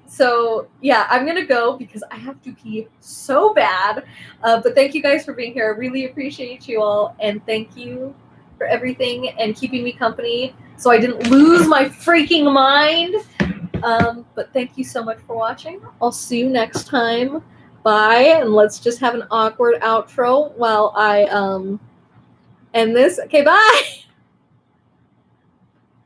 So yeah, I'm gonna go because I have to pee so bad. But thank you guys for being here. I really appreciate you all, and thank you for everything and keeping me company so I didn't lose my freaking mind. But thank you so much for watching. I'll see you next time. Bye, and let's just have an awkward outro while I end this. Okay, bye.